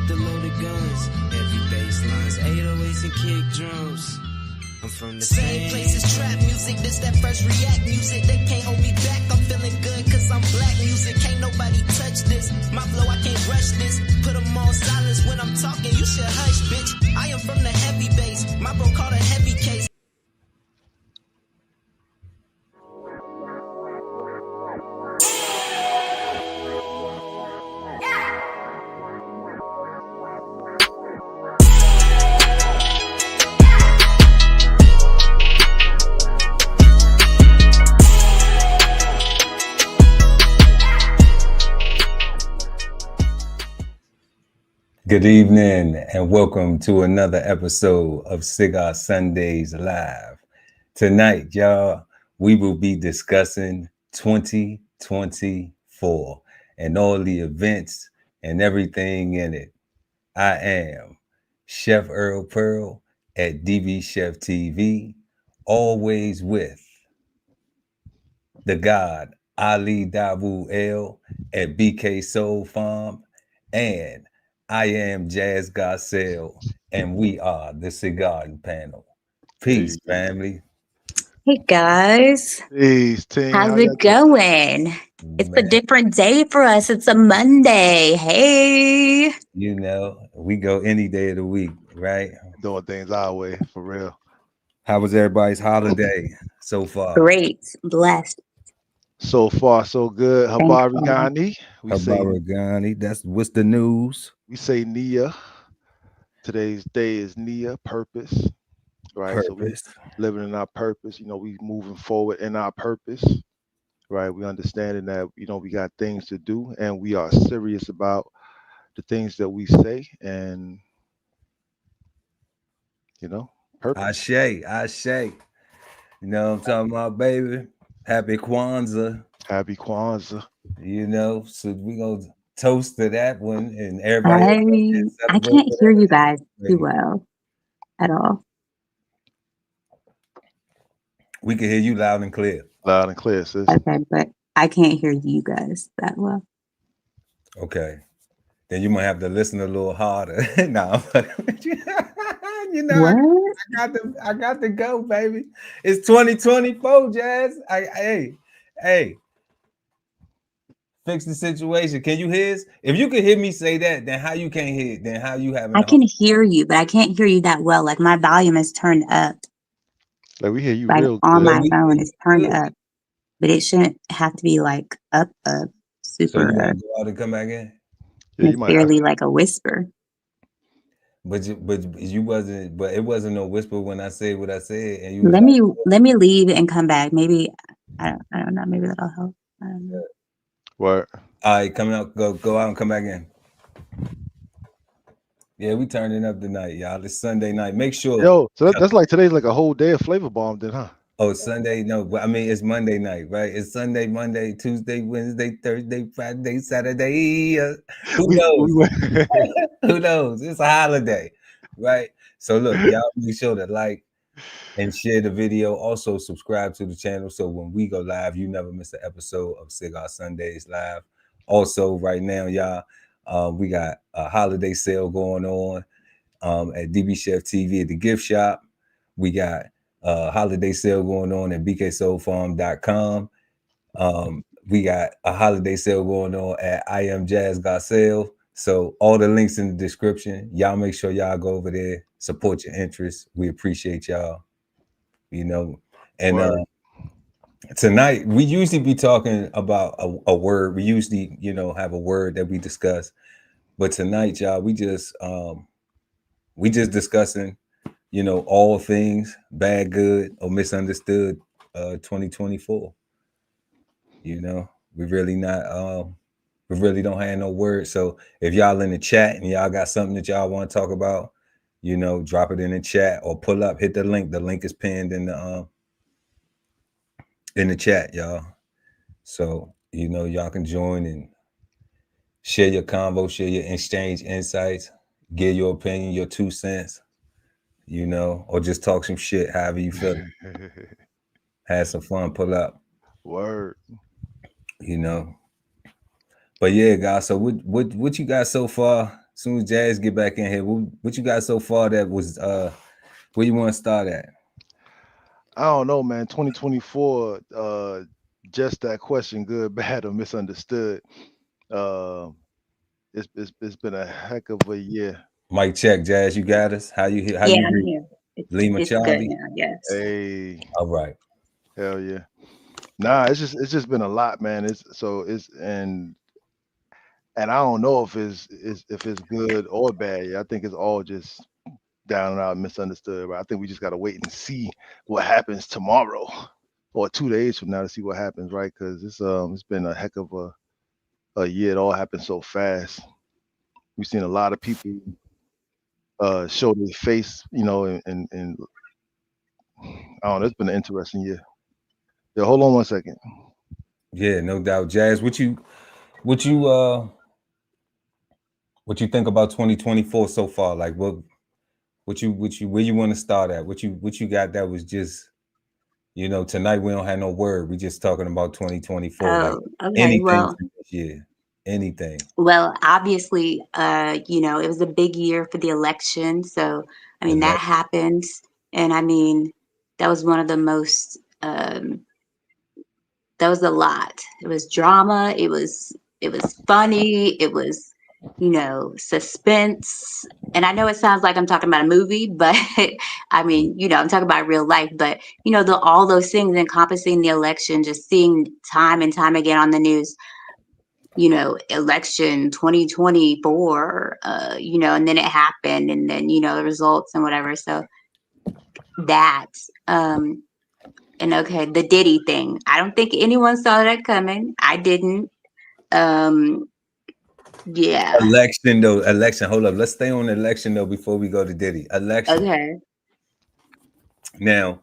with the loaded guns. Every bass lines, 808s and kick drums. I'm from the same place as trap music. This that first react music. They can't hold me back. I'm feeling good cause I'm black music. Can't nobody touch this. My flow, I can't rush this. Put them on silence when I'm talking. You should hush, bitch. I am from the heavy bass. My bro called a heavy case. Good evening and welcome to another episode of Cigar Sundays Live. Tonight, y'all, we will be discussing 2024 and all the events and everything in it. I am Chef Earl Pearl at DBCHEFTV, always with the God Ali Dabu L at BK Soul Farm, and I am Jazz Garcelle, and we are the Cigarden Panel. Peace, family. Hey, guys. Peace, team. How's it going? It's a different day for us. It's a Monday. Hey. You know, we go any day of the week, right? Doing things our way, for real. How was everybody's holiday so far? Great. Blessed. So far, so good. Habarigani. Habarigani. That's what's the news. We say Nia. Today's day is Nia, purpose. Right. Purpose. So we living in our purpose. You know, we moving forward in our purpose. Right. We understanding that, you know, we got things to do and we are serious about the things that we say and, you know, purpose. Ashe. You know what I'm talking about, baby? Happy Kwanzaa. Happy Kwanzaa. You know, so we gonna toast to that one and everybody. I can't hear you guys too well at all. We can hear you loud and clear. Loud and clear, sis. Okay, but I can't hear you guys that well. Okay. Then you might have to listen a little harder. No, you know, what? I got to go, baby. It's 2024, Jazz. Hey. Fix the situation. Can you hear us? If you can hear me say that, then how you can't hear it? Then how you having? I can hear you, but I can't hear you that well. Like my volume is turned up. Like we hear you like real on good. my phone is turned up, but it shouldn't have to be like up, super. So you gotta go out and come back in. Yeah, it's barely like a whisper. But you wasn't. But it wasn't no whisper when I said what I said. And you let me leave and come back. Maybe I don't know. Maybe that'll help. I don't know. What? All right, come out. Go out and come back in. Yeah, we turning up tonight, y'all. It's Sunday night. Make sure. Yo, so that's like today's like a whole day of Flavor Bomb, then, huh? Oh, Sunday? No, but I mean it's Monday night, right? It's Sunday, Monday, Tuesday, Wednesday, Thursday, Friday, Saturday. Who knows? Who knows? It's a holiday, right? So look, y'all make sure to like and share the video. Also subscribe to the channel so when we go live, you never miss an episode of Cigar Sundays Live. Also, right now, y'all, we got a holiday sale going on at DBCHEFTV at the gift shop. We got holiday sale going on at bksoulfarm.com. We got a holiday sale going on at I am Jazz Garcelle. So all the links in the description. Y'all make sure y'all go over there, support your interests. We appreciate y'all. You know, and tonight we usually be talking about a word. We usually, you know, have a word that we discuss. But tonight, y'all, we just discussing, you know, all things bad, good, or misunderstood 2024. You know, we really don't have no words. So if y'all in the chat and y'all got something that y'all want to talk about, you know, drop it in the chat or pull up, hit the link. The link is pinned in the chat, y'all. So, you know, y'all can join and share your convo, share your exchange insights, give your opinion, your 2 cents, you know, or just talk some shit, however you feel. Have some fun, pull up. Word. You know. But yeah, guys, so what you got so far soon as Jazz get back in here, what you got so far that was where you want to start at? I don't know, man. 2024, just that question, good, bad, or misunderstood. It's been a heck of a year. Mic check, Jazz. You got us. How you Yeah, you I'm read? here. Lima It's good Charlie. now, yes. Hey, All right. hell yeah. Nah, it's just been a lot, man. And I don't know if it's good or bad. Yeah, I think it's all just down and out misunderstood. But I think we just gotta wait and see what happens tomorrow or 2 days from now to see what happens, right? Because it's been a heck of a year. It all happened so fast. We've seen a lot of people show their face, and I don't know. It's been an interesting year. Yeah, hold on one second. Yeah, no doubt, Jazz. What you think about 2024 so far? Like what you where you want to start at? What you got that was just, tonight we don't have no word. We just talking about 2024. Like Oh, okay. anything Well, from this year. Anything. well, obviously, it was a big year for the election. So, I mean, that happened. And I mean, that was one of the most, that was a lot. It was drama. It was funny. It was, suspense. And I know it sounds like I'm talking about a movie, but I mean, I'm talking about real life. But all those things encompassing the election, just seeing time and time again on the news, election 2024, and then it happened, and then the results and whatever. So that, and okay, the Diddy thing. I don't think anyone saw that coming. I didn't. Yeah. Election though. Election. Hold up. Let's stay on election though before we go to Diddy. Election. Okay. Now,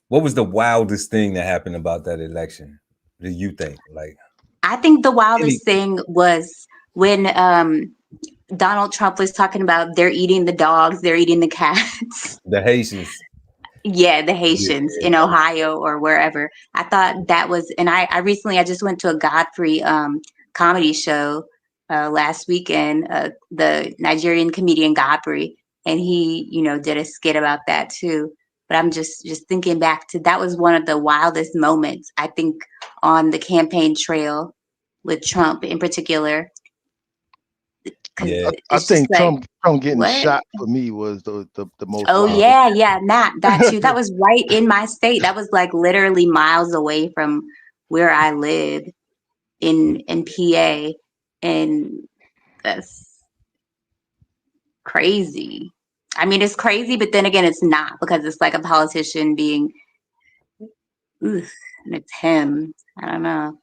what was the wildest thing that happened about that election? Do you think? Like, I think the wildest thing was when Donald Trump was talking about they're eating the dogs, they're eating the cats. The Haitians. Yeah, the Haitians in Ohio or wherever. I thought that was, and I just went to a Godfrey comedy show last weekend, the Nigerian comedian Godfrey, and he, did a skit about that too. But I'm just thinking back to that was one of the wildest moments, I think, on the campaign trail with Trump in particular. Yeah, I think like, Trump getting shot for me was the most. Oh yeah, that too. That was right in my state. That was like literally miles away from where I live in PA, and that's crazy. I mean, it's crazy, but then again, it's not, because it's like a politician being, and it's him. I don't know.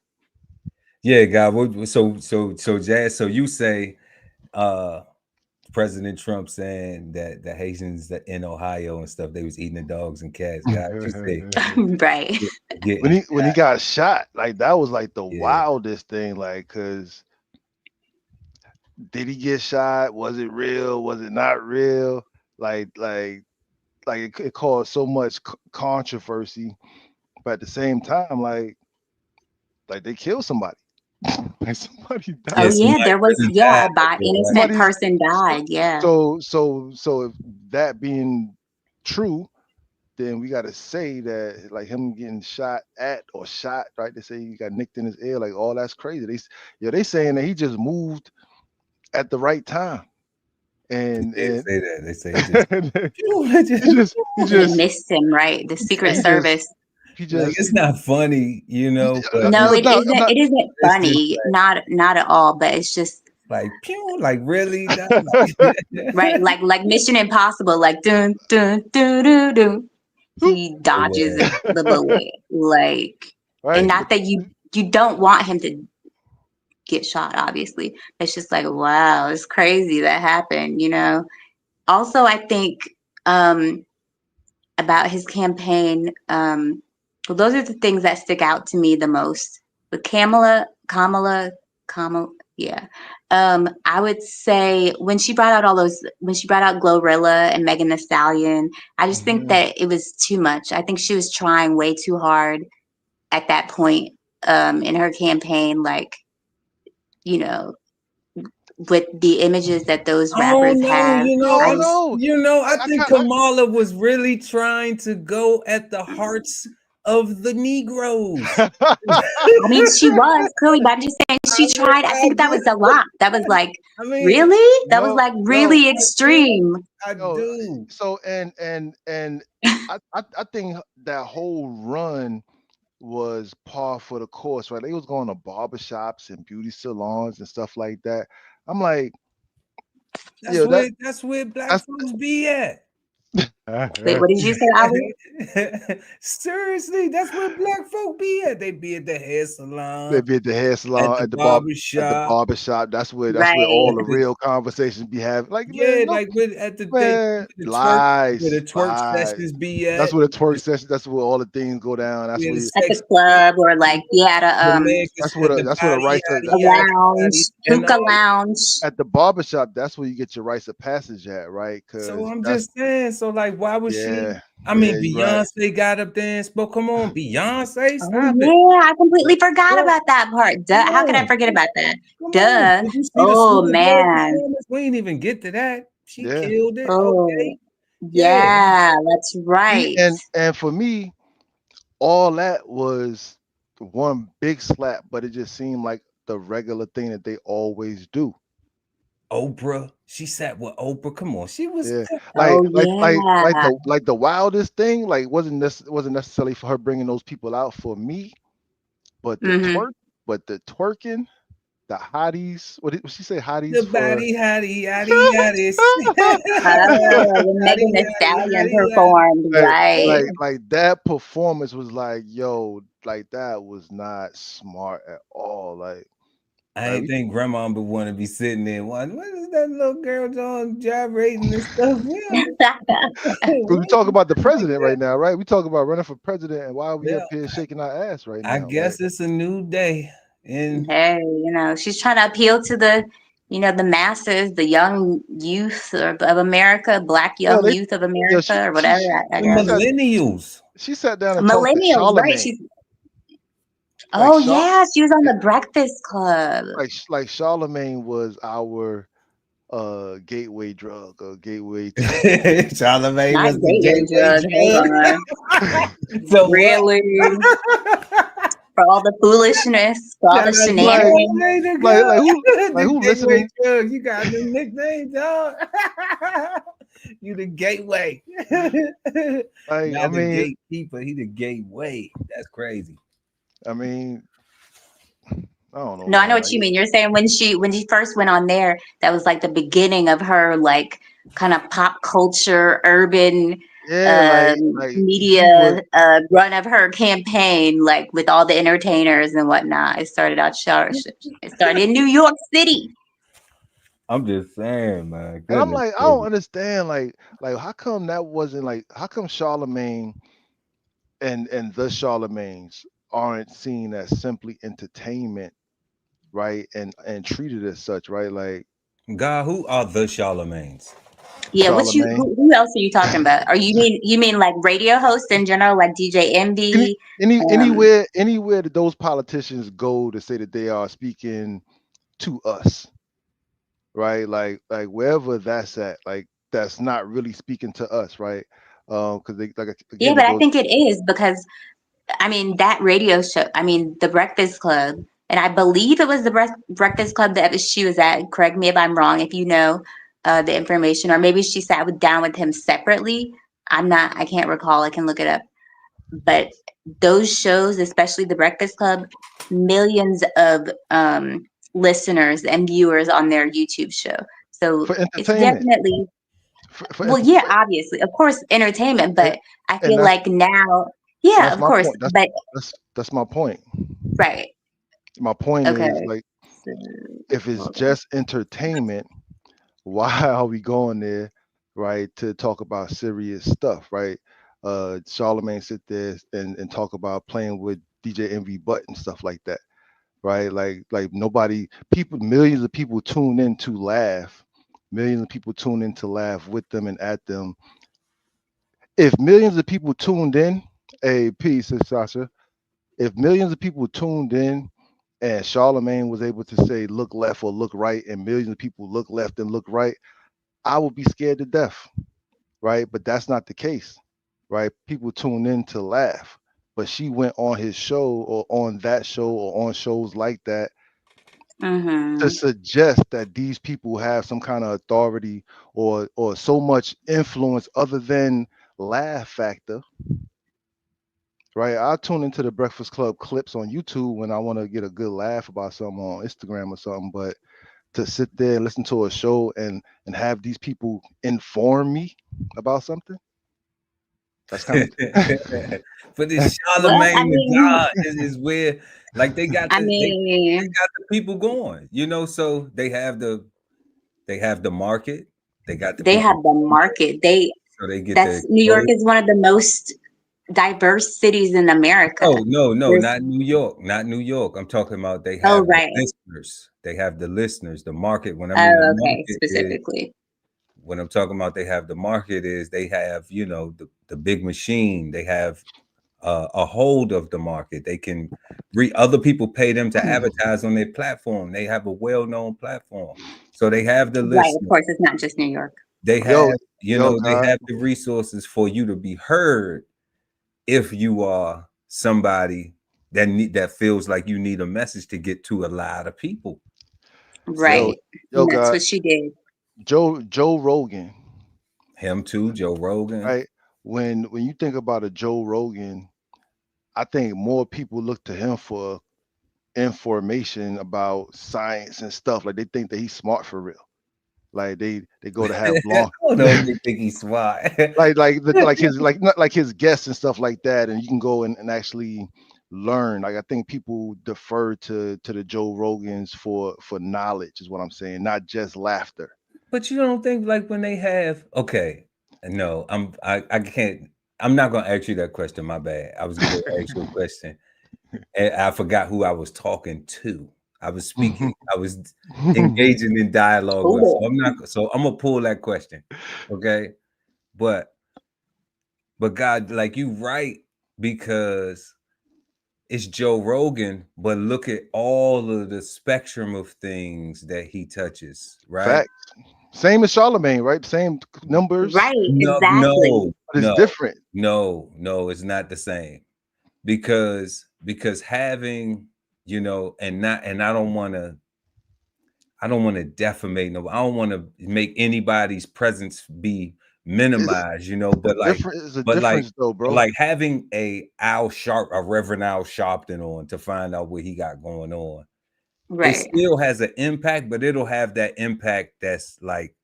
Yeah, God. So Jazz. So you say, President Trump saying that the Haitians that in Ohio and stuff, they was eating the dogs and cats. God, you say, right. When he got shot, like that was like the wildest thing. Like, cause did he get shot? Was it real? Was it not real? Like it caused so much controversy, but at the same time, like they killed somebody. Like somebody died. Oh yeah, there was innocent person died. Yeah. So if that being true, then we got to say that like him getting shot at or shot, right? They say he got nicked in his ear, like all that's crazy. They saying that he just moved at the right time. And they say that. They say he just missed him, right? The Secret Service. It's not funny, but no, it isn't. It isn't funny, like, not at all. But it's just like pew, like really, right? Like Mission Impossible, like dun dun dun dun dun. He dodges the bullet, like, right. And not that you don't want him to get shot. Obviously, it's just like, wow, it's crazy that happened. Also, I think about his campaign. Well, those are the things that stick out to me the most. With Kamala, yeah. I would say when she brought out Glorilla and Megan Thee Stallion, I just think that it was too much. I think she was trying way too hard at that point in her campaign. Like, with the images that those Oh rappers no, have. I think Kamala was really trying to go at the hearts of the Negroes. I mean, she was clearly, but I'm just saying she tried. I think that was a lot. That was like, really? That was like really extreme. I do. So and I think that whole run was par for the course, right? They was going to barbershops and beauty salons and stuff like that. I'm like, that's where black folks be at. Wait, what did you say, Ali? Seriously, that's where black folk be at. They be at the hair salon. They be at the hair salon, at the barbershop. That's where all the real conversations be having. Like, yeah, man, at the lies, where the twerk sessions be at. That's where the twerk session. That's where all the things go down. That's where at the club or like at a that's where the rights of a lounge, hookah lounge. At the barbershop, that's where you get your rights of passage at, right? So I'm just saying. So like, why was she? I mean, Beyonce got up there and spoke. Come on, Beyonce, stop it. Yeah, I completely forgot about that part. Duh. How could I forget about that? Duh. Oh man, we didn't even get to that. She killed it. Oh, okay. Yeah, that's right. And for me, all that was one big slap, but it just seemed like the regular thing that they always do. Oprah, she sat with Oprah. Come on, she was like the wildest thing. Like wasn't necessarily for her bringing those people out for me, but the twerking. The hotties, what did she say? Hotties, the body hottie, Megan Thee Stallion performed, right? Like that performance was like, yo, like that was not smart at all. Like I ain't think grandma would want to be sitting there. What is that little girl doing, gyrating and stuff? We talk about the president right now, right? We talk about running for president, and why are we up here shaking our ass right now? I guess it's a new day. And hey, she's trying to appeal to the masses, the young youth of America, Black young youth of America, or whatever. Millennials. She sat down and talked to Charlemagne. Right? She was on the Breakfast Club. Like Charlemagne was our gateway drug or gateway. Charlemagne Not was the gateway drug. So really. For all the foolishness, for all the shenanigans. Like who listening? You got a new nickname, dog. You the gateway. I mean, the gatekeeper, he the gateway. That's crazy. I mean, I don't know. No, I know what you mean. You're saying when she first went on there, that was like the beginning of her like kind of pop culture, urban media run of her campaign, like with all the entertainers and whatnot. It started in New York City. I'm just saying, man. And I'm like, I don't understand, like how come that wasn't like, how come Charlemagne and the Charlemagnes aren't seen as simply entertainment, right? And treated as such, right? Like, God, who are the Charlemagnes? Yeah, who else are you talking about? Or you mean like radio hosts in general, like DJ Envy? Anywhere that those politicians go to say that they are speaking to us, right? Like wherever that's at, like that's not really speaking to us, right? Because they but I think it is, because I mean that radio show. I mean the Breakfast Club, and I believe it was the Breakfast Club that she was at. Correct me if I'm wrong, if you know the information, or maybe she sat down with him separately. I can't recall. I can look it up. But those shows, especially the Breakfast Club, millions of listeners and viewers on their YouTube show. So it's definitely obviously, of course, entertainment. But I feel like now, of course. But that's my point. Right. My point is, like, if it's just entertainment, why are we going there, right, to talk about serious stuff, right? Charlemagne sit there and talk about playing with DJ Envy butt and stuff like that, right? Like millions of people tune in to laugh. Millions of people tune in to laugh with them and at them. If millions of people tuned in, peace, Sasha. If millions of people tuned in and Charlemagne was able to say look left or look right, and millions of people look left and look right, I would be scared to death, right? But that's not the case, right? People tune in to laugh. But she went on his show or on that show or on shows like that to Mm-hmm. suggest that these people have some kind of authority or so much influence other than laugh factor, right? I tune into the Breakfast Club clips on YouTube when I want to get a good laugh about something on Instagram or something, but to sit there and listen to a show and have these people inform me about something, that's kind of But it's Well, I Charlemagne the mean, God is where like I they mean, got the people going, you know. So they have the market, they got the they people, have the market. They so they get the That's New York exposure. is one of the most diverse cities in America. No, There's not New York, not New York. I'm talking about they Oh, have the right. listeners. They have the listeners. The market. When I mean the Oh, okay, market is specifically. when I'm talking about they have the market is they have, you know, the big machine. They have a hold of the market. They can other people pay them to advertise on their platform. They have a well-known platform. So they have the Right, of listeners. course, it's not just New York. They yo have, you yo know, they God, have the resources for you to be heard if you are somebody that feels like you need a message to get to a lot of people. yo Right. yo And that's God, what she did. Joe Rogan, Him too, Joe Rogan. right? When you think about a Joe Rogan, I think more people look to him for information about science and stuff. Like they think that he's smart for real. Like they go to have I long don't know if they think he's smart. like his guests and stuff like that, and you can go and actually learn. Like I think people defer to the Joe Rogans for knowledge is what I'm saying, not just laughter. But you don't think like when they have okay, no, I can't. I'm not gonna ask you that question. My bad. I was gonna ask you a question, and I forgot who I was talking to. I was speaking. I was engaging in dialogue with. So Cool. I'm not. So I'm gonna pull that question. Okay, but God, like you right because it's Joe Rogan, but look at all of the spectrum of things that he touches. Right? Fact. Same as Charlemagne, right? Same numbers, Right, No, exactly. but it's different. no, it's not the same because having, you know, and not and I don't want to defamate no, I don't want to make anybody's presence be It's minimized, you know, a different. It's a but like difference though, bro. like having a Reverend Al Sharpton on to find out what he got going on, it Right. still has an impact, but it'll have that impact that's like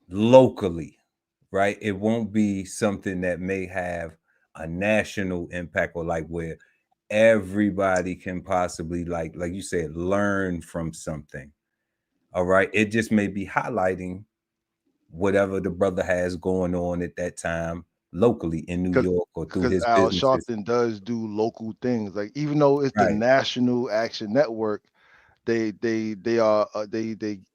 locally, right? It won't be something that may have a national impact or like where everybody can possibly like you said learn from something. All right, it just may be highlighting whatever the brother has going on at that time locally in New Because York or through because his Al businesses. Sharpton does do local things. Like even though it's the Right, National Action Network, they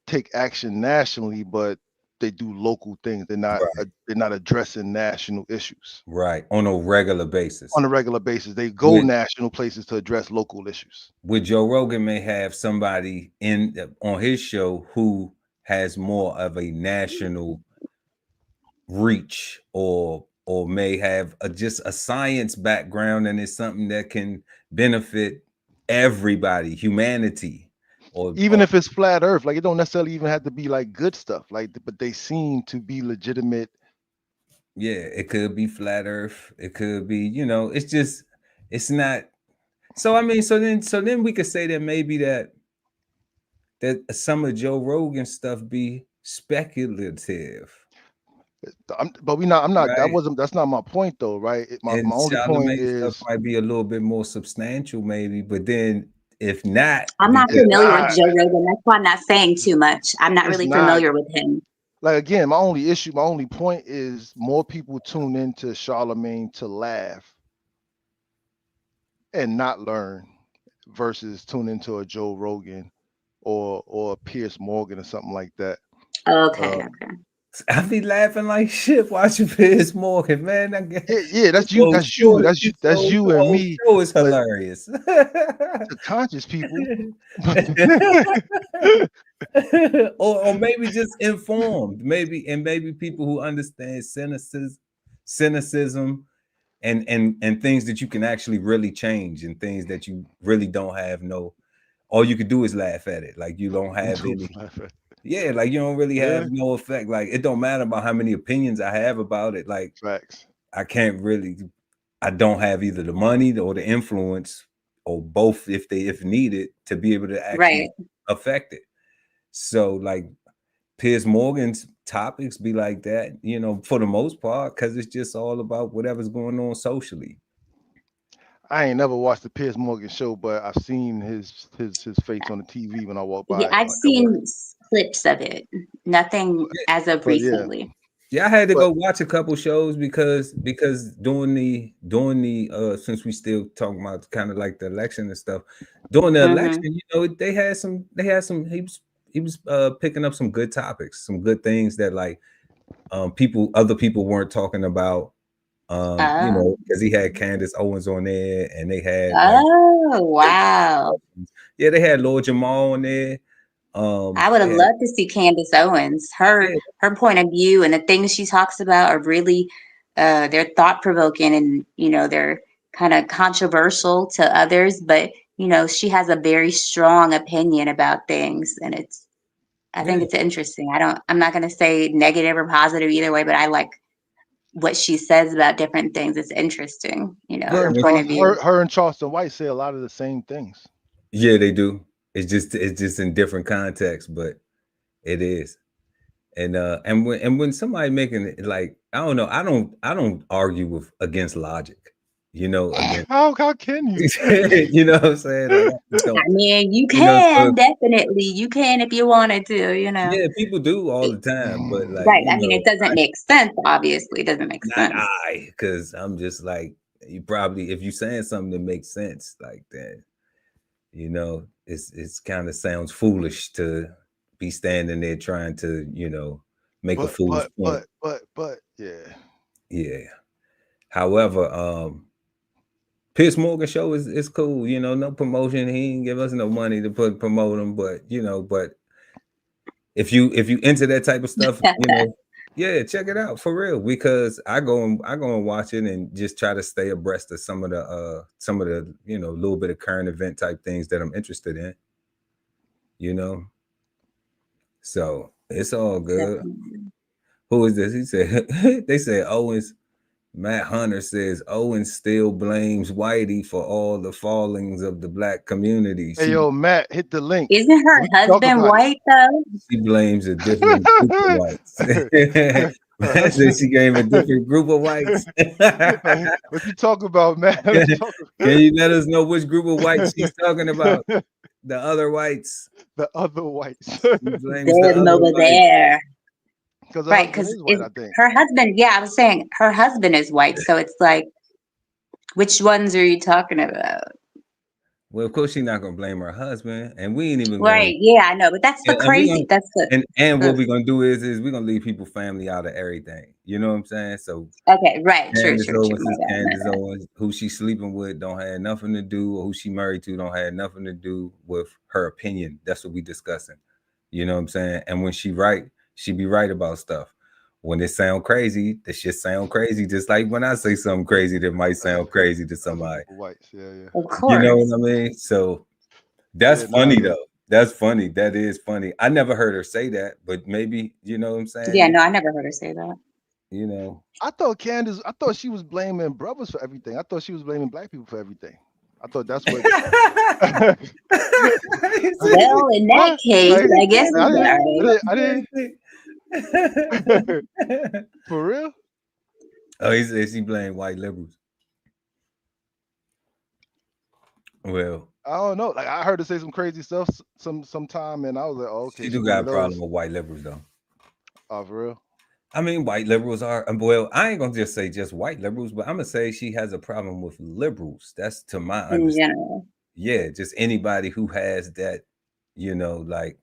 take action nationally, but they do local things. right, They're not addressing national issues right, on a regular basis. on a regular basis. They go with national places to address local issues. with Joe Rogan may have somebody in on his show who has more of a national reach or may have just a science background and it's something that can benefit everybody, humanity, Even or if it's flat Earth, like it don't necessarily even have to be like good stuff. Like, but they seem to be legitimate. yeah, it could be flat earth, it could be, you know, it's just it's not. So I mean, so then we could say that maybe that some of Joe Rogan stuff be speculative, But we not. I'm not. That right? wasn't. That's not my point, though, right? My And only point Charlemagne stuff is might be a little bit more substantial, maybe. But then, if not, I'm not it's because familiar with not. Joe Rogan. That's why I'm not saying too much. I'm not It's really not. familiar with him. Like again, my only point is more people tune into Charlemagne to laugh and not learn versus tune into a Joe Rogan or a Pierce Morgan or something like that. Okay, Uh, okay. I be laughing like shit watching Piers Morgan, man. I get Yeah, that's you, that's you, that's you and whole me. show is But hilarious. to conscious people, or maybe just informed, maybe people who understand cynicism and things that you can actually really change and things that you really don't have all you could do is laugh at it. Like you don't have any. Yeah, like you don't really have no effect. Like it don't matter about how many opinions I have about it. Like facts. I don't have either the money or the influence or both if needed to be able to actually affect it. So like Piers Morgan's topics be like that, for the most part, because it's just all about whatever's going on socially. I ain't never watched the Piers Morgan show, but I've seen his face on the TV when I walk by. Yeah, I've seen clips of it. Nothing as of recently. Yeah, I had to go watch a couple shows because during the since we still talking about kind of like the election and stuff, during the election, they had some he was picking up some good topics, some good things that like other people weren't talking about. Because he had Candace Owens on there, and they had wow, yeah, they had Lord Jamal on there. I would have loved to see Candace Owens. Her point of view and the things she talks about are really they're thought provoking, and they're kind of controversial to others, but she has a very strong opinion about things, and I think it's interesting. I'm not going to say negative or positive either way, but I like what she says about different things. It's interesting, her point of view. Her and Charleston White say a lot of the same things. Yeah, they do. It's just in different contexts, but it is. And when somebody making it, like, I don't know, I don't argue against logic. Again. How can you? You know what I'm saying? Like, I mean, you can definitely. You can if you wanted to. Yeah, people do all the time, but like, right. I mean, it doesn't make sense. Obviously, it doesn't make sense. Because I'm just like, you probably, if you're saying something that makes sense like that, it's kind of sounds foolish to be standing there trying to make a foolish point. But yeah. However, Piers Morgan show is cool. No promotion. He didn't give us no money to promote him, but but if you into that type of stuff, yeah, check it out for real. Because I go and watch it and just try to stay abreast of some of the little bit of current event type things that I'm interested in. So it's all good. Definitely. Who is this? He said they said Owens. Matt Hunter says Owens still blames Whitey for all the fallings of the black community. Hey, yo, Matt, hit the link. Isn't her husband white, though? She blames a different group of whites. Matt said she gave a different group of whites. What you talking about, Matt? Can you let us know which group of whites she's talking about? The other whites. The other whites. Them over there. Right, because her husband, I was saying her husband is white, so it's like, which ones are you talking about? Well, of course she's not gonna blame her husband, and we ain't even right. Yeah, I know, but that's the crazy. That's the and what we're gonna do is we're gonna leave people family out of everything. You know what I'm saying? So okay, right, Candace Owens, who she's sleeping with, don't have nothing to do, or who she married to, don't have nothing to do with her opinion. That's what we discussing. You know what I'm saying? And when she be right about stuff. When it sound crazy, the shit sound crazy. Just like when I say something crazy that might sound crazy to somebody. Whites, yeah. Of course. You know what I mean? So that's funny though. That's funny. That is funny. I never heard her say that, but maybe, you know what I'm saying? Yeah, no, I never heard her say that. I thought she was blaming brothers for everything. I thought she was blaming black people for everything. I thought that's what. Well, in that case, I guess I didn't. For real? Oh, he said she blamed white liberals. Well, I don't know. Like I heard her say some crazy stuff sometime, and I was like, oh, okay. She do got a problem with white liberals, though. Oh, for real? I mean, white liberals are, well, I ain't gonna just say just white liberals, but I'm gonna say she has a problem with liberals. That's to my understanding. Yeah, just anybody who has that, like,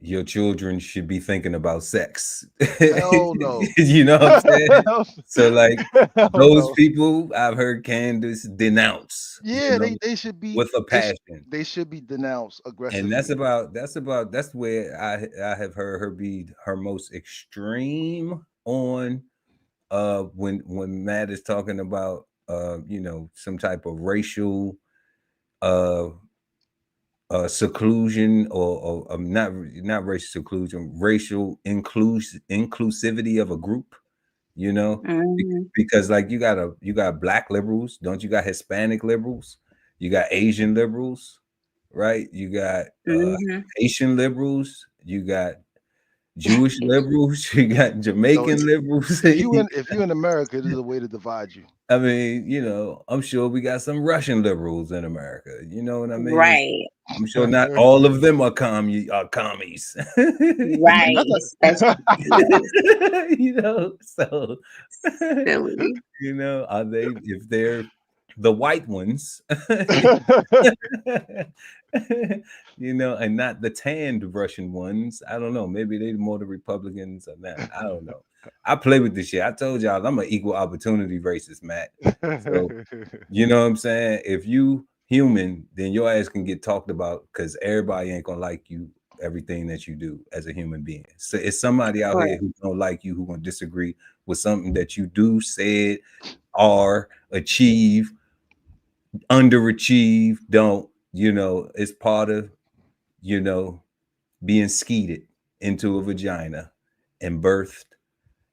your children should be thinking about sex. Hell no. You know what I'm saying? So like Hell those no. people I've heard Candace denounce, you Yeah, know, they should be with a passion. they should be denounced And aggressively. that's where I have heard her be her most extreme on when Matt is talking about you know, some type of racial uh seclusion or not racial seclusion, racial inclusivity of a group, you know, Mhm. because like you got black liberals, don't you got Hispanic liberals, you got Asian liberals, right? You got Mhm. Haitian liberals, you got Jewish liberals, you got So Jamaican liberals. if you in America, this is a way to divide you. I mean, you know, I'm sure we got some Russian liberals in America. You know what I mean? Right. I'm sure not all of them are commies. Right. Especially You know, so silly. you know, are they if they're the white ones, you know, and not the tanned Russian ones? I don't know. Maybe they're more the Republicans or not. I don't know. I play with this shit. I told y'all I'm an equal opportunity racist, Matt. So you know what I'm saying? If you human, then your ass can get talked about because everybody ain't gonna like you, everything that you do as a human being. So it's somebody out Right. here who don't like you, who gonna disagree with something that you do, said, are, achieve, underachieve, don't, you know, it's part of, you know, being skeeted into a vagina and birthed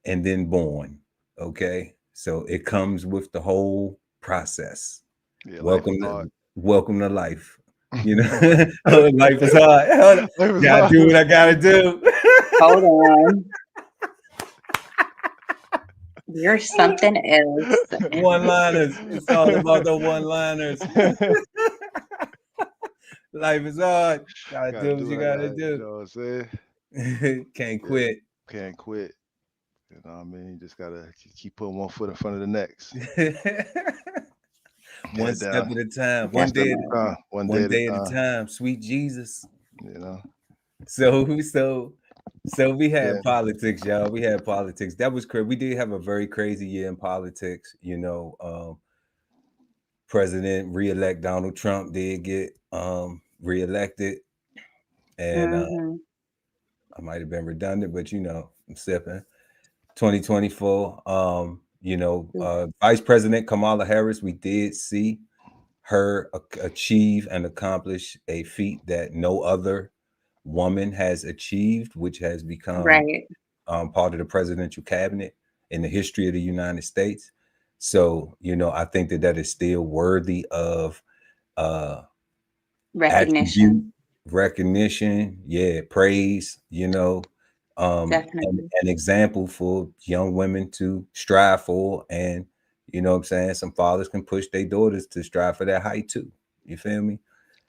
and then born. Okay. So it comes with the whole process. Yeah, life is Welcome hard. to welcome to life. You know, oh, life is hard. Life is Gotta hard. do what I gotta do. Hold on. You're something else. One-liners. It's all about the one-liners. Life is hard. Gotta Gotta do what do you what I gotta gotta, you do. know what I'm saying? Can't Yeah, quit. can't quit. You know what I mean? You just gotta keep putting one foot in front of the next. One Head step down, at a time. one step at a time, one day One at a day at a time. time. Sweet Jesus. You know? So we Yeah. had politics, y'all. We had politics. That was crazy. We did have a very crazy year in politics. You know, President re-elect Donald Trump did get reelected, and Mhm. I might have been redundant, but you know, I'm sipping. 2024. You know, Vice President Kamala Harris, we did see her achieve and accomplish a feat that no other woman has achieved, which has become Right. part of the presidential cabinet in the history of the United States. So, you know, I think that that is still worthy of uh, attribute, Recognition. recognition, yeah, praise, you know, Definitely. an example for young women to strive for. And, you know what I'm saying? Some fathers can push their daughters to strive for that height too. You feel me?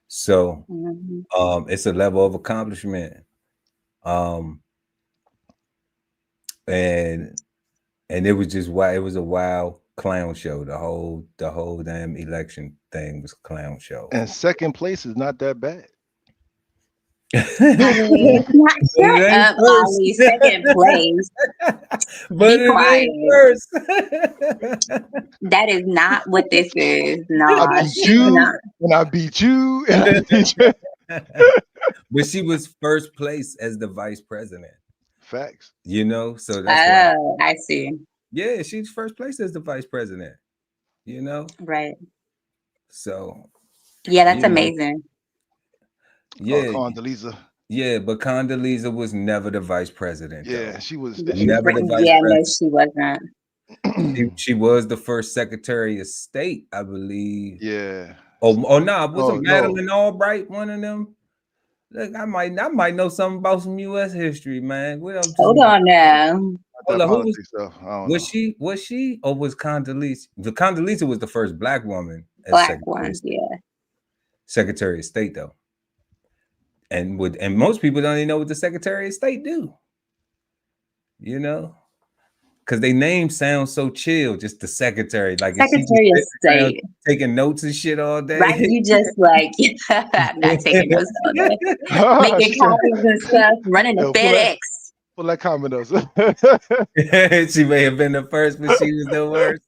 So Mhm. it's a level of accomplishment. Um, and it was just why it was a wild clown show. The whole damn election thing was a clown show. And second place is not that bad. I mean, it's not. But it Shut ain't up, first. Ollie. Second place. But Be it quiet. ain't first. That is not what this is. I Nah, beat she's you, not. and I beat you, and I beat you. But she was first place as the vice president, Facts. you know, so that's why. Oh, I see. Yeah, she's first place as the vice president, you know. Right. So Yeah, that's you know, amazing. Oh, yeah, Condoleezza. yeah. But Condoleezza was never the vice president, Yeah, though. she was. She was Never the vice Yeah, no, president. she wasn't. She was the first Secretary of State, I believe. Yeah. Oh no, wasn't Oh no. Madeleine Albright one of them? Look, I might know something about some U.S. history, man. We don't just Hold on now. Not hold that on. Who was politics stuff. I don't know. was she or was Condoleezza? The Condoleezza was the first black woman as Black ones, yeah. Secretary of State, though. And most people don't even know what the Secretary of State do. You know, because they names sound so chill. Just the secretary, like is she just Secretary of sitting around State. taking notes and shit all day? Right? You just like, I'm not taking notes all day. Making She said, copies and stuff, running the yo, FedEx. pull that comment up. She may have been the first, but she was the worst.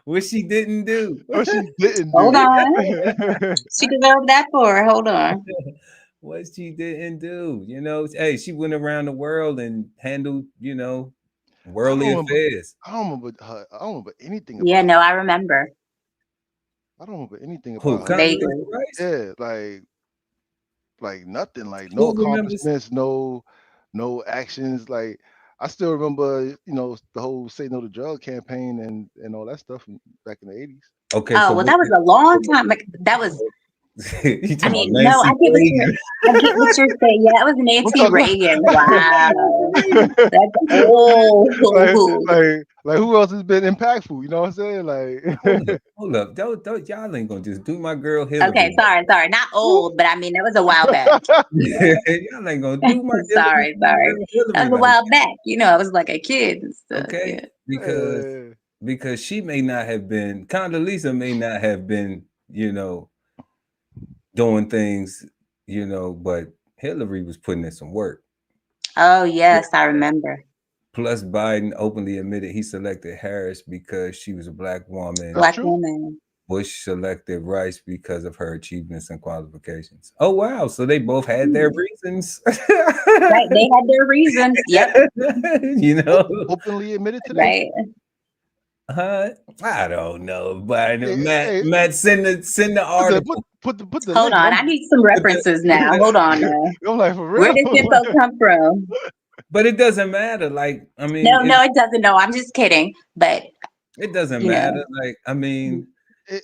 What she didn't do. What she didn't Hold do. on. She deserved that for her. Hold on. What she didn't do. You know, hey, she went around the world and handled, you know, worldly affairs. I don't remember her. I don't remember anything about Yeah, no, her. I remember. I don't remember anything Who? about her. Vaguely. Rice? Yeah, like nothing, like no Who remembers? accomplishments, no actions. Like I still remember, you know, the whole "Say No to Drug" campaign and all that stuff back in the 80s. Okay, Oh, so well, that was a long time. That was, you I talking mean, about no, I Nancy get what Reagan. you're saying. Yeah, it was I'm Nancy talking Reagan. Wow. That's old. like who else has been impactful? You know what I'm saying? Like Hold up. Don't y'all ain't gonna just do my girl Hillary. Okay, sorry. Not old, but I mean, that was a while back. Y'all ain't gonna do my Sorry. That was a like while back. You know, I was like a kid and stuff. okay, Yeah. because she may not have been, Condoleezza may not have been, you know, doing things, you know, but Hillary was putting in some work. Oh, yes, I remember. Plus, Biden openly admitted he selected Harris because she was a black woman. Black woman. Bush selected Rice because of her achievements and qualifications. Oh, wow. So they both had their reasons. Right. They had their reasons. Yep. You know, openly admitted to that. Right. I don't know, but Matt, send the article. Put the Hold link. on, I need some references now. Hold on now. I'm like, for real? Where did this info come from? But it doesn't matter. Like, I mean, no, it doesn't. No, I'm just kidding. But it doesn't matter. Like, I mean,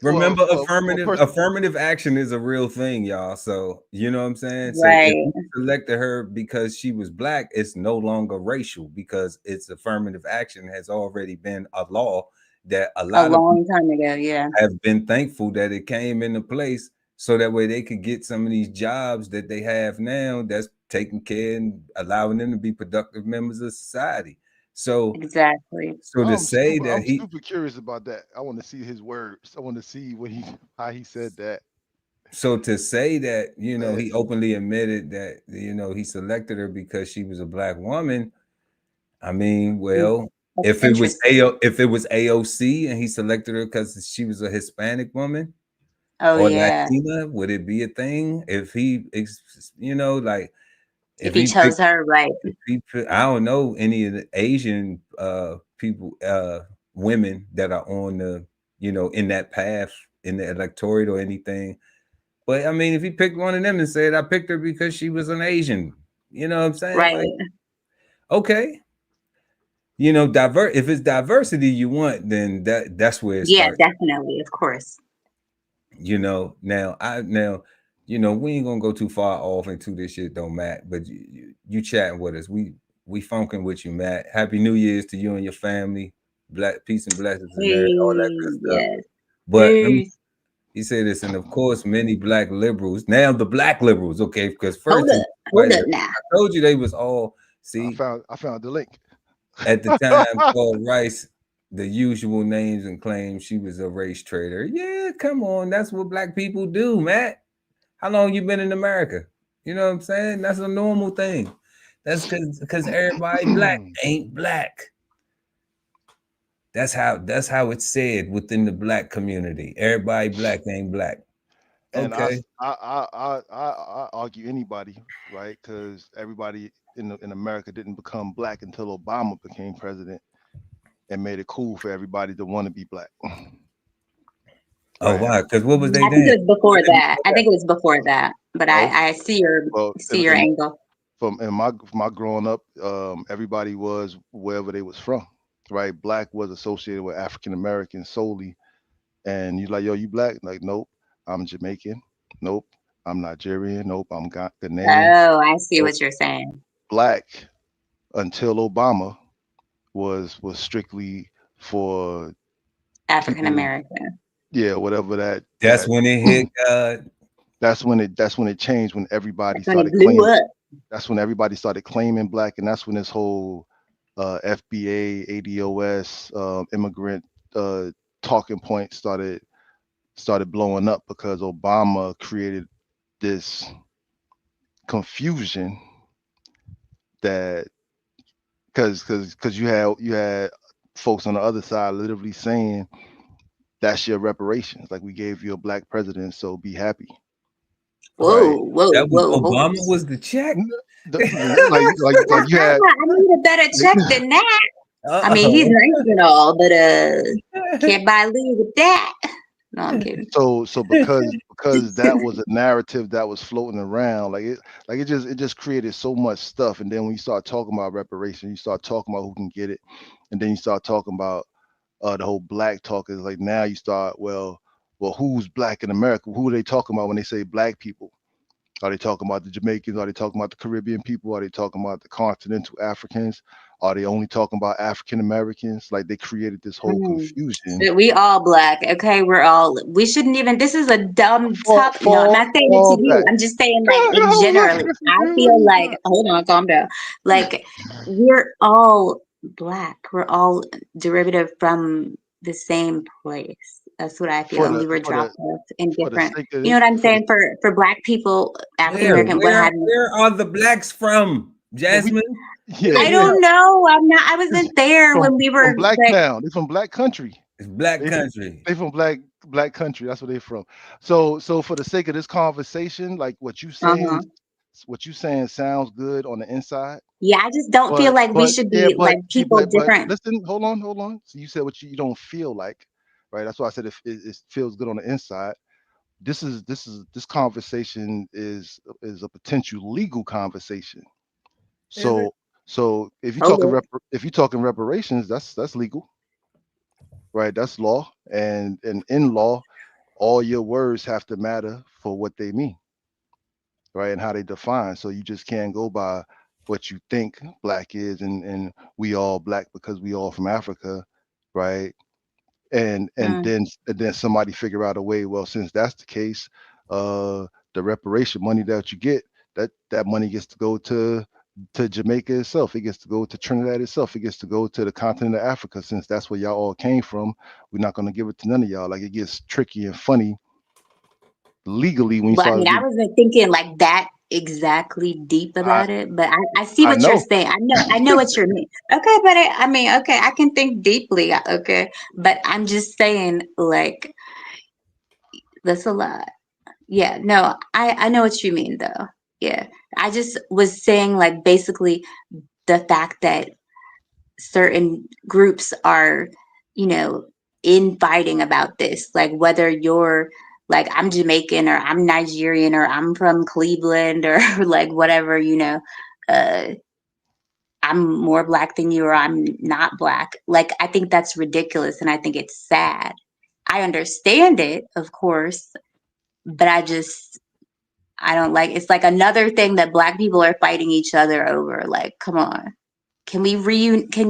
remember, well, affirmative action is a real thing, y'all. So you know what I'm saying? Right. So if you selected her because she was black, it's no longer racial because it's affirmative action has already been a law that a long time ago, yeah, have been thankful that it came into place so that way they could get some of these jobs that they have now that's taking care and allowing them to be productive members of society. So exactly. So to say that I'm super curious about that. I want to see his words. I want to see how he said that. So to say that, you know, he openly admitted that, you know, he selected her because she was a black woman. I mean, well, if it was AOC and he selected her because she was a Hispanic woman or Latina, would it be a thing? If he, you know, like if he chose her, right? I don't know any of the Asian people, women that are on the, you know, in that path in the electorate or anything. But I mean, if he picked one of them and said, I picked her because she was an Asian, you know what I'm saying? Right. Like, okay. You know, if it's diversity you want, then that's where it starts. Yeah, definitely, of course. You know, now, you know, we ain't gonna go too far off into this shit though, Matt. But you chatting with us. We funking with you, Matt. Happy New Year's to you and your family. Peace and blessings and all that good stuff. Yes. But he said this, and of course, many black liberals. Now the black liberals, okay, because first hold up now. I told you they was all see. I found the link. At the time, called Rice the usual names and claims she was a race traitor. Yeah, come on, that's what black people do, Matt. How long you been in America? You know what I'm saying? That's a normal thing. That's because everybody black ain't black. That's how it's said within the black community. Everybody black ain't black. And okay. I argue anybody, right? Because everybody in America didn't become black until Obama became president and made it cool for everybody to want to be black. Oh, right? wow. Because what was they doing? I think it was before that. I think it was before that. But I see your angle. In my growing up, everybody was wherever they was from, right? Black was associated with African Americans solely. And you're like, yo, you black? Like, nope, I'm Jamaican. Nope, I'm Nigerian. Nope, I'm Ghanaian. Oh, I see what you're saying. Black until Obama was strictly for African American. Yeah, whatever that. That's when it hit. That's when it changed. When everybody started claiming. That's when everybody started claiming black, and that's when this whole FBA, ADOS, immigrant talking point started blowing up because Obama created this confusion that because you had folks on the other side literally saying that's your reparations, like we gave you a black president, so be happy, Whoa, right? whoa, That was whoa, hold Obama was the check. Like you had I need a better check than that. I mean, he's Uh-oh. nice and all, but can't buy Lee with that. No, I'm kidding. so because that was a narrative that was floating around, it just created so much stuff. And then when you start talking about reparation, you start talking about who can get it, and then you start talking about the whole black talk. Is like now you start, well, who's black in America? Who are they talking about when they say black people? Are they talking about the Jamaicans? Are they talking about the Caribbean people? Are they talking about the continental Africans? Are they only talking about African Americans? Like they created this whole confusion. So we all black, okay? We shouldn't even, this is a dumb topic. No, I'm not saying it to Fall you. back. I'm just saying, like, God, in I was general, looking at I you. feel like, hold on, calm down. Like, we're all black. We're all derivative from the same place. That's what I feel. For And the we were for the dropped off in for the different, sake of you it, know what I'm for the saying? For black people, African Where, American, what where, have you. where are the blacks from, well, we Jasmine? Where yeah they I yeah don't from? know. I it's wasn't there from when we from were Black like, Town. They from Black Country. It's black They country. they from Black Country. That's where they from. So for the sake of this conversation, like uh-huh. what you saying sounds good on the inside. Yeah, I just don't feel like we But should yeah, be like people but different. listen, hold on. So you said what you don't feel like, right? That's why I said it feels good on the inside. This conversation is a potential legal conversation. Is it? So so Hold up. if you're talking reparations, that's legal, right? That's law, and in law, all your words have to matter for what they mean, right? And how they define. So you just can't go by what you think black is, and we all black because we all from Africa, right? Mm. And then somebody figure out a way. Well, since that's the case, the reparation money that you get, that money gets to go to Jamaica itself. It gets to go to Trinidad itself. It gets to go to the continent of Africa. Since that's where y'all all came from, we're not gonna give it to none of y'all. Like it gets tricky and funny legally when you Well, I start mean, I getting. wasn't thinking like that exactly deep I about it, but I see I what you're know. saying. I know what you're mean. Okay, but I mean, okay, I can think deeply. Okay, but I'm just saying, like, that's a lot. Yeah, no, I know what you mean though. Yeah, I just was saying like basically the fact that certain groups are, you know, infighting about this. Like whether you're like I'm Jamaican or I'm Nigerian or I'm from Cleveland or like whatever, uh I'm more black than you or I'm not black. Like I think that's ridiculous and I think it's sad. I understand it, of course, but I don't like it's like another thing that black people are fighting each other over. Like, come on. Can we can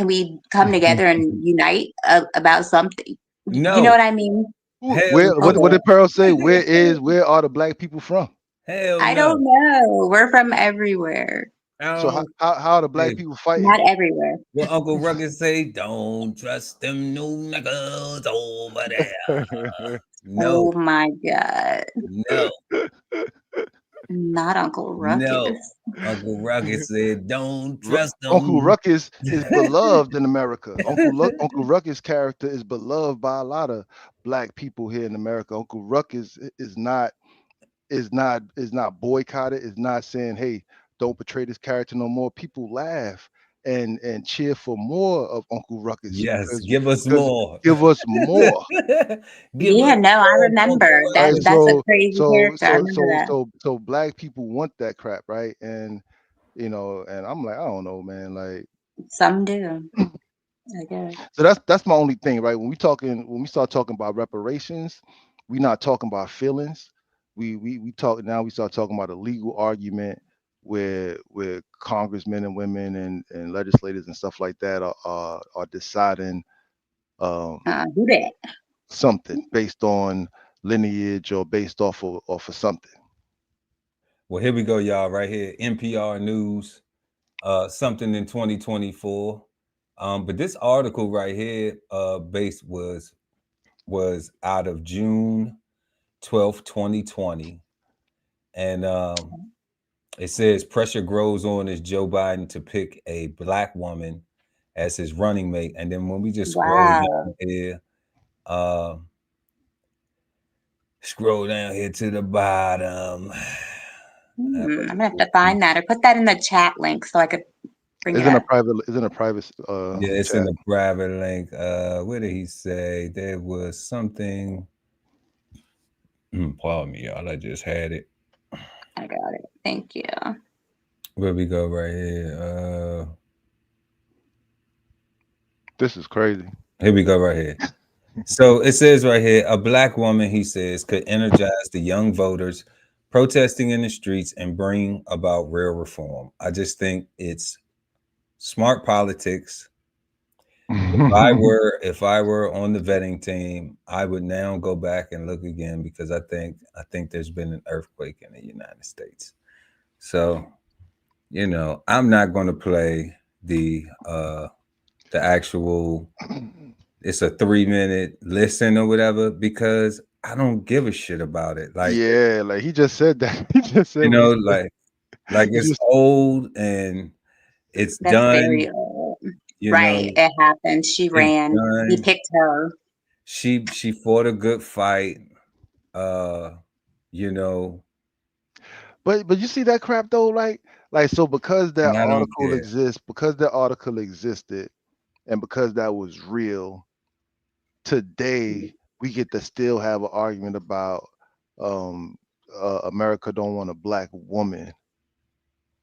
we come together and unite about something? You know No. what I mean? Hell Where no. what Okay. did Pearl say? Where are the black people from? Hell I no. don't know. We're from everywhere. I So don't. how are the black Hey, people fighting? Not everywhere. what Uncle Rugged say? Don't trust them new niggas over there. No, Oh my God. no, Not Uncle no. Ruckus. Uncle Rugged said, "Don't trust Uncle them." Ruckus is beloved in America. Uncle Ruckus character is beloved by a lot of black people here in America. Uncle Ruckus is not boycotted. Is not saying, hey, don't portray this character no more. People laugh and cheer for more of Uncle Ruckus Yes, because give us because more. give us more. Give Yeah, us no, I more remember. Uncle Right. That's a Rugged. crazy character. I remember that. So black people want that crap, right? And and I'm like, I don't know, man. Like, Some do, I guess. so that's my only thing, right? When we start talking about reparations, we're not talking about feelings. We talk now. We start talking about a legal argument where congressmen and women and legislators and stuff like that are deciding um, Do that. something based on lineage or based off of something. Well, here we go, y'all. Right here, NPR News. Something in 2024. But this article right here, base was out of June 12th, 2020, and it says pressure grows on as Joe Biden to pick a black woman as his running mate. And then when we just scroll down here, to the bottom. I'm gonna have to find that or put that in the chat link so I could bring it up. Isn't a private yeah, it's chat. in the private link. What did he say? There was something. Pardon me, y'all. I just had it. I got it. Thank you. Where we go right here? This is crazy. Here we go right here. So it says right here, a black woman, he says, could energize the young voters protesting in the streets and bring about real reform. I just think it's smart politics. If I were on the vetting team, I would now go back and look again because I think there's been an earthquake in the United States. So, you know, I'm not going to play the actual. It's a 3-minute listen or whatever because I don't give a shit about it. Like, yeah, like he just said that. He just said, you know, like it's old and it's That's done. very old. You Right. know, It happened. She ran. He picked her. She fought a good fight. You know. But you see that crap though, like so because that article existed, and because that was real, today we get to still have an argument about America don't want a black woman,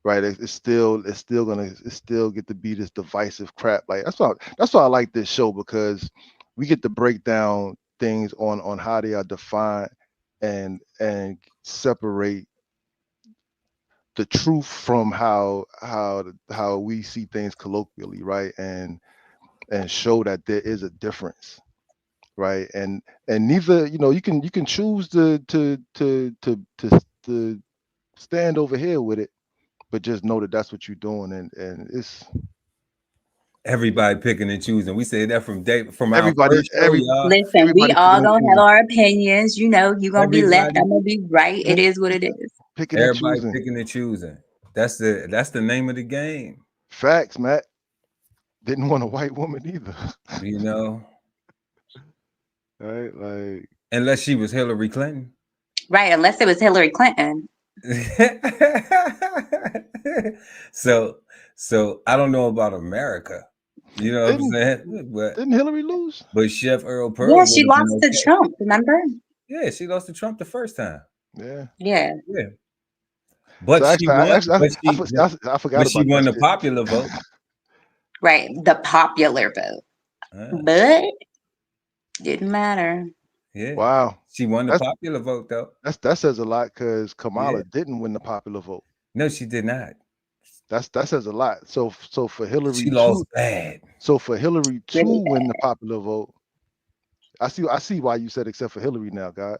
right? It's still get to be this divisive crap. Like that's why I like this show, because we get to break down things on how they are defined and separate the truth from how we see things colloquially, right? And show that there is a difference, right? And neither, you know, you can choose to stand over here with it, but just know that that's what you're doing, and it's everybody picking and choosing. We say that from our everybody. first show, y'all. Listen, we all gonna have our opinions. You know, you're gonna be left. I'm gonna be right. It is what it is. Everybody picking and choosing. That's the name of the game. Facts, Matt. Didn't want a white woman either. You know. Right, like unless she was Hillary Clinton. Right, unless it was Hillary Clinton. So I don't know about America. You know what I'm saying? But didn't Hillary lose? But Chef Earl Pearl. Yeah, she lost to Trump, remember? Yeah, she lost to Trump the first time. Yeah. But so she won. I But forgot she won the popular vote. Right, the popular vote. But didn't matter. Yeah. Wow. She won the popular vote though. That says a lot, because Kamala didn't win the popular vote. No, she did not. That says a lot. So for Hillary, she lost bad. So for Hillary to win the popular vote, I see why you said except for Hillary now, God.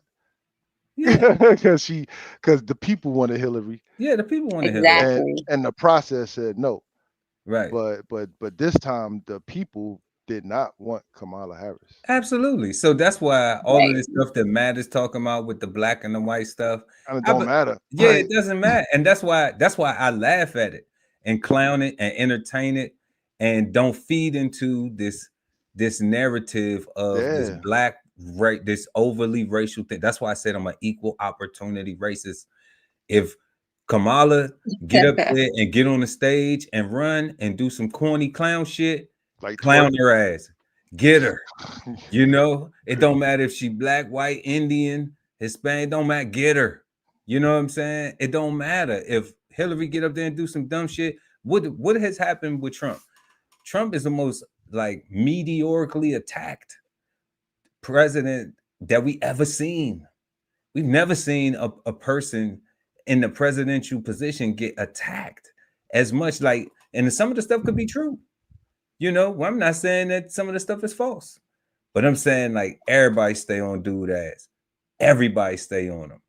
Yeah, because the people wanted Hillary. Yeah, the people wanted Hillary, and the process said no. Right. But this time the people did not want Kamala Harris. Absolutely. So that's why all of this stuff that Matt is talking about with the black and the white stuff, it don't matter. Yeah, it doesn't matter. And that's why I laugh at it and clown it and entertain it and don't feed into this narrative of this black this overly racial thing. That's why I said I'm an equal opportunity racist. If Kamala get up there and get on the stage and run and do some corny clown shit, like clown her ass, get her. You know, it don't matter if she black, white, Indian, Hispanic, don't matter, get her. You know what I'm saying? It don't matter if Hillary get up there and do some dumb shit. What has happened with Trump? Trump is the most like meteorically attacked president that we ever seen. We've never seen a person in the presidential position get attacked as much. Like, and some of the stuff could be true. You know, well, I'm not saying that some of the stuff is false, but I'm saying like everybody stay on dude ass. Everybody stay on him.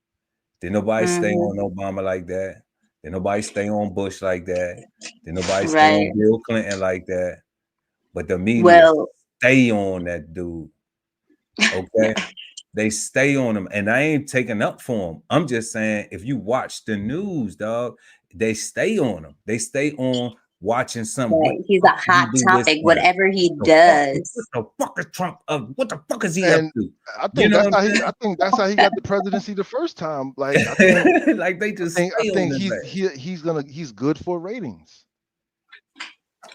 Did nobody stay on Obama like that? Did nobody stay on Bush like that? Did nobody stay on Bill Clinton like that? But the media stay on that dude. Okay. They stay on him, and I ain't taking up for him. I'm just saying, if you watch the news, dog, they stay on him. They stay on watching something. Right. He's a hot topic. Whatever he does. What the fuck is Trump? What the fuck is he up to? I think that's how he got the presidency the first time. Like I think, like they just. I think he's good for ratings.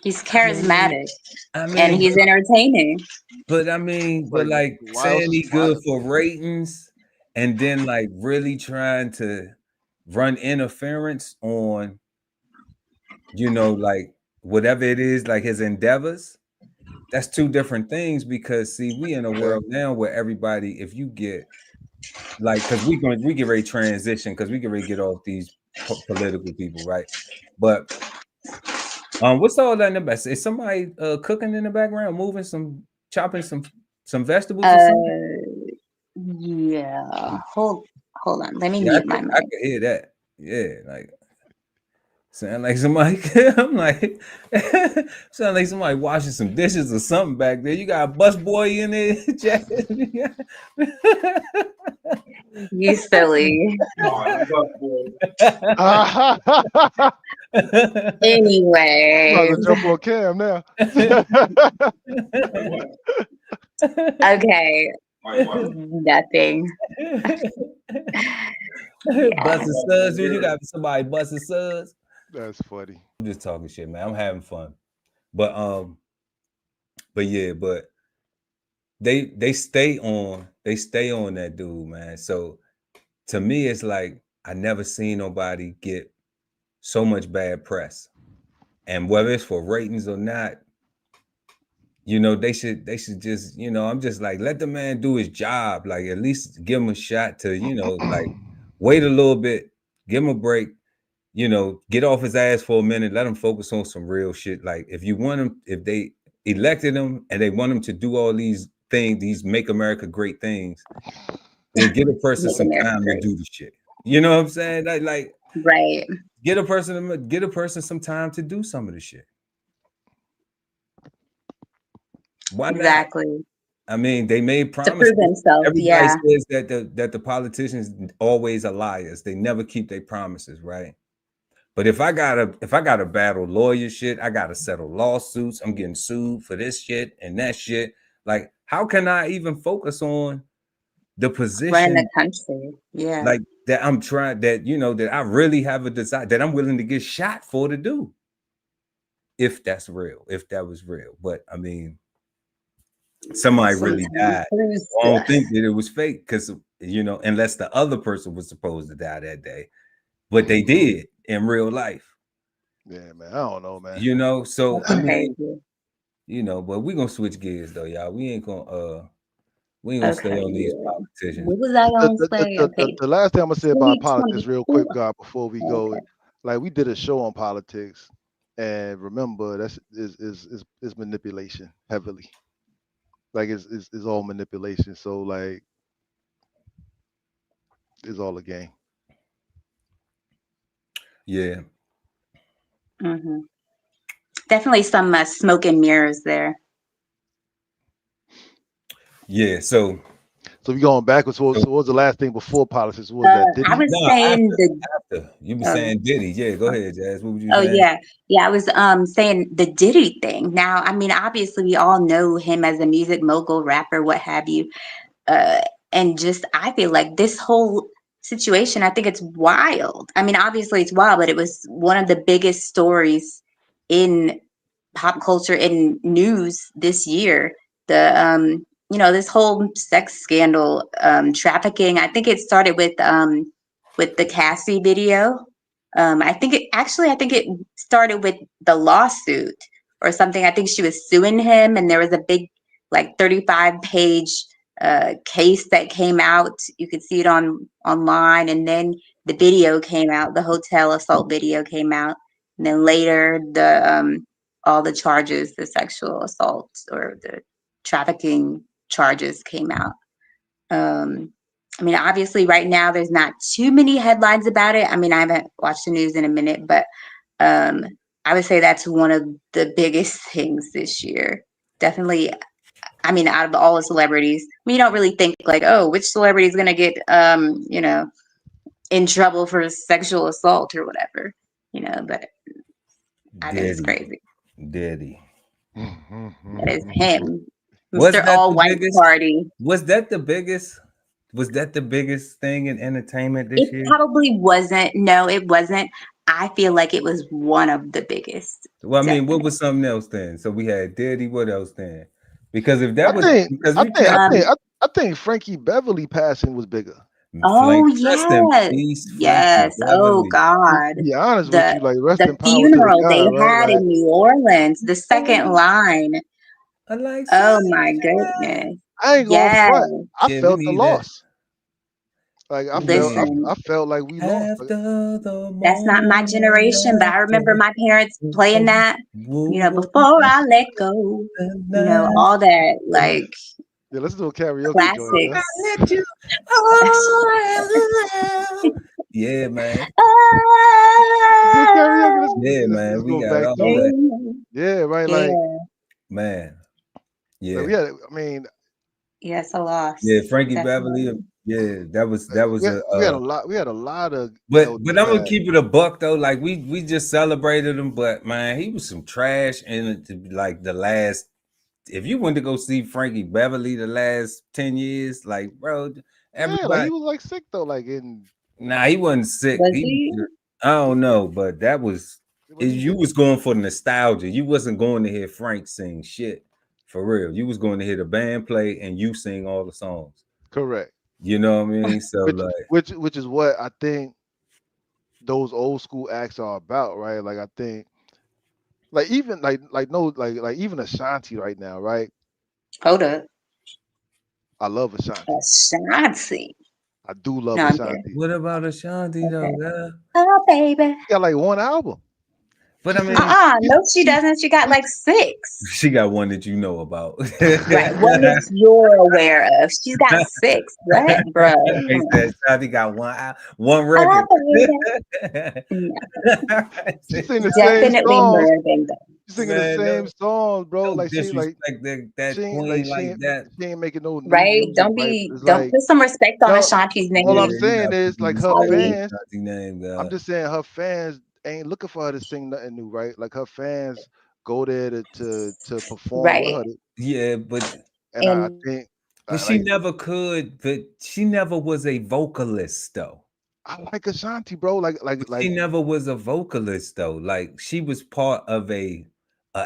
He's charismatic, and he's entertaining. But I mean, but like saying he's good for ratings, and then like really trying to run interference on, like whatever it is, like his endeavors. That's two different things, because see, we in a world now where everybody, if you get like, because we get ready to transition, because we get ready to get off these political people, right? But what's all that in the back? Is somebody cooking in the background, chopping some vegetables or something? Yeah. Hold on. Let me mute my mic. I can hear that. Yeah, like sound like somebody. I'm like, sound like somebody washing some dishes or something back there. You got a busboy in there, Jack. You silly. Anyway, I'm about to jump on Cam now. Okay. Nothing. Busting suds, dude. You got somebody busting suds. That's funny. I'm just talking shit, man. I'm having fun. But yeah, but they stay on that dude, man. So to me, it's like I never seen nobody get so much bad press. And whether it's for ratings or not, they should just, I'm just like, let the man do his job. Like, at least give him a shot to, like, wait a little bit, give him a break, get off his ass for a minute, let him focus on some real shit. Like, if they elected him and they want him to do all these things, these make America great things, then give a person some time to do the shit. You know what I'm saying? Like right. Get a person some time to do some of the shit. Why exactly. not? I mean, they made promises. To prove themselves. Everybody says that the politicians always are liars. They never keep their promises, right? But if I gotta battle lawyer shit, I gotta settle lawsuits. I'm getting sued for this shit and that shit. Like, how can I even focus on the position running the country? Yeah, like that I'm trying, that I really have a desire, that I'm willing to get shot for to do. If that's real, if that was real. But I mean, somebody really died. I don't think that it was fake, because unless the other person was supposed to die that day, but they did in real life. Yeah, man. I don't know, man. So I mean, but we're gonna switch gears though, y'all. We ain't gonna stay on these politicians. What was I gonna say? The last thing I'm gonna say about politics real quick, God, before we go, like, we did a show on politics, and remember, that's is manipulation heavily. Like, it's all manipulation. So, like, it's all a game. Yeah. Mm-hmm. Definitely some smoke and mirrors there. Yeah. So we going backwards. So what was the last thing before politics? What was that? Diddy? I was saying after. You were saying Diddy. Yeah, go ahead, Jazz. What were you saying? Yeah. I was saying the Diddy thing. Now, I mean, obviously, we all know him as a music mogul, rapper, what have you. And just, I feel like this whole situation, I think it's wild. I mean, obviously, it's wild, but it was one of the biggest stories in pop culture and news this year. This whole sex scandal, trafficking. I think it started with the Cassie video. I think it started with the lawsuit or something. I think she was suing him, and there was a big, like, 35-page case that came out. You could see it online, and then the video came out. The hotel assault video came out, and then later all the charges, the sexual assault or the trafficking charges came out. I mean, obviously right now there's not too many headlines about it. I mean, I haven't watched the news in a minute, but I would say that's one of the biggest things this year. Definitely. I mean, out of all the celebrities, I mean, you don't really think like, oh, which celebrity is going to get, in trouble for sexual assault or whatever, but I think it's crazy. Daddy. That is him. Was Mr. that All the White biggest? Party. Was that the biggest? Was that the biggest thing in entertainment this It year? probably wasn't. No, it wasn't. I feel like it was one of the biggest. Well, I mean, Definitely. what was something else then? So we had Daddy. What else then? Because if that I was think because I we think I can't. think I think Frankie Beverly passing was bigger. Oh Rest in yes, peace, Frankie yes. Oh Beverly. God, To be honest with the you, like rest the in power to the funeral guy, they right? had Like in New Orleans, the second line. I like Oh sunshine. my goodness. I ain't gonna Yes. front. I Yeah, we felt the need that. loss. Like Yeah. Listen, I felt like we lost. Like, After the that's not my morning generation, but I remember after. my parents playing that. Woo, Before I let go. the night. All that like yeah, let's do a karaoke joint. I classics. let you all. Yeah, man. Do a karaoke. Yeah, man. Let's We go got back all to it. that. Yeah, right. Yeah, Man. Yeah. Like we had. I mean, yeah, it's a loss. Yeah, Frankie Beverly. Definitely. Yeah, that was we had a lot. We had a lot of. but LD I'm gonna pass. keep it a buck though. Like we just celebrated him, but man, he was some trash in like the last. If you went to go see Frankie Beverly the last 10 years, like bro, Yeah, like everybody. he was like sick though. Like in Nah, he wasn't sick. Was he? I don't know, but that was what he you was going for nostalgia. You wasn't going to hear Frank sing shit for real. You was going to hear the band play and you sing all the songs. correct. You know what I mean? So Which is what I think those old school acts are about, right? Like I think, like even like even Ashanti right now, right? Hold up. I love Ashanti. Ashanti. I do love No, I'm kidding. Ashanti. what about Ashanti though? Okay. Yeah. Oh, baby. She got like one album. But I mean, No, she doesn't. She got like 6. she got one that you know about. Right. One that you're aware of. She's got 6. What, bro? Ashanti got one record. She sing the same Definitely songs. more than that. She's singing the same songs, bro. Don't like she like disrespect that she ain't queen like that. she ain't making no new Right? music. Don't Right? be. It's Don't like put some respect on no. Ashanti's name. All Yeah, I'm you saying gotta is put some like her respect on fans. Ashanti name, I'm just saying her fans ain't looking for her to sing nothing new, right? Like her fans go there to perform with Right. her. Yeah, but And I And think she like never could. But she never was a vocalist though. I like Ashanti, bro. She never was a vocalist though. Like she was part of a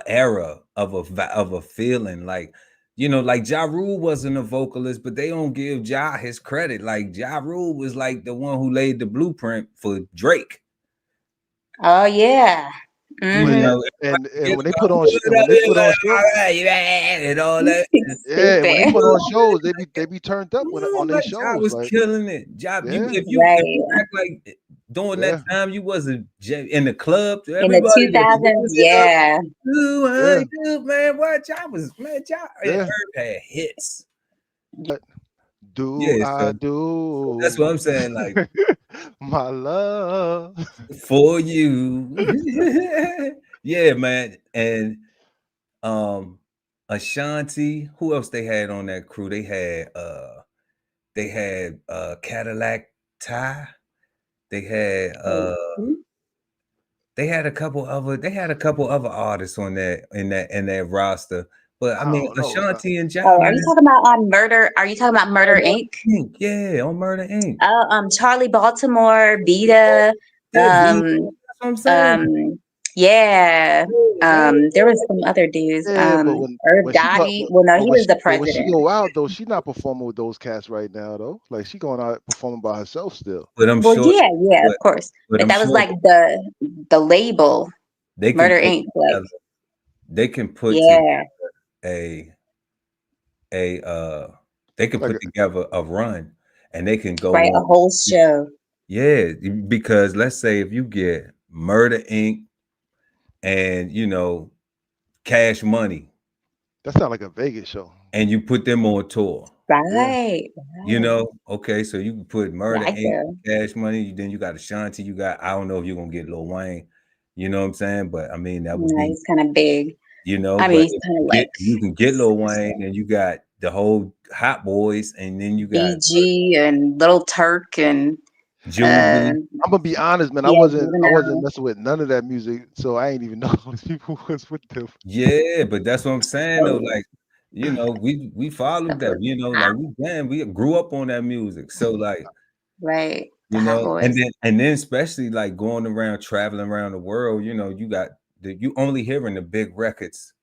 era of a feeling. Like like Ja Rule wasn't a vocalist, but they don't give Ja his credit. Like Ja Rule was like the one who laid the blueprint for Drake. oh yeah. You when Mm-hmm. know, and and when they put on shows, and all that. yeah, when they Stupid. put on shows, they be turned up when on their Like Ja shows. was Like killing it. Ja, yeah, if Right. you act like during that yeah, time you wasn't in the club, to In the everybody that 2000s, was up, yeah. do yeah, I do, man? What Ja was, man? Ja and yeah. Herb had hits. Do Yeah, I so that's what do I'm saying. Like my love? for you, yeah, man. And Ashanti, who else they had on that crew? They had Cadillac Ty. They had a couple other artists on that in that roster. But I I mean don't know. Ashanti and Ja, Oh, are man. you talking about on Murder? Are you talking about Murder Inc? Yeah, on Murder Inc. Charlie Baltimore, Beta, Yeah, B, um, that's what I'm saying. yeah. Yeah, There was some other dudes. Yeah, but Irv when she go, Gotti. Well, no, but he was the when she president. go out though, she not performing with those cats right now though. Like she going out performing by herself still. but I'm Well, sure, yeah, of course. but But I'm that was sure like the label, they can Murder put Inc. Like, together, they can put together yeah, a they can Like put together a run and they can go right, a on. whole show. Yeah, because let's say if you get Murder Inc. and Cash Money. that sound like a Vegas show. and you put them on tour. Right. You know, okay, so you can put Murder Right Inc., there. Cash Money, then you got Ashanti, you got, I don't know if you're gonna get Lil Wayne, you know what I'm saying? But I mean, that would Yeah, be, he's kind of big. you know, I mean, but he's if kind of like you can get Lil Wayne, and you got the whole Hot Boys, and then you got BG and Little Turk and uh, Juvie. I'm gonna be honest, man. I yeah, wasn't Juvenile. messing with none of that music, so I ain't even know those people was with them. Yeah, but that's what I'm saying though. Oh, Like, you know, we followed stuff that, was you know, hot. like we grew up on that music. So like, Right. The you Hot know, Boys. and then especially like going around traveling around the world, you know, you got you only hearing the big records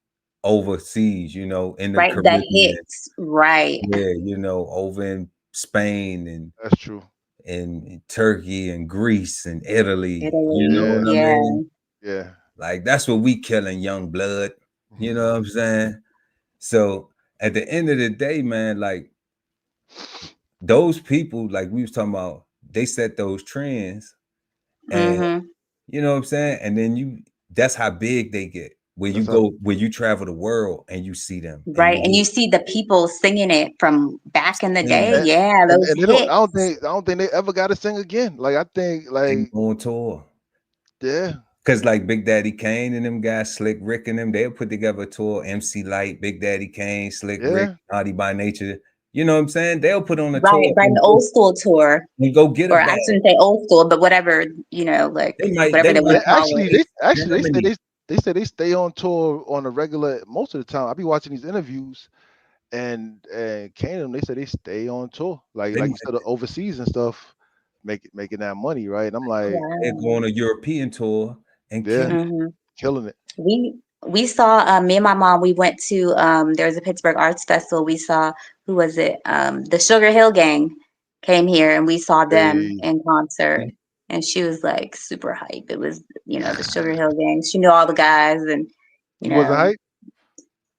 overseas, you know, in the Right. The Caribbean, hits. Right. yeah, you know, over in Spain That's true. and Turkey and Greece and Italy, you know Italy. Yeah, what I Yeah. mean? yeah. Like that's what we killing young blood, you know what I'm saying? So at the end of the day, man, like those people, like we was talking about, they set those trends, and Mm-hmm. you know what I'm saying? And then that's how big they get. That's how. Where you travel the world and you see them and Right. And you you see the people singing it from back in the hear day. them Yeah, those And they don't. hits. I don't think they ever got to sing again. Like I think, and like on tour. yeah, Cause like Big Daddy Kane and them guys, Slick Rick and them, they'll put together a tour. MC Light, Big Daddy Kane, Slick Rick, yeah. Naughty by Nature. You know what I'm saying? They'll put on a Right. tour Right. An old school tour. and go get a Or I bag. shouldn't say old school, but whatever, like They whatever they want might to call it. They say Germany. they stay on tour on a regular most of the time. I be watching these interviews and Kane, they say they stay on tour They like might instead of overseas and stuff, making that money, right? And I'm like, they Wow. go on a European tour and yeah, kill it. Hmm. killing it. We saw me and my mom. We went to there was a Pittsburgh Arts Festival. We saw who was it? The Sugar Hill Gang came here, and we saw them Hey, in concert. And she was like super hype. It was the Sugar Hill Gang. She knew all the guys, and you you wasn't know hype.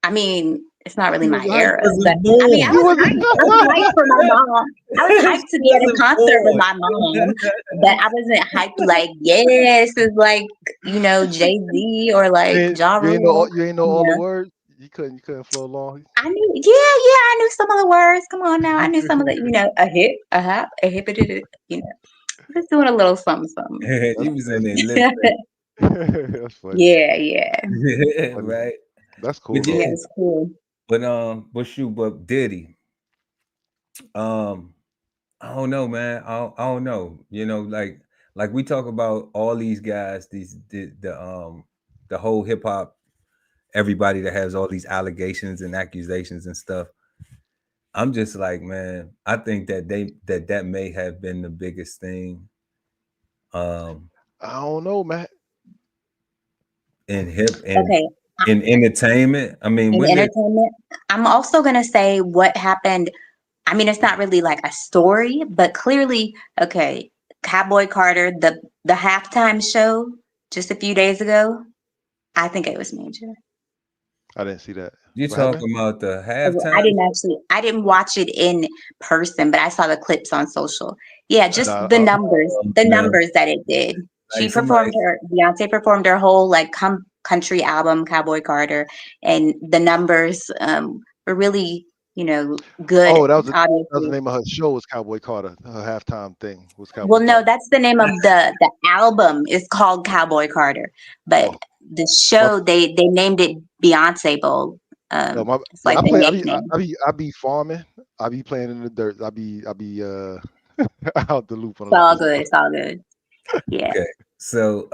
I mean, it's not really You my wasn't hype. era, but Wasn't I mean, I born. You was wasn't. hyped. I was hyped for my mom. I was She hyped to be at a wasn't concert with born. my mom, but I wasn't hyped like, yeah, this is like, Jay-Z or like Ja Rule. You ain't know all the Yeah. words. You couldn't flow along. I knew, yeah, I knew some of the words. Come on now. I knew some of the, a hip, a hop, a hippity, just doing a little something, something. He That's was in that's there lip that's funny. Yeah, yeah. sync. Funny. Right. That's cool But though. Yeah, yeah, it's cool. but Diddy. Um, I don't know, man. I don't know. You know, like we talk about all these guys, the whole hip hop, everybody that has all these allegations and accusations and stuff. I'm just like, man, I think that that may have been the biggest thing um I don't know, man. in hip and Okay. in entertainment. I mean, In when did entertainment, I'm also going to say what happened. I mean, it's not really like a story, but clearly, okay, Cowboy Carter, the halftime show just a few days ago, I think it was major. I didn't see that. you What happened? talking about the I halftime? didn't actually, I didn't watch it in person, but I saw the clips on social. Yeah, just Nah, the Man, numbers that it did. like somebody Beyonce performed her whole like country album, Cowboy Carter, and the numbers were really, good, oh, that was the obviously. name of her show was Cowboy Carter. Her halftime thing was Cowboy Well, no, Carter. that's the name of the album is called Cowboy Carter, but Oh, the my, show they named it Beyonce Bowl. no, my It's yeah. like the nickname. I be farming. I be playing in the dirt. I be out the loop on a It's lot all of good. stuff. It's all good. Yeah. okay. So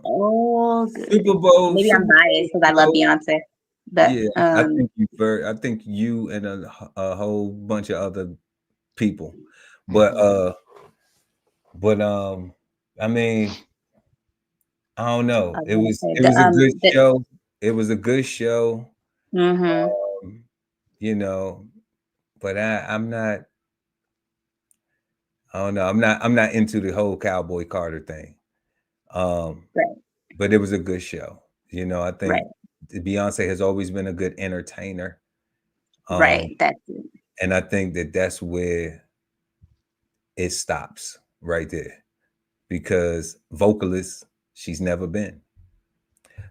All good. Super Bowl, Maybe I'm Super biased because I love Bowl. Beyonce, but Yeah, I think you and a whole bunch of other people. But Hmm. but I mean, I don't I know. was gonna say It was a good show. It was a good show. mm-hmm. Um, you know, but I don't know. I'm not into the whole Cowboy Carter thing. Um, Right, but it was a good show. You know, I right, think Beyonce has always been a good entertainer. Um, right. That's it. and I think that that's where it stops right there because vocalist she's never been.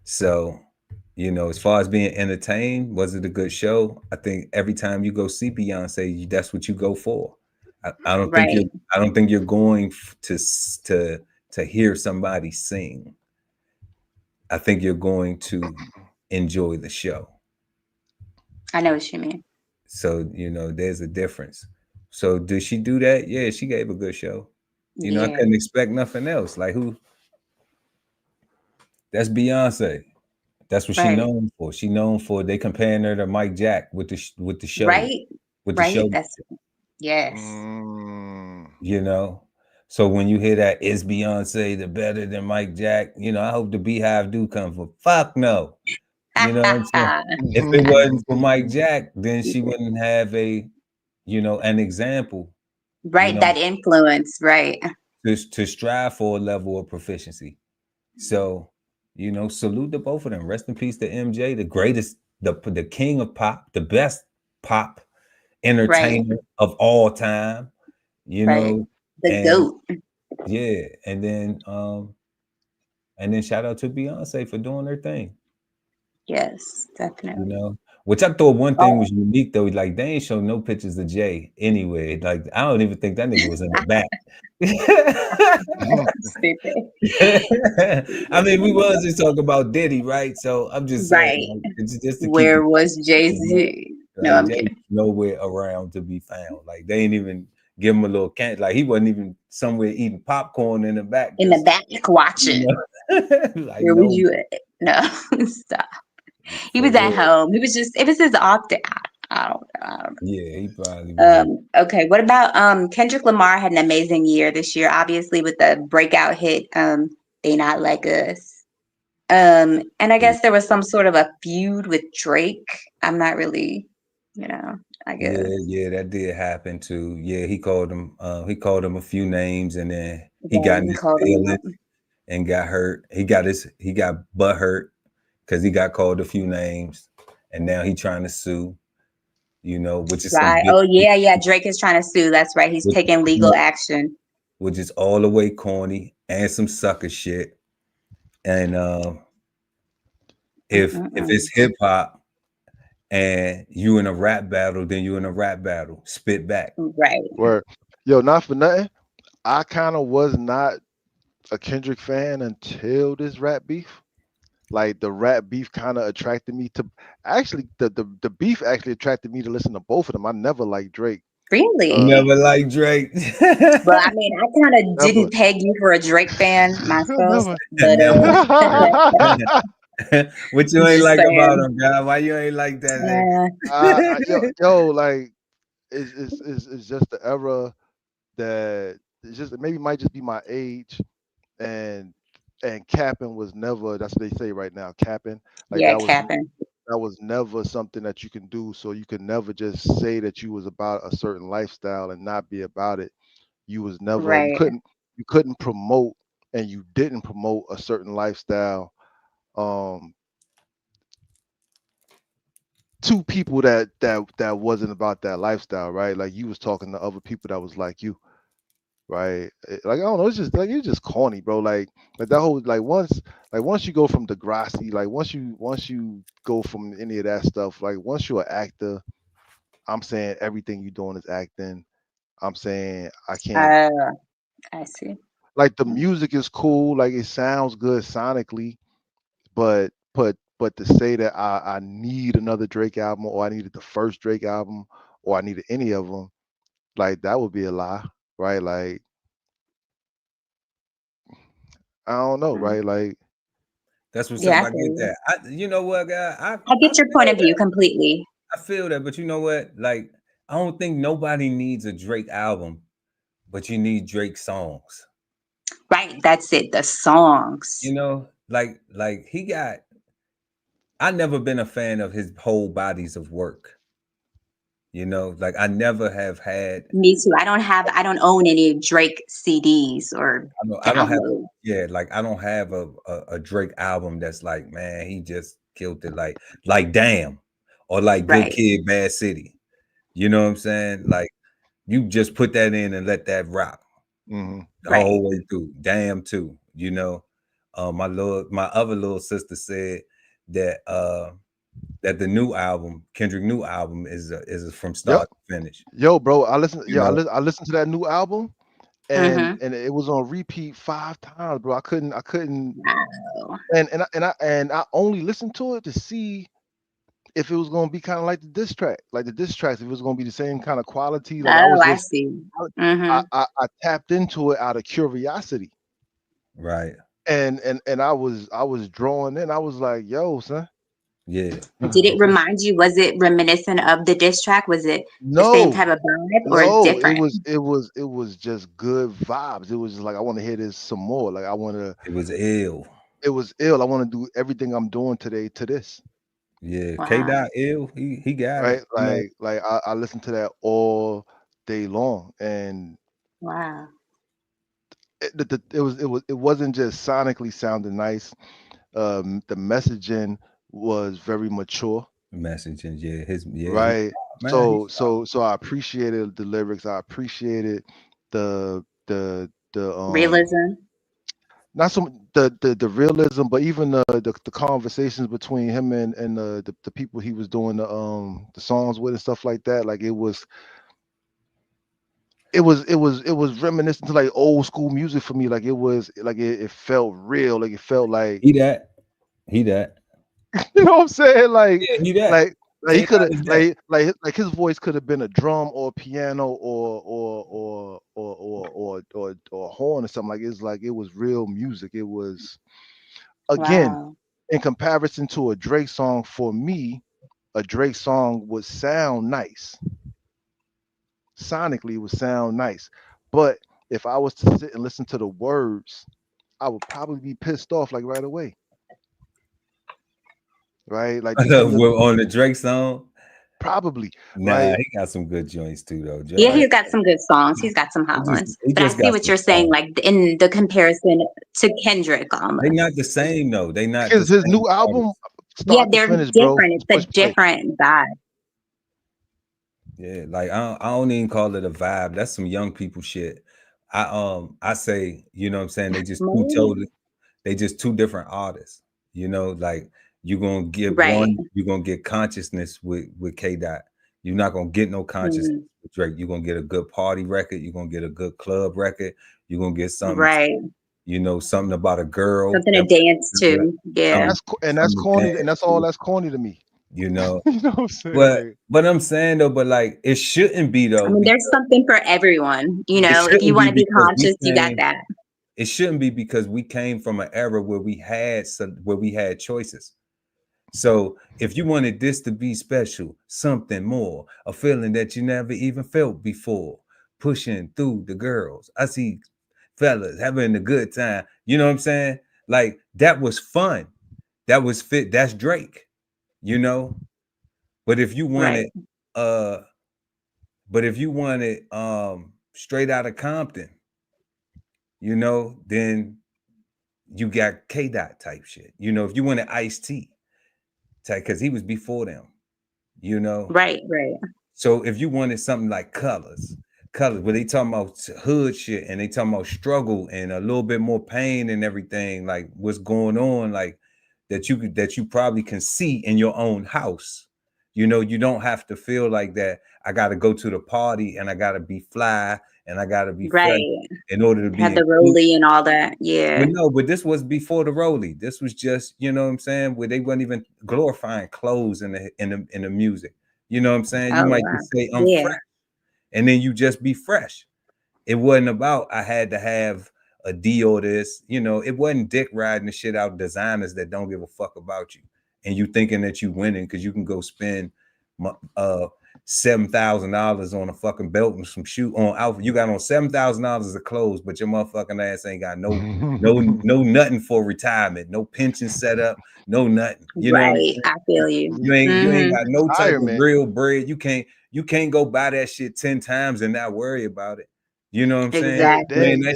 So You know, as far as being entertained, was it a good show? I think every time you go see Beyonce, that's what you go for. I don't think Right. you're going to hear somebody sing. I think you're going to enjoy the show. I know what you mean. So, you know, there's a difference. So did she do that? Yeah, she gave a good show. You know, I Yeah. couldn't expect nothing else. Like who? That's Beyonce. That's what she Right. known for. She known for they comparing her to Mike Jack with the show, Right. with the Right. show. That's yes. Mm. You know. So when you hear that, is Beyonce the better than Mike Jack? You know, I hope the Beehive do come for. Fuck no. You know what I'm saying? If it wasn't for Mike Jack, then she wouldn't have an example, you Right. know, That influence. Right. to strive for a level of proficiency. So, salute to both of them. Rest in peace to MJ, the greatest, the king of pop, the best pop Right. entertainer of all time, Right. The and goat. yeah, and then shout out to Beyonce for doing her thing, Yes, definitely. which I thought one thing Oh, was unique though. Like they ain't show no pictures of Jay anyway. Like I don't even think that nigga was in the back. stupid. I mean, we was just talking about Diddy, right? So I'm just saying, Right. like, it's just to keep Where it, was you Jay-Z? No, like I'm Jay kidding. nowhere around to be found. Like they ain't even give him a little can. Like he wasn't even somewhere eating popcorn in the back, In the just back watching. you like Where was no, you at? No, stop. He for was at real. home. He was just, it was his off day. I don't know. I don't Yeah, he probably was know. just Okay. What about Kendrick Lamar had an amazing year this year, obviously with the breakout hit, They Not Like Us. And I guess there was some sort of a feud with Drake. I'm not really, I guess. yeah, that did happen too. Yeah, he called him a few names, and then he got Right. in He his called him feelings out. and got hurt. He got butt hurt because he got called a few names, and now he trying to sue. Which is some Right. big, Oh yeah, yeah. Drake is trying to sue. That's right. He's which, taking legal action. which is all the way corny and some sucker shit. And if Mm-mm-mm. it's hip hop and you in a rap battle, then you in a rap battle. Spit back. Right. Word. Yo, not for nothing. I kind of was not a Kendrick fan until this rap beef. Like the rap beef kind of attracted me to actually the beef actually attracted me to listen to both of them. I never liked Drake. You Really? never like Drake. Well, I mean, I kind of Never, didn't peg you for a Drake fan myself, never. but Never. What you ain't just like about saying. him, guy? Why you ain't like that, Yo, like it's just the era that it's just maybe it might just be my age and capping was never that's what they say right now capping like Yeah, Capping. that was never something that you can do so you could never just say that you was about a certain lifestyle and not be about it you was never Right. you couldn't promote and you didn't promote a certain lifestyle um to people that wasn't about that lifestyle right like you was talking to other people that was like you right? Like I don't know, it's just corny, bro. Like that whole once you go from Degrassi, like once you go from any of that stuff, like once you're an actor, I'm saying everything you're doing is acting. I'm saying I can't Uh, I see. like the music is cool, like it sounds good sonically, but to say that I need another Drake album or I needed the first Drake album or I needed any of them, like that would be a lie, right? Like I don't know, Mm. right? Like That's what's up. Yeah, I I feel get you. that. You know what, guy? I I get your point feel of view that. completely. I feel that, but you know what? Like, I don't think nobody needs a Drake album, but you need Drake songs. Right. That's it. The songs. Like he got. I never been a fan of his whole bodies of work. Like I never have had. Me too. I don't own any Drake CDs or I don't have. download. Yeah, like I don't have a Drake album that's like, man, he just killed it. Like Damn, or like Good Right. Kid, Bad City. You know what I'm saying? Like you just put that in and let that rock mhm. the Right. whole way through. Damn too. My other little sister said that that the new album, Kendrick new album, is from start to finish. Yo, bro, I listened to that new album, and Mm-hmm. it was on repeat 5 times, bro. I couldn't Wow. and I only listened to it to see if it was gonna be kind of like the diss track, like the diss tracks, if it was gonna be the same kind of quality. Like Oh, I see. Mm-hmm. I tapped into it out of curiosity. Right. And I was drawn in. I was like, yo, son. Yeah. Did it remind you? Was it reminiscent of the diss track? Was it the same type of vibe or No, different? it was just good vibes. It was just like, I want to hear this some more. Like, it was ill. It was ill. I want to do everything I'm doing today to this. Yeah. Wow. K Dot ill. He got right. it. Like I listened to that all day long, and Wow. it wasn't just sonically sounding nice. The messaging was very mature. Messaging, yeah, right. Man, So I appreciated the lyrics. I appreciated the Realism. not so the realism, but even the conversations between him and the people he was doing the songs with and stuff like that. Like it was reminiscent to like old school music for me. Like it felt real. Like it felt like he that. you know what I'm saying? Like Yeah, he that. like he could have like his voice could have been a drum or piano or a horn or something. Like it was real music. It was, again, Wow. in comparison to a Drake song, for me, a Drake song would sound nice. Sonically, it would sound nice. But if I was to sit and listen to the words, I would probably be pissed off like right away. Right? Like on the Drake song. Probably. Nah, right? he got some good joints too, though. Drake. Yeah, he's got some good songs. He's got some hot ones. But I see what you're saying, like in the comparison to Kendrick almost. They're not the same though. They not his new album. Yeah, they're different. Bro. It's a different vibe. Yeah, like I don't even call it a vibe. That's some young people shit. I say, you know what I'm saying? They just two different artists. You know, like you're gonna get one, you're gonna get consciousness with K Dot. You're not gonna get no consciousness with Drake. You're gonna get a good party record, you're gonna get a good club record, you're gonna get something you know, something about a girl. Something to dance to. Yeah. That's corny, and that's all that's corny to me. You know, you know what I'm saying? But I'm saying though, but like it shouldn't be though. I mean, there's something for everyone. You know, if you want to be conscious, you got that. It shouldn't be because we came from an era where we had choices. So if you wanted this to be special, something more, a feeling that you never even felt before, pushing through the girls. I see fellas having a good time. You know what I'm saying? Like that was fun. That was fit. That's Drake. You know, but if you wanted, straight out of Compton, you know, then you got K Dot type shit. You know, if you wanted Ice-T type, because he was before them, you know, right. So if you wanted something like Colors, where they talking about hood shit and they talking about struggle and a little bit more pain and everything, like what's going on, like. That you probably can see in your own house. You know, you don't have to feel like that. I got to go to the party and I got to be fly and I got to be fresh in order to be have the rollie and all that. Yeah. But no, but this was before the rollie. This was just, you know what I'm saying, where they weren't even glorifying clothes in the music. You know what I'm saying? You might just say I'm fresh, and then you just be fresh. It wasn't about I had to have a deal this, you know, it wasn't dick riding the shit out designers that don't give a fuck about you. And you thinking that you winning because you can go spend $7,000 on a fucking belt and some shoe on outfit. You got on $7,000 of clothes, but your motherfucking ass ain't got no nothing for retirement, no pension set up, no nothing. You know, I feel you. You ain't got no type of real bread. You can't go buy that shit 10 times and not worry about it. You know what I'm saying? That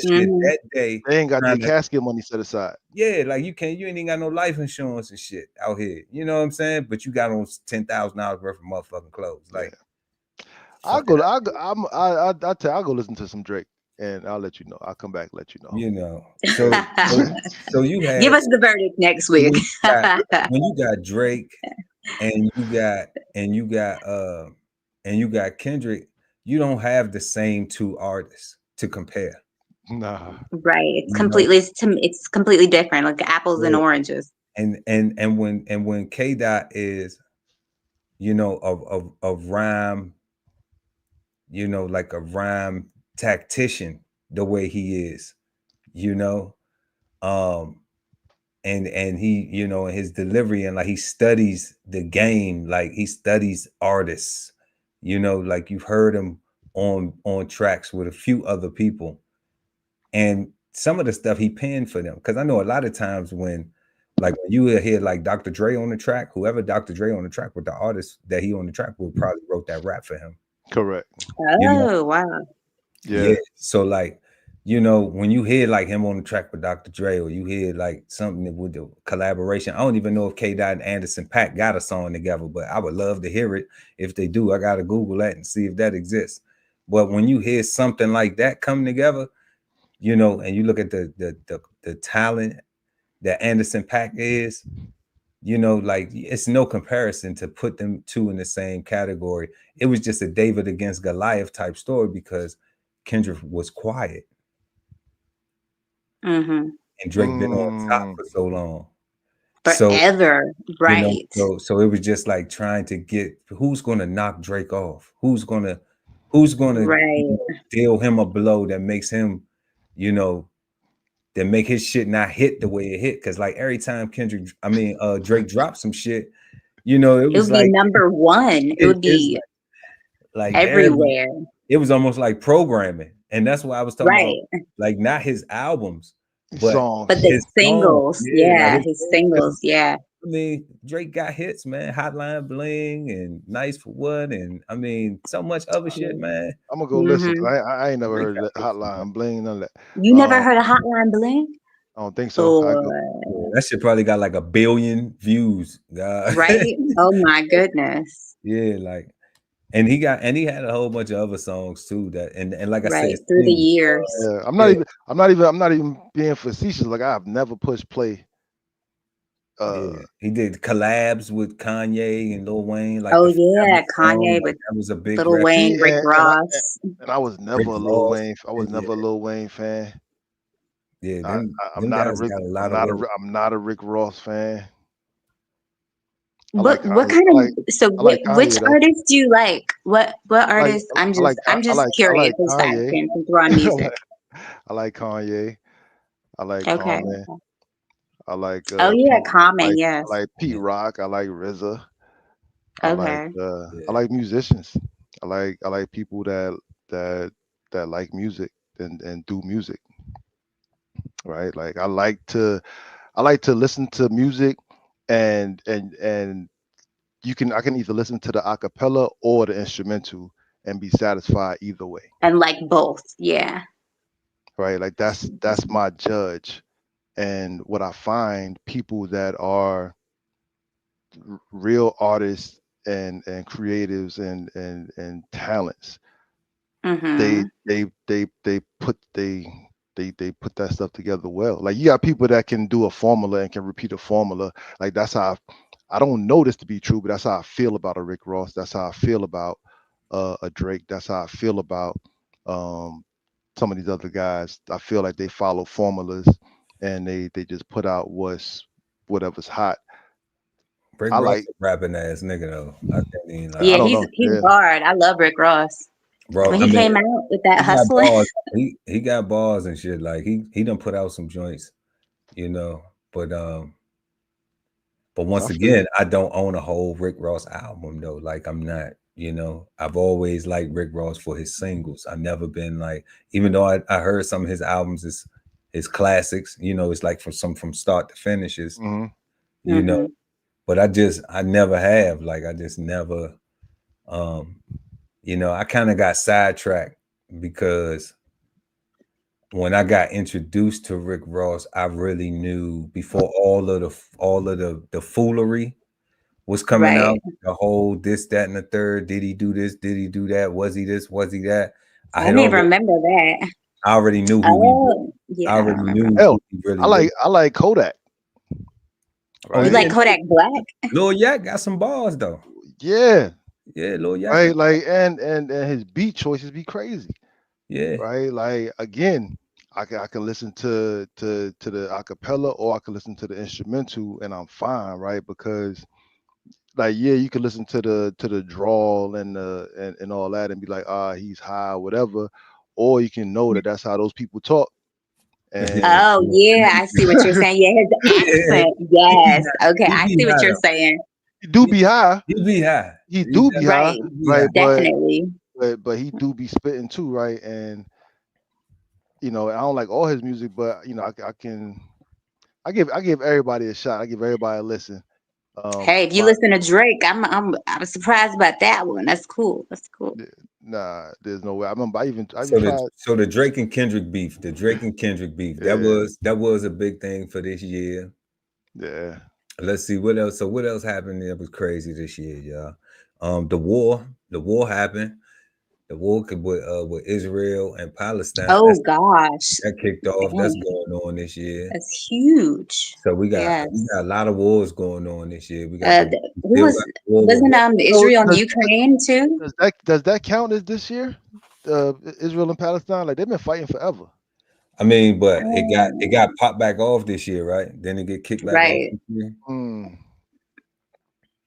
shit that day. They ain't got their casket money set aside. Yeah, like you ain't even got no life insurance and shit out here. You know what I'm saying? But you got on $10,000 worth of motherfucking clothes. Like I'll go listen to some Drake. and I'll let you know. I'll come back and let you know. You know, so you had Give us the verdict next week. when you got Drake and you got Kendrick, you don't have the same two artists to compare. Nah. Right. You know, It's completely different, like apples and yeah. oranges. And when K Dot is, you know, of rhyme, you know, like a rhyme tactician, the way he is, you know, and he, you know, his delivery, and like he studies the game, like he studies artists, you know, like you've heard him on tracks with a few other people, and some of the stuff he penned for them, because I know a lot of times when you hear like Dr. Dre on the track, whoever Dr. Dre on the track with, the artist that he on the track with probably wrote that rap for him. Correct. You know? Oh, wow. Yeah. So like, you know, when you hear like him on the track with Dr. Dre, or you hear like something with the collaboration, I don't even know if K Dot and Anderson .Paak got a song together, but I would love to hear it. If they do, I gotta Google that and see if that exists. But when you hear something like that come together, you know, and you look at the talent that Anderson .Paak is, you know, like it's no comparison to put them two in the same category. It was just a David against Goliath type story because Kendrick was quiet Mm-hmm. and Drake been on top for so long. So, Forever. you know, Right. so it was just like trying to get who's gonna knock Drake off, who's gonna you Right. know, deal him a blow that makes him, you know, that make his shit not hit the way it hit. Cause like every time Drake dropped some shit, you know, it It was would be like number one. It would it's be like everywhere. it was almost like programming. And that's why I was talking about Right. like not his albums, but Songs. But the his songs. singles, Yeah, like his singles, yeah. I mean, Drake got hits, man. Hotline Bling and Nice for What, and I mean, so much other shit, man. I'm gonna go listen. Mm-hmm. I ain't never Drake heard got of that hits, man. Hotline Bling, none of that. You never heard of Hotline Bling? I don't think so. I go. Yeah, Or that shit probably got like 1 billion views, God. right? Oh my goodness. Yeah, like, and he had a whole bunch of other songs too. That and like I said, Right. Through the singles. years. Yeah, Yeah, I'm not even being facetious. Like I've never pushed play. yeah. He did collabs with Kanye and Lil Wayne, like Oh the Forever yeah, song. Kanye Like with that was a big Lil record. Wayne, See, Rick Ross. and I was Rick never a Lil Ross. Wayne. I was Yeah, never a Lil Wayne fan. yeah. I, I'm Them not a guys Rick. got a lot of work. I'm not a Rick Ross fan. I like What Kanye. kind of so I like which Kanye though. artists do you like? What artists? I'm just I curious like as to Kanye. since we're on music. I like Kanye. I like Okay. Common. I like Oh yeah, Pete. Common, yes. I like Pete Yeah, Rock. I like RZA. Okay. I yeah. like musicians. I like people that that like music and do music, right? Like I like to listen to music and I can either listen to the acapella or the instrumental and be satisfied either way, And like both, yeah. right? Like that's my judge. And what I find, people that are real artists and creatives and talents, they Mm-hmm. they they they put they put that stuff together well. Like you got people that can do a formula and can repeat a formula. Like that's how I don't know this to be true, but that's how I feel about a Rick Ross. That's how I feel about a Drake. That's how I feel about um, some of these other guys. I feel like they follow formulas and they just put out whatever's hot. Rick I Ross like a rapping ass nigga though. I can't even I lie. Yeah, don't know. he's Yeah. hard. I love Rick Ross. Bro, When I he mean, came out with that he got hustling. bars. He got bars and shit. Like he done put out some joints, you know. But I once feel again, you. I don't own a whole Rick Ross album though. Like I'm not, you know. I've always liked Rick Ross for his singles. I've never been like, even though I heard some of his albums is his classics, you know, it's like from start to finishes, Hmm. you know. Mm-hmm. But I never have. Like I just never you know, I kind of got sidetracked because when I got introduced to Rick Ross, I really knew before all of the foolery was coming Right. out, the whole this, that, and the third. Did he do this? Did he do that? Was he this? Was he that? I I had didn't even already remember that. I already knew who he was. Yeah, I I already remember. knew Hell, who he really I was. like Kodak. Oh, You Right? like yeah. Kodak Black? Lil Yak got some bars though. Yeah. Yeah, Lil Yak. Right. Like and his beat choices be crazy. Yeah. Right. Like again, I can listen to the acapella or I can listen to the instrumental and I'm fine, right? Because like yeah, you can listen to the drawl and and all that and be like, he's high, whatever, or you can know that that's how those people talk. And Oh yeah, I see what you're saying. Yeah, his accent. He be Yes. high. Okay, He I be see what high you're though. saying. he do be high. He be high. He do be high, Right. He be high. right? Definitely. But he do be spitting too, right? And I don't like all his music, but I give everybody a shot. I give everybody a listen. Hey, if you My listen to Drake, I was surprised about that one. That's cool. That's cool. Nah, there's no way. I remember I even So tried. the Drake and Kendrick beef, Yeah, that was a big thing for this year. yeah. Let's see what else. So what else happened that was crazy this year, y'all? The war happened. The war with Israel and Palestine. Oh gosh. That kicked off. That's Dang, going on this year. that's huge. So we got Yes. a lot of wars going on this year. We got we Who still was got the war with wasn't So Israel and Ukraine too? does that count as this year? Israel and Palestine, like they've been fighting forever. I mean, but it got Oh, popped back off this year, right? Then it get kicked back off right. this year. Mm.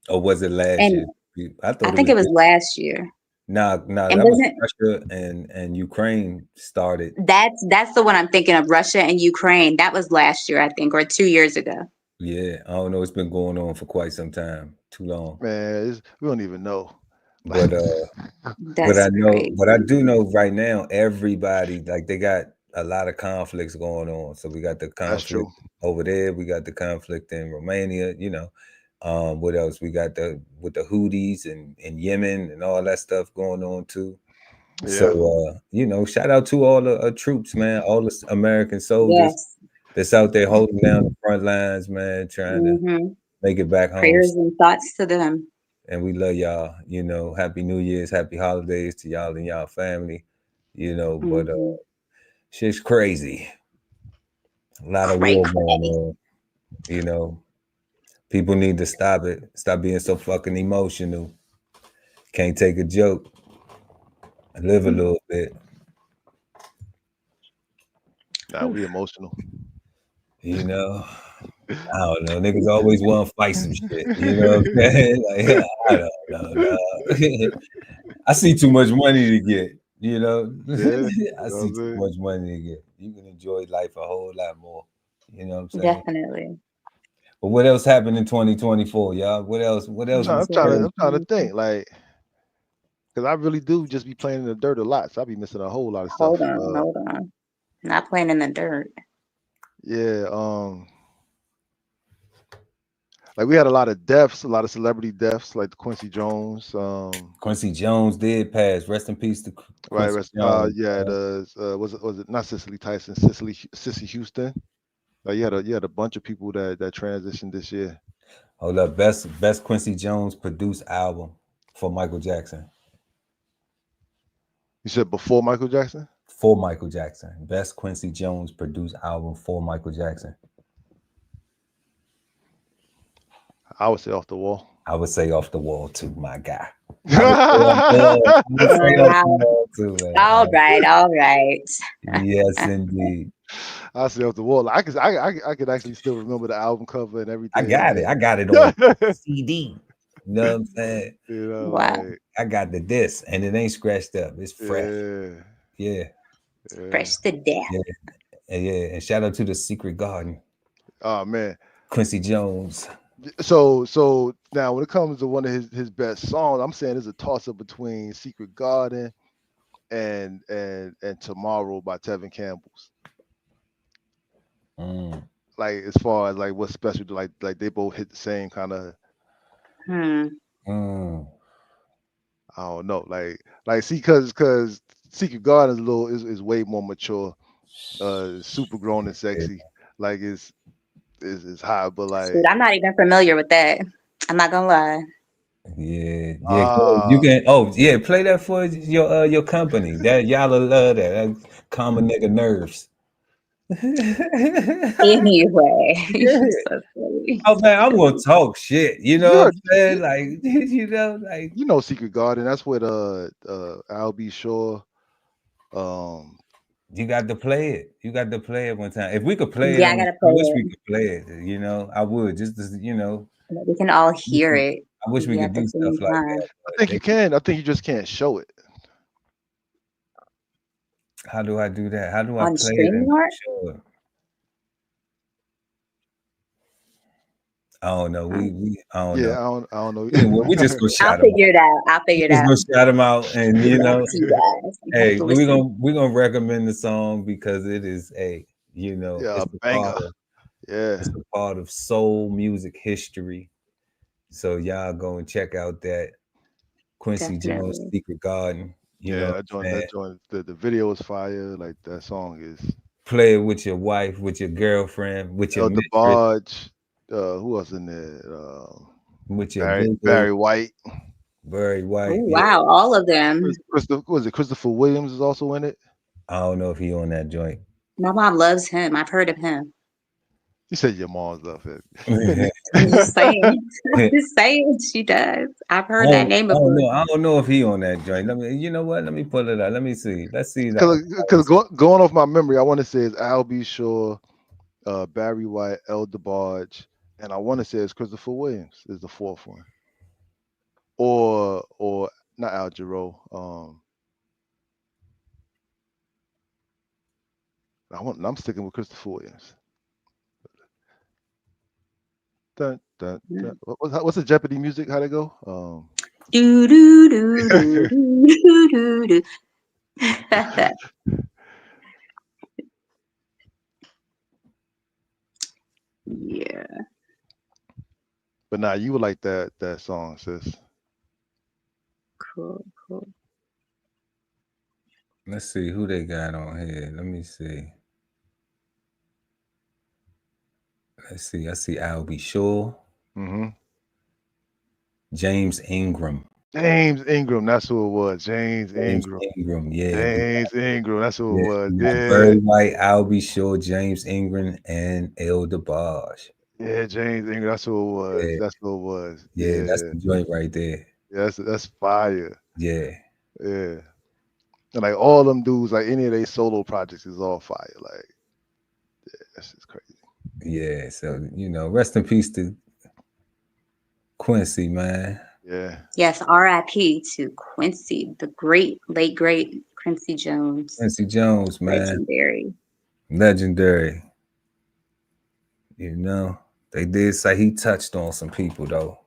Or was it last And year? I I thought it think was it was last year. nah, And that was wasn't Russia and Ukraine started. that's the one I'm thinking of, Russia and Ukraine. That was last year, I think, or 2 years ago. Yeah, I don't know. It's been going on for quite some time, too long. Man, we don't even know. But That's but I crazy. do know right now everybody like they got a lot of conflicts going on. So we got the That's conflict true. over there. We got the conflict in Romania. What else? We got with the Houthis and Yemen and all that stuff going on too. Yeah. So shout out to all the troops, man, all the American soldiers Yes. that's out there holding down the front lines, man, trying to Hmm. make it back home. Prayers and thoughts to them. And we love y'all. Happy New Year's, happy holidays to y'all and y'all family. But Hmm. shit's crazy. A lot of Cray war cray. going on. People need to stop it. Stop being so fucking emotional. Can't take a joke. Live a little bit. Nah, we emotional. I don't know. Niggas always want to fight some shit. You know what I'm saying? Like, I don't know. I see too much money to get. Yeah. I see too much money to get. You can enjoy life a whole lot more. You know what I'm saying? Definitely. But what else happened in 2024, y'all? What else? What else? I'm trying to think, like, because I really do just be playing in the dirt a lot, so I be missing a whole lot of stuff. Hold on. Not playing in the dirt. Yeah. Like we had a lot of deaths, a lot of celebrity deaths, like the Quincy Jones. Quincy Jones did pass. Rest in peace to Quincy Jones. Yeah. Was it not Cicely Tyson? Sissy Houston. Like you had a bunch of people that transitioned this year. Hold up, best Quincy Jones produced album for Michael Jackson. You said before Michael Jackson? For Michael Jackson. Best Quincy Jones produced album for Michael Jackson. I would say Off the Wall. I would say Off the Wall too, my guy. All right. Yes, indeed. I say Off the Wall. I could actually still remember the album cover and everything. I got it on CD. You know what I'm saying? Wow. Like, I got the disc and it ain't scratched up. It's fresh. Yeah. Fresh to death. Yeah. And shout out to the Secret Garden. Oh man. Quincy Jones. So now when it comes to one of his best songs, I'm saying there's a toss up between Secret Garden and Tomorrow by Tevin Campbell's. Like as far as like what's special, like they both hit the same kind of. I don't know, like see, because Secret Garden is way more mature, super grown and sexy. Like it's high, but like dude, I'm not even familiar with that. I'm not gonna lie. Yeah. You can. Oh yeah, play that for your company. That y'all love that. calm a nigga nerves. Anyway, Yeah. so silly. Oh man, I'm gonna talk shit. You know what Yeah, I'm saying? Like, like you know Secret Garden. That's with Al B. Shaw. you got to play it. You got to play it one time. If we could play it Yeah, I on, gotta I play wish we it. could play it. You know, I would just to, We can all hear it. I wish we Yeah, could at the do stuff same like time. that. I But think you can. I think you just can't show it. how do I do that? How do I On play it and StreamYard? show it? I don't know. I don't know. Yeah, I don't know. Anyway, we just go I'll shout them figure out. it out. I'll We figure it just out. go shout them out, and Get back to you guys. I have hey, to we're listen. gonna recommend the song because it is Yeah, it's a banger. Yeah, a part of soul music history. So y'all go and check out that Quincy Jones Definitely. Secret Garden. You know yeah. what I'm saying? That joint. The video is fire. Like that song is. Play it with your wife, with your girlfriend, with your The mistress, Barge. Who else in there? with your Barry boo, Barry White. Barry Oh White. Yeah, wow, all of them. Christopher, was it Christopher Williams is also in it? I don't know if he on that joint. My mom loves him. I've heard of him. You said your mom's love it. I'm just saying. I'm just saying she does. I've heard that name I don't before. know. I don't know if he on that joint. Let me. You know what? Let me pull it up. Let me see. Let's see that. Because going off my memory, I want to say it's Al B. Shaw, Barry White, El DeBarge, and I want to say it's Christopher Williams is the fourth one, or not Al Jarreau. I'm sticking with Christopher Williams. Dun, dun, dun. What's the Jeopardy music? How'd it go? Do do do do do do do. Yeah, But nah, you would like that song, sis. cool, cool. Let's see who they got on here. Let me see. Let's see. I see Albie Shaw, Mm-hmm. James Ingram. James Ingram, that's who it was. James James Ingram. Ingram. Yeah. James Ingram, that's who Yeah, it was. we got Yeah. Barry White, Albie Shaw, James Ingram, and El DeBarge. Yeah, James Ingram, that's who it was. Yeah, That's who it was. yeah, that's Yeah. the joint right there. Yeah, that's fire. Yeah, Yeah. And like all them dudes, like any of their solo projects is all fire. Like, yeah, that's just crazy. yeah. So rest in peace to Quincy, man. Yeah. Yes, R.I.P. to Quincy, the late great Quincy Jones, Quincy Jones, man, legendary. legendary. They did say he touched on some people though.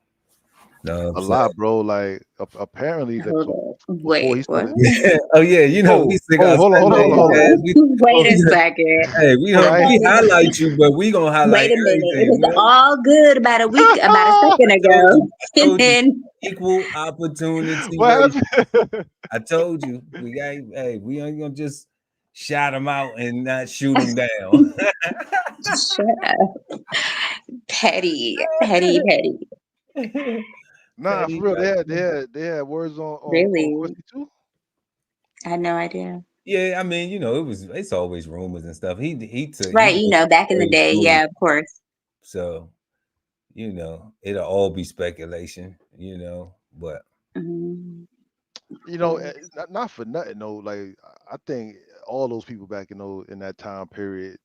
Know what A I'm saying? lot, bro. Like apparently that Hold up. before he Wait, what? started. Yeah. Oh yeah, we sing our Hold on, hold on, hold on, Sunday hold on. jazz. Wait a We, second. hey, Hold on, we highlight you, but we gonna highlight Wait a minute. It everything. was all good about a second ago. I And told you, then equal opportunity what race. happened? I told you, we ain't gonna just shout them out and not shoot them down. shut up. Petty, petty, petty. Nah, for real. They had words on Really? Quincy too. I had no idea. Yeah, I mean, it's always rumors and stuff. He Right, back in the very day, smooth. yeah, of course. So, it'll all be speculation, but Mhm. Not for nothing though. Like I think all those people back in that time period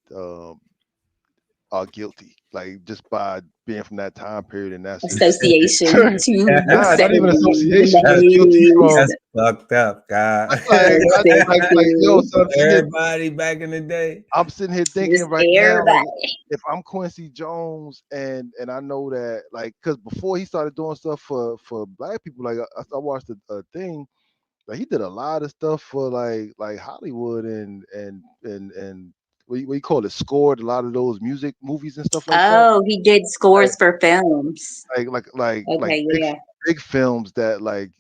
are guilty. Like just by being from that time period, and that's Association to the nah, not even 70s and association. Just guilty the from. 80s. that's fucked up, guy. That's like yo, son. I'm sitting here, Everybody back in the day. I'm sitting here thinking Just right now, like everybody. if I'm Quincy Jones and I know that like because before he started doing stuff for black people, like I watched a thing. Like he did a lot of stuff for like Hollywood and what you call it, scored a lot of those music movies and stuff like that. Oh, he did Like scores for films. like Okay, yeah. big films that like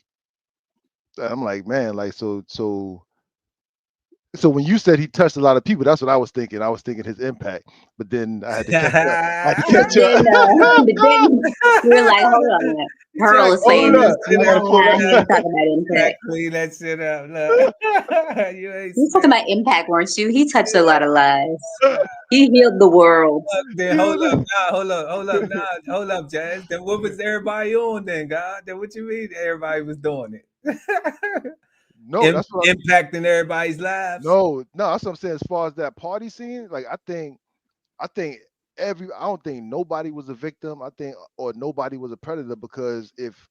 I'm like man like so So when you said he touched a lot of people, that's what I was thinking. I was thinking his impact, but then I had to catch up. I had to catch up. But then we're like, hold on a minute. You try Pearl to is clean saying Hold this. up. that I shit Nah, gotta up. pull he ain't that. talking about Try impact. to clean that shit up. Look. You ain't You talking slick. about impact, weren't you? He touched a lot of lives. He healed the world. Then hold up, nah, hold up, Jazz. Then what was everybody on then, God? Then what you mean everybody was doing it? No, that's what Impacting everybody's lives. no, that's what I'm saying. As far as that party scene, like I think I don't think nobody was a victim. I think or nobody was a predator because if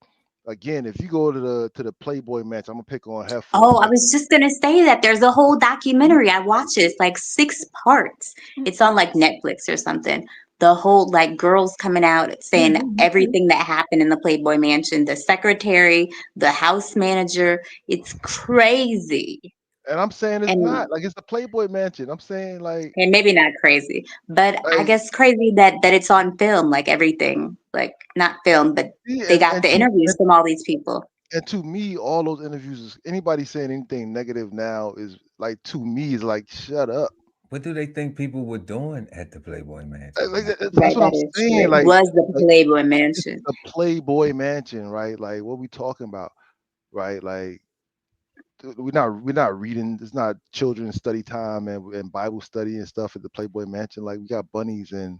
you go to the Playboy match, I'm gonna pick on her for a Oh, I second. was just gonna say that there's a whole documentary. I watched it. It's like 6 parts. It's on like Netflix or something. The whole like girls coming out saying everything that happened in the Playboy Mansion, the secretary, the house manager. It's crazy. And I'm saying it's And not like it's the Playboy Mansion. I'm saying and maybe not crazy, but I like guess crazy that it's on film, like everything. Like not film, but yeah, they got the interviews from all these people. and to me, all those interviews, anybody saying anything negative now is like to me is like shut up. What do they think people were doing at the Playboy Mansion? That's Right, what I'm that is true. saying. It was the Like Playboy it's Mansion. the Playboy Mansion, right? Like what we talking about, right? Like we're not reading. It's not children's study time and Bible study and stuff at the Playboy Mansion. Like we got bunnies and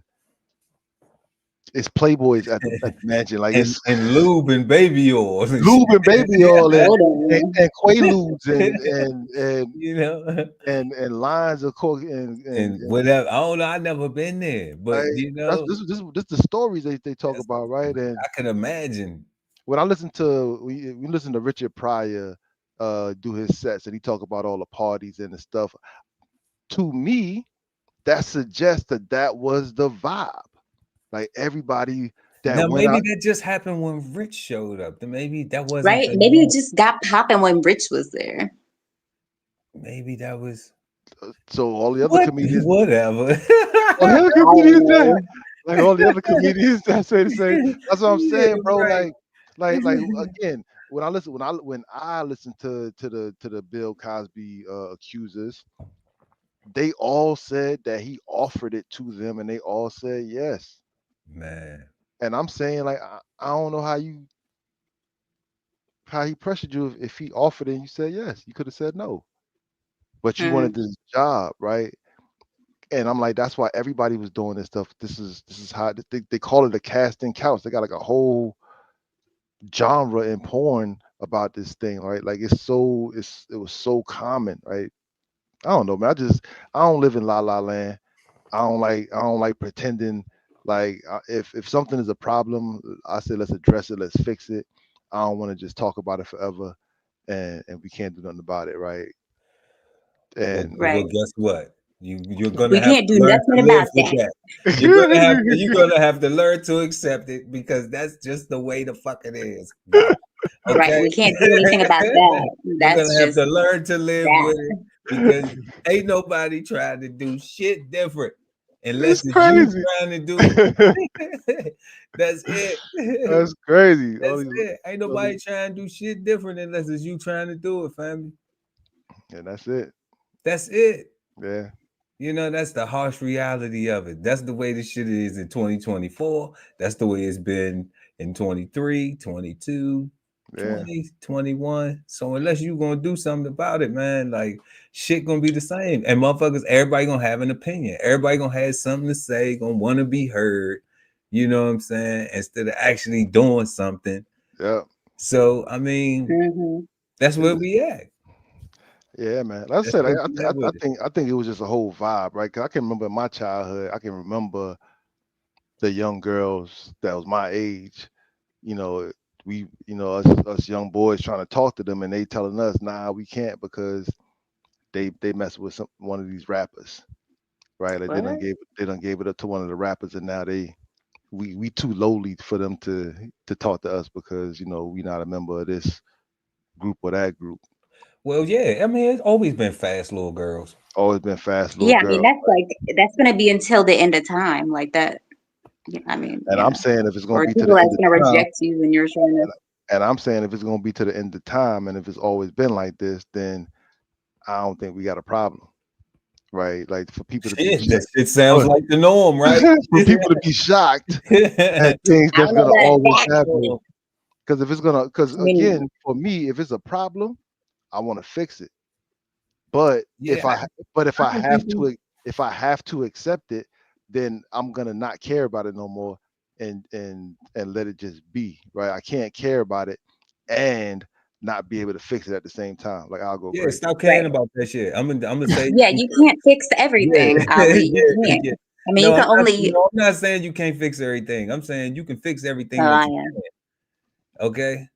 it's Playboys at the mansion. Like and it's and lube and baby oil and shit. lube and baby oil Hold on. and quaaludes and You know, and lines of coke and and whatever. I don't know. I never been there, but like you that's know, this the stories they talk that's, about, right? And I can imagine. when I listen to we listen to Richard Pryor do his sets and he talk about all the parties and the stuff. To me, that suggests that was the vibe. Like everybody that Now went maybe out. that just happened when Rich showed up. Then maybe that wasn't Right? the Maybe it norm. just got popping when Rich was there. Maybe that was So all the other comedians, whatever. all the other I don't comedians that know. like all the other comedians that say the same. That's what I'm Yeah, saying, bro. right. Like again, when I listen to the Bill Cosby accusers, they all said that he offered it to them, and they all said yes. Man, And I'm saying like I don't know how he pressured you if he offered it and you said yes. You could have said no, but you wanted Mm. this job, right? And I'm like, that's why everybody was doing this stuff. This is how they call it a casting couch. They got like a whole genre in porn about this thing, right? Like it was so common, right? I don't know, man. I don't live in La La Land. I don't like pretending like if something is a problem, I say let's address it, let's fix it. I don't want to just talk about it forever and we can't do nothing about it, right? And well, Right. guess what? You're gonna We have can't to do learn to nothing live about with that. that. You're gonna have to learn to accept it because that's just the way the fuck it is. God. Right. Okay? We can't do anything about that. You're That's gonna have just to learn to live with that. it because ain't nobody trying to do shit different unless it's it's you crazy. trying to do it. That's it. That's crazy. That's it. Ain't nobody trying to do shit different unless it's you trying to do it, family. and that's it. That's it. Yeah, You know, that's the harsh reality of it. That's the way this shit is in 2024. That's the way it's been in 23, 22, yeah, 20, 21. So unless you gonna do something about it, man, like shit gonna be the same. And motherfuckers, everybody gonna have an opinion. Everybody gonna have something to say, gonna want to be heard. You know what I'm saying? Instead of actually doing something. yeah. So I mean, Hmm. that's where we at. Yeah, man. Like I That's said, where we at with it. I think it was just a whole vibe, right? Because I can remember in my childhood, I can remember the young girls that was my age. You know, us young boys trying to talk to them, and they telling us, "Nah, we can't because they mess with one of these rappers, right? Like What? they done gave it up to one of the rappers, and now we too lowly for them to talk to us because we not a member of this group or that group. Well, yeah, I mean, it's always been fast little girls. Always been fast little Yeah, I mean girl. that's gonna be until the end of time, like that. I mean, And I'm saying if it's gonna or be to people the end that's of gonna time, reject you when you're trying to. and I'm saying if it's gonna be to the end of time, and if it's always been like this, then I don't think we got a problem, right? Like for people to be Shit, that shit sounds like the norm, right? for people to be shocked at things I that's don't know gonna about always that. happen. Because if it's gonna, because I mean, again, for me, if it's a problem, I want to fix it. But if Yeah, I think have people- to accept it, then I'm gonna not care about it no more and let it just be, right? I can't care about it and not be able to fix it at the same time. Like I'll go yeah, crazy. stop caring about that shit. I'm gonna say yeah, you can't fix everything, Ali. yeah, You can't. yeah. I mean, No, you can I'm only. not saying you can't fix everything. I'm saying you can fix everything Oh, that I you am. can. Okay,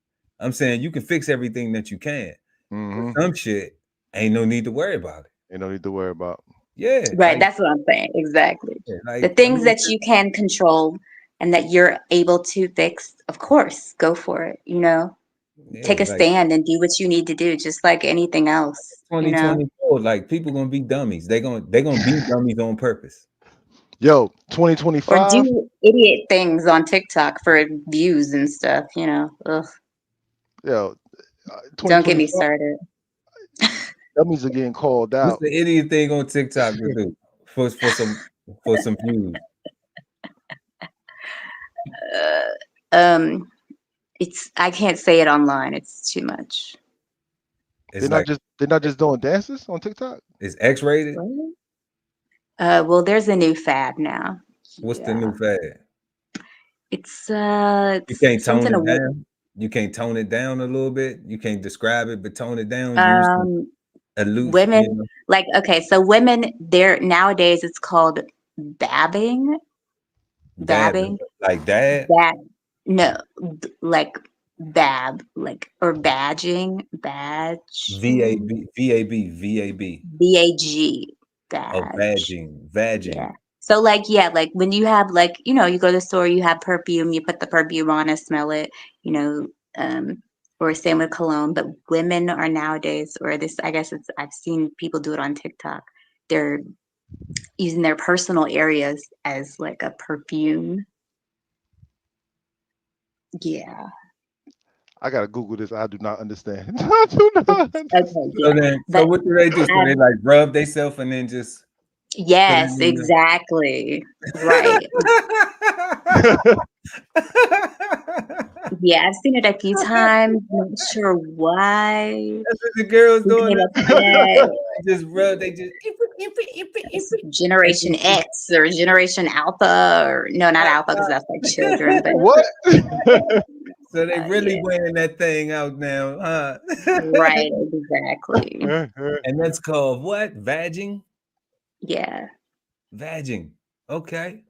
I'm saying you can fix everything that you can. Mm-hmm. Some shit ain't no need to worry about it. Ain't no need to worry about. Yeah, Right. That's what I'm saying. Exactly. The I things mean, that you can control and that you're able to fix, of course, go for it. Take yeah, a like stand and do what you need to do, just like anything else. 2024, like people gonna be dummies. They gonna be dummies on purpose. Yo, Or 2025. do idiot things on TikTok for views and stuff. Ugh. Yo, Don't get me 2025. started. Dummies are getting called What's out. the idiot thing on TikTok to do for some views? Uh, I can't say it online. It's too much. It's like They're not just doing dances on TikTok. it's X-rated. Well, there's a new fad now. What's the Yeah, new fad? it's You can't tone something. it down. You can't tone it down a little bit. You can't describe it, but tone it down. Use Um, a loose, women okay. So women, they're nowadays. It's called babbing. dabbing, Babbing. like dad. That no, like bab, like or badging, badge, VAB. BAG, Oh, badge. badging. Yeah. So like when you have you go to the store, you have perfume, you put the perfume on and smell it, you know, or same with cologne. But women are nowadays, or this, I guess I've seen people do it on TikTok. They're using their personal areas as like a perfume. Yeah. I gotta Google this. I do not understand. I do not understand. Okay. Yeah. So But what do they do? So they like rub themselves and then just put it yes, in the exactly. Right. Yeah, I've seen it a few times. Not sure why. That's what the girls Who doing. came up with that? They just rub. They just. It's Generation X or Generation Alpha, or no, not Alpha because that's like children, but What? So they really yeah, wearing that thing out now, huh? right, exactly. And that's called what? Vagging? Yeah, Vagging. Okay.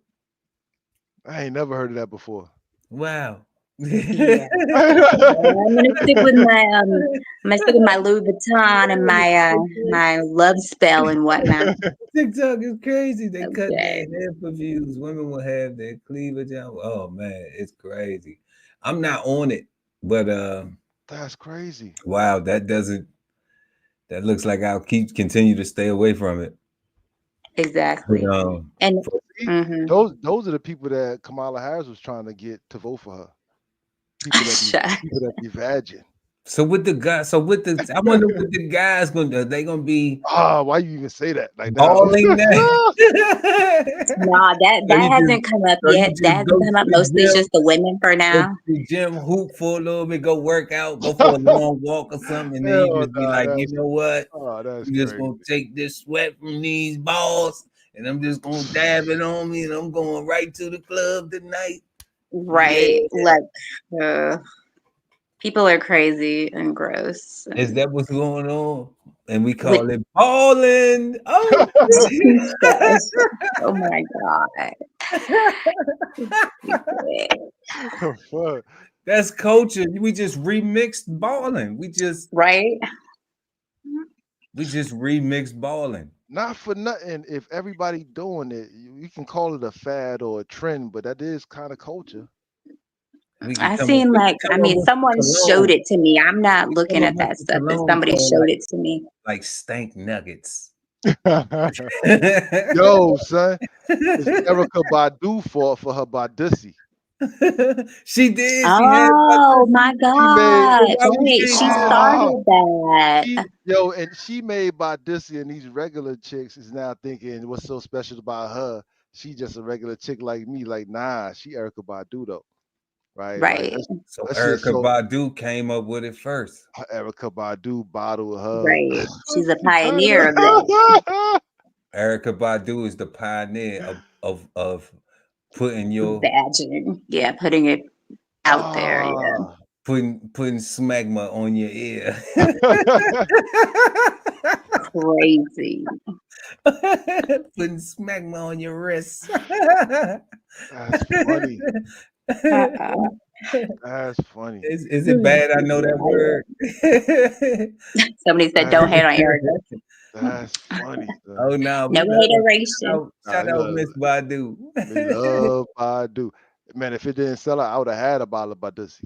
I ain't never heard of that before. Wow. yeah. I'm gonna stick with my Louis Vuitton and my love spell and whatnot. TikTok is crazy. They cut their Okay. hair for views. Women will have their cleavage out. Oh man, it's crazy. I'm not on it, but That's crazy. wow, that looks like I'll continue to stay away from it. Exactly. But, And See, mhm. those are the people that Kamala Harris was trying to get to vote for her. People that be vagging. so with the guys, I wonder what the guys gonna do. They gonna be Why you even say that like that? balling that. Nah, that hasn't come up So you yet. That just hasn't go come to up. the Mostly it's gym, just the women for go now. to the gym, hoop for a little bit, go work out, go for a long walk or something, and then you Hell just be nah, like, you know what? that's I'm just crazy. gonna take this sweat from these balls, and I'm just gonna dab it on me, and I'm going right to the club tonight. Right. Yeah. Like people are crazy and gross. Is that what's going on? And we With call it balling. Oh, oh my god. Fuck. that's culture. We just remixed balling. We just Right? remixed balling. Not for nothing. If everybody doing it, you can call it a fad or a trend, but that is kind of culture. We can I come up, seen with someone showed cologne. it to me. I'm not We looking come up at with that the stuff, but cologne somebody called showed it to me. like stank nuggets. Yo, son, it's Erica Badu for her Badusi. She did. Oh my God! She Wait, she started that. She made Bardissi, and these regular chicks is now thinking what's so special about her. She just a regular chick like me. Like, nah, she Erykah Badu though, right? Like, Right, so her shit Erykah Badu came up with it first. Erykah Badu bottled her. right. She's a pioneer of that. Erykah Badu is the pioneer of putting your Badging. Yeah, putting it out there. Yeah. putting smegma on your ear. Crazy. Putting smegma on your wrist. That's funny. Uh-uh. That's funny. Is it bad? I know that word. Somebody said, "Don't hate on Erykah." That's funny. Oh no, No hateration. Shout out Miss Badu. We love Badu. Man, if it didn't sell out, I would have had a bottle of Bardissi.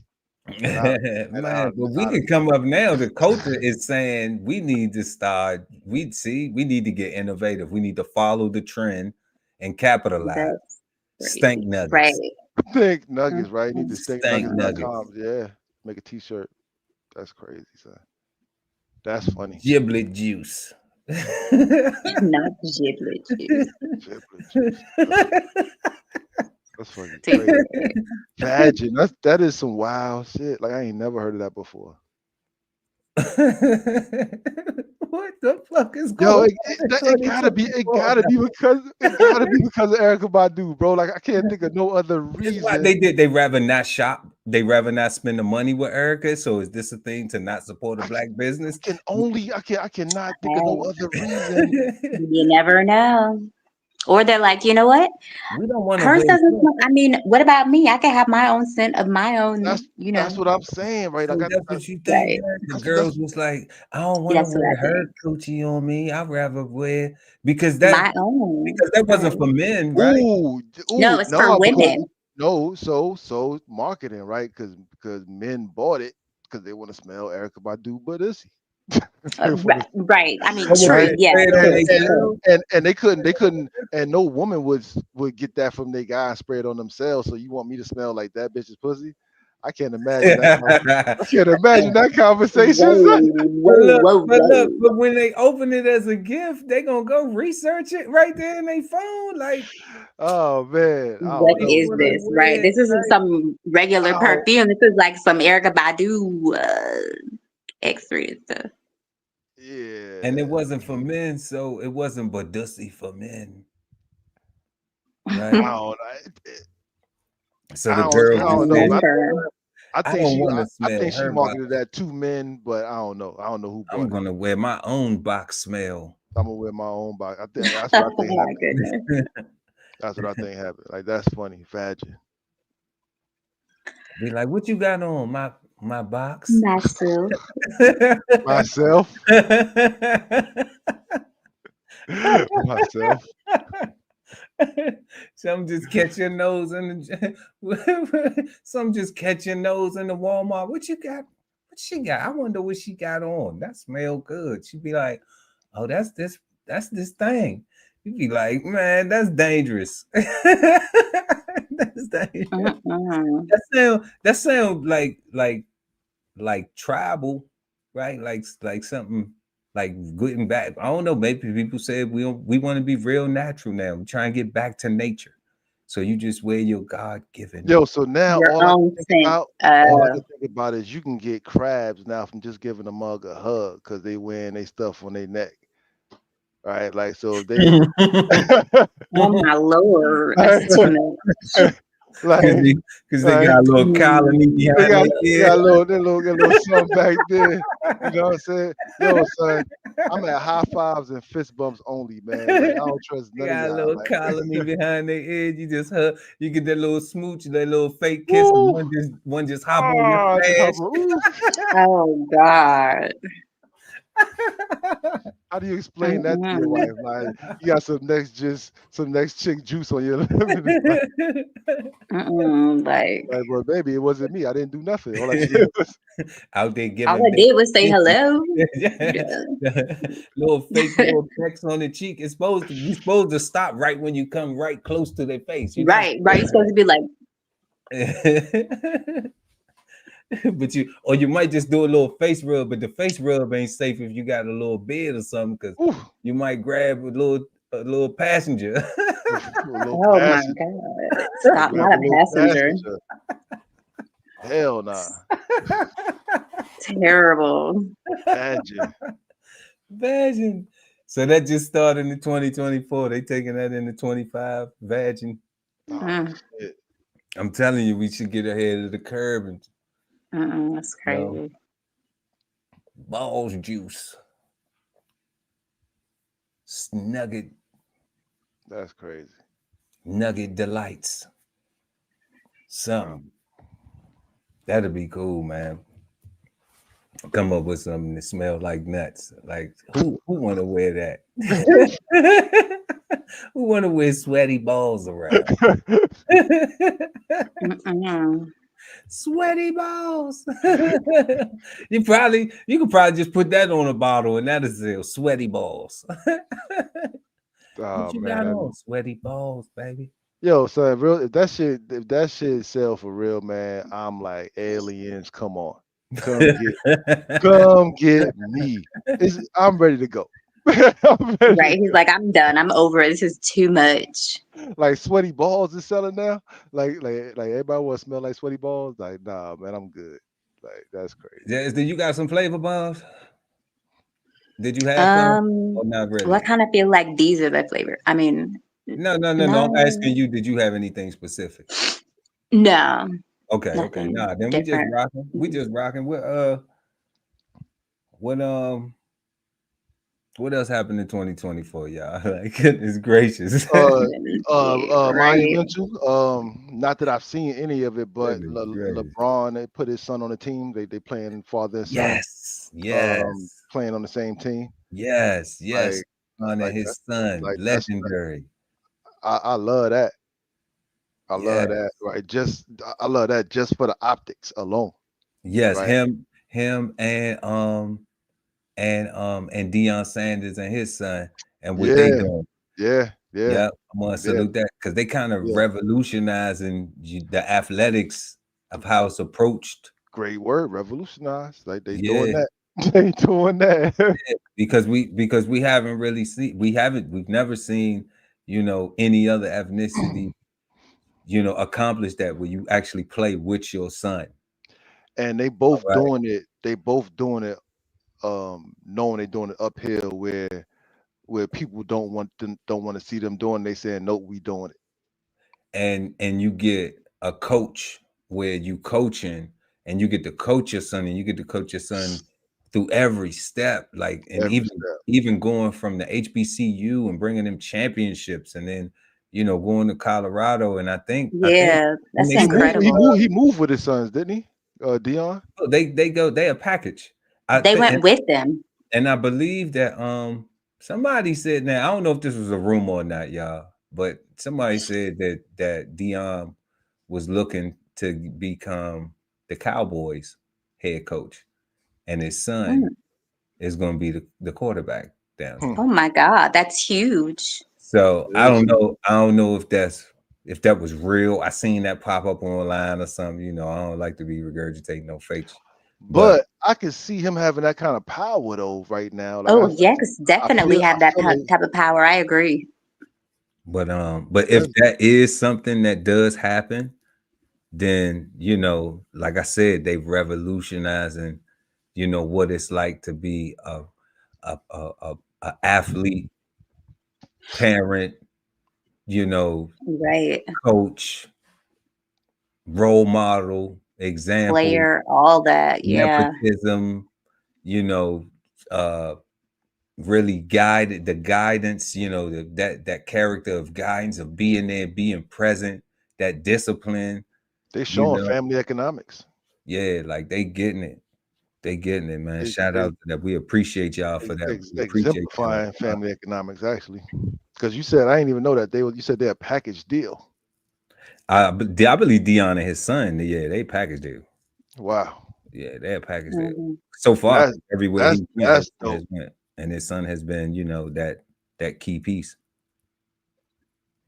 Man, but we can come up now. The culture is saying we need to start. We need to get innovative. We need to follow the trend and capitalize. Stank nuggets. Right. Stink nuggets, right? You need to stinknuggets.com. Yeah. Make a t-shirt. That's crazy, son. That's funny. Giblet juice. Not giblet juice. Giblet juice. That's fucking crazy. Imagine that is some wild shit. Like, I ain't never heard of that before. What the fuck is going on? It gotta be because of Erykah Badu, bro. Like, I can't think of no other reason. Why they did. They rather not shop. They rather not spend the money with Erykah. So is this a thing to not support a black business? I cannot think of no other reason. You never know. Or they're like, you know what? We don't want hers doesn't. I mean, what about me? I can have my own scent of my own. That's what I'm saying, right? So that's what you think. Right. The girls was like, I don't want to wear her coochie on me. I'd rather wear because that wasn't for men, right? No, it's for women. So marketing, right? Because men bought it because they want to smell Erykah Badu Bardissi. Right. I mean, true. Yeah. And they couldn't, and no woman would get that from their guy and spray it on themselves. So you want me to smell like that bitch's pussy? I can't imagine that. I can't imagine that conversation. But when they open it as a gift, they gonna go research it right there in their phone. Like, oh man, what is this? Right? This isn't some regular perfume. This is like some Erykah Badu X3 stuff. Yeah. And it wasn't for men, so it wasn't Bardissi for men. Right. So the girl, I think she marketed that to men, but I don't know. I don't know who. I'm gonna wear my own box smell. I'm gonna wear my own box. I think that's what I think happened. That's what I think happened. Like, that's funny. Fadging. Be like, what you got on my box? Myself. Myself. Some just catch your nose in the Walmart. What you got? What she got? I wonder what she got on. That smell good. She'd be like, oh, that's this thing. You'd be like, man, that's dangerous. That's dangerous. That sound like tribal, right? Like something like getting back. I don't know. Maybe people say we want to be real natural now. We try and get back to nature. So you just wear your God-given. So now all I can think about is you can get crabs now from just giving a mug a hug because they wearing their stuff on their neck. Right, like, so they. Oh my Lord! Like, because they got a little colony behind they got a little something back there. You know what I'm saying? Yo, son, I'm at high fives and fist bumps only, man. Like, I don't trust none of y'all. Got a little colony behind their ear. You just hug. You get that little smooch, that little fake kiss, and one just hop on your face. Oh God. How do you explain that to your wife? Like, you got some next chick juice on your lips. Like, well, baby, it wasn't me. I didn't do nothing. All I did was out there giving. All I did was say hello. Little fake little text on the cheek. You're supposed to stop right when you come right close to their face. Right. You're supposed to be like, But you might just do a little face rub, but the face rub ain't safe if you got a little bed or something, because you might grab a little passenger. Oh my God! Stop, not a passenger. Hell nah. Terrible. Vagin. So that just started in 2024. They taking that into 25. Vagin. Shit. I'm telling you, we should get ahead of the curve. And, that's crazy. Balls juice. Nugget. That's crazy. Nugget delights. Something. That'll be cool, man. Come up with something that smells like nuts. Like who want to wear that? Who want to wear sweaty balls around? Sweaty balls. You could probably just put that on a bottle and that'll sell. Sweaty balls. What you got on? Sweaty balls, baby. Yo, son, if that shit sell for real, man, I'm like, aliens, come on. Come get me. I'm ready to go. Right. He's like, I'm done. I'm over it. This is too much. Like sweaty balls is selling now. Like everybody want to smell like sweaty balls. Like, nah, man, I'm good. Like, that's crazy. Did you got some flavor bombs? Did you have some? Or not really? Well, I kind of feel like these are the flavor. I mean, no. I'm asking you, did you have anything specific? No. Okay. Nah, then different. We just rocking. What else happened in 2024, y'all? Like, goodness gracious. Monumental. Not that I've seen any of it, but LeBron, they put his son on the team. They playing father and son. Yes. Playing on the same team. Yes. Like his son, like, legendary. I love that. I love that. Right. I love that just for the optics alone. Yes, right? him and Deion Sanders and his son and what they doing. Yeah. I'm gonna salute that because they kind of revolutionizing the athletics of how it's approached. Great word, revolutionize. Like they doing that. They doing that. Because we haven't really seen, we've never seen, any other ethnicity, accomplish that where you actually play with your son. And they both doing it. They both doing it. Knowing they're doing it uphill where people don't want to see them doing. They saying no, we doing it. And you get a coach where you coaching and you get to coach your son and you get to coach your son through every step, like, and even going from the HBCU and bringing them championships, and then going to Colorado, and I think that's incredible. He moved with his sons, didn't he? Deion. They a package. They went with them, and I believe that somebody said, now I don't know if this was a rumor or not, y'all, but somebody said that Deion was looking to become the Cowboys head coach, and his son is going to be the quarterback down there. Oh my God, that's huge. So I don't know if that was real. I seen that pop up online or something. I don't like to be regurgitating no fakes. But I can see him having that kind of power though right now. Like, yes, definitely have that type of power. I agree. But if that is something that does happen, then like I said, they've revolutionizing, what it's like to be a athlete, parent, coach, role model, example, player, all that, nepotism, really guided the guidance, that character of guidance, of being there, being present, that discipline. They showing family economics. Yeah, like they getting it. They getting it, man. Shout out to that. We appreciate y'all for that. Exemplifying family economics, actually. Because you said I didn't even know that you said they're a package deal. I believe Deion and his son, they package deal. Wow. Yeah, they're a package deal. So far, everywhere he went, and his son has been, that key piece.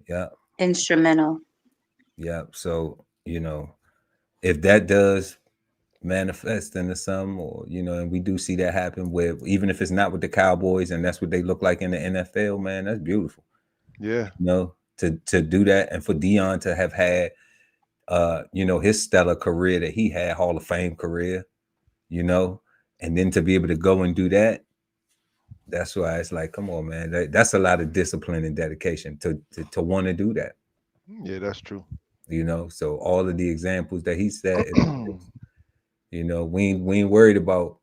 Yeah. Instrumental. Yeah. So you know, if that does manifest into some, or and we do see that happen, where even if it's not with the Cowboys and that's what they look like in the NFL, man, that's beautiful. Yeah. To do that, and for Dion to have had his stellar career that he had, Hall of Fame career, and then to be able to go and do that, that's why it's like, come on, man, that's a lot of discipline and dedication to want to do that. Yeah, that's true. So all of the examples that he said, we ain't worried about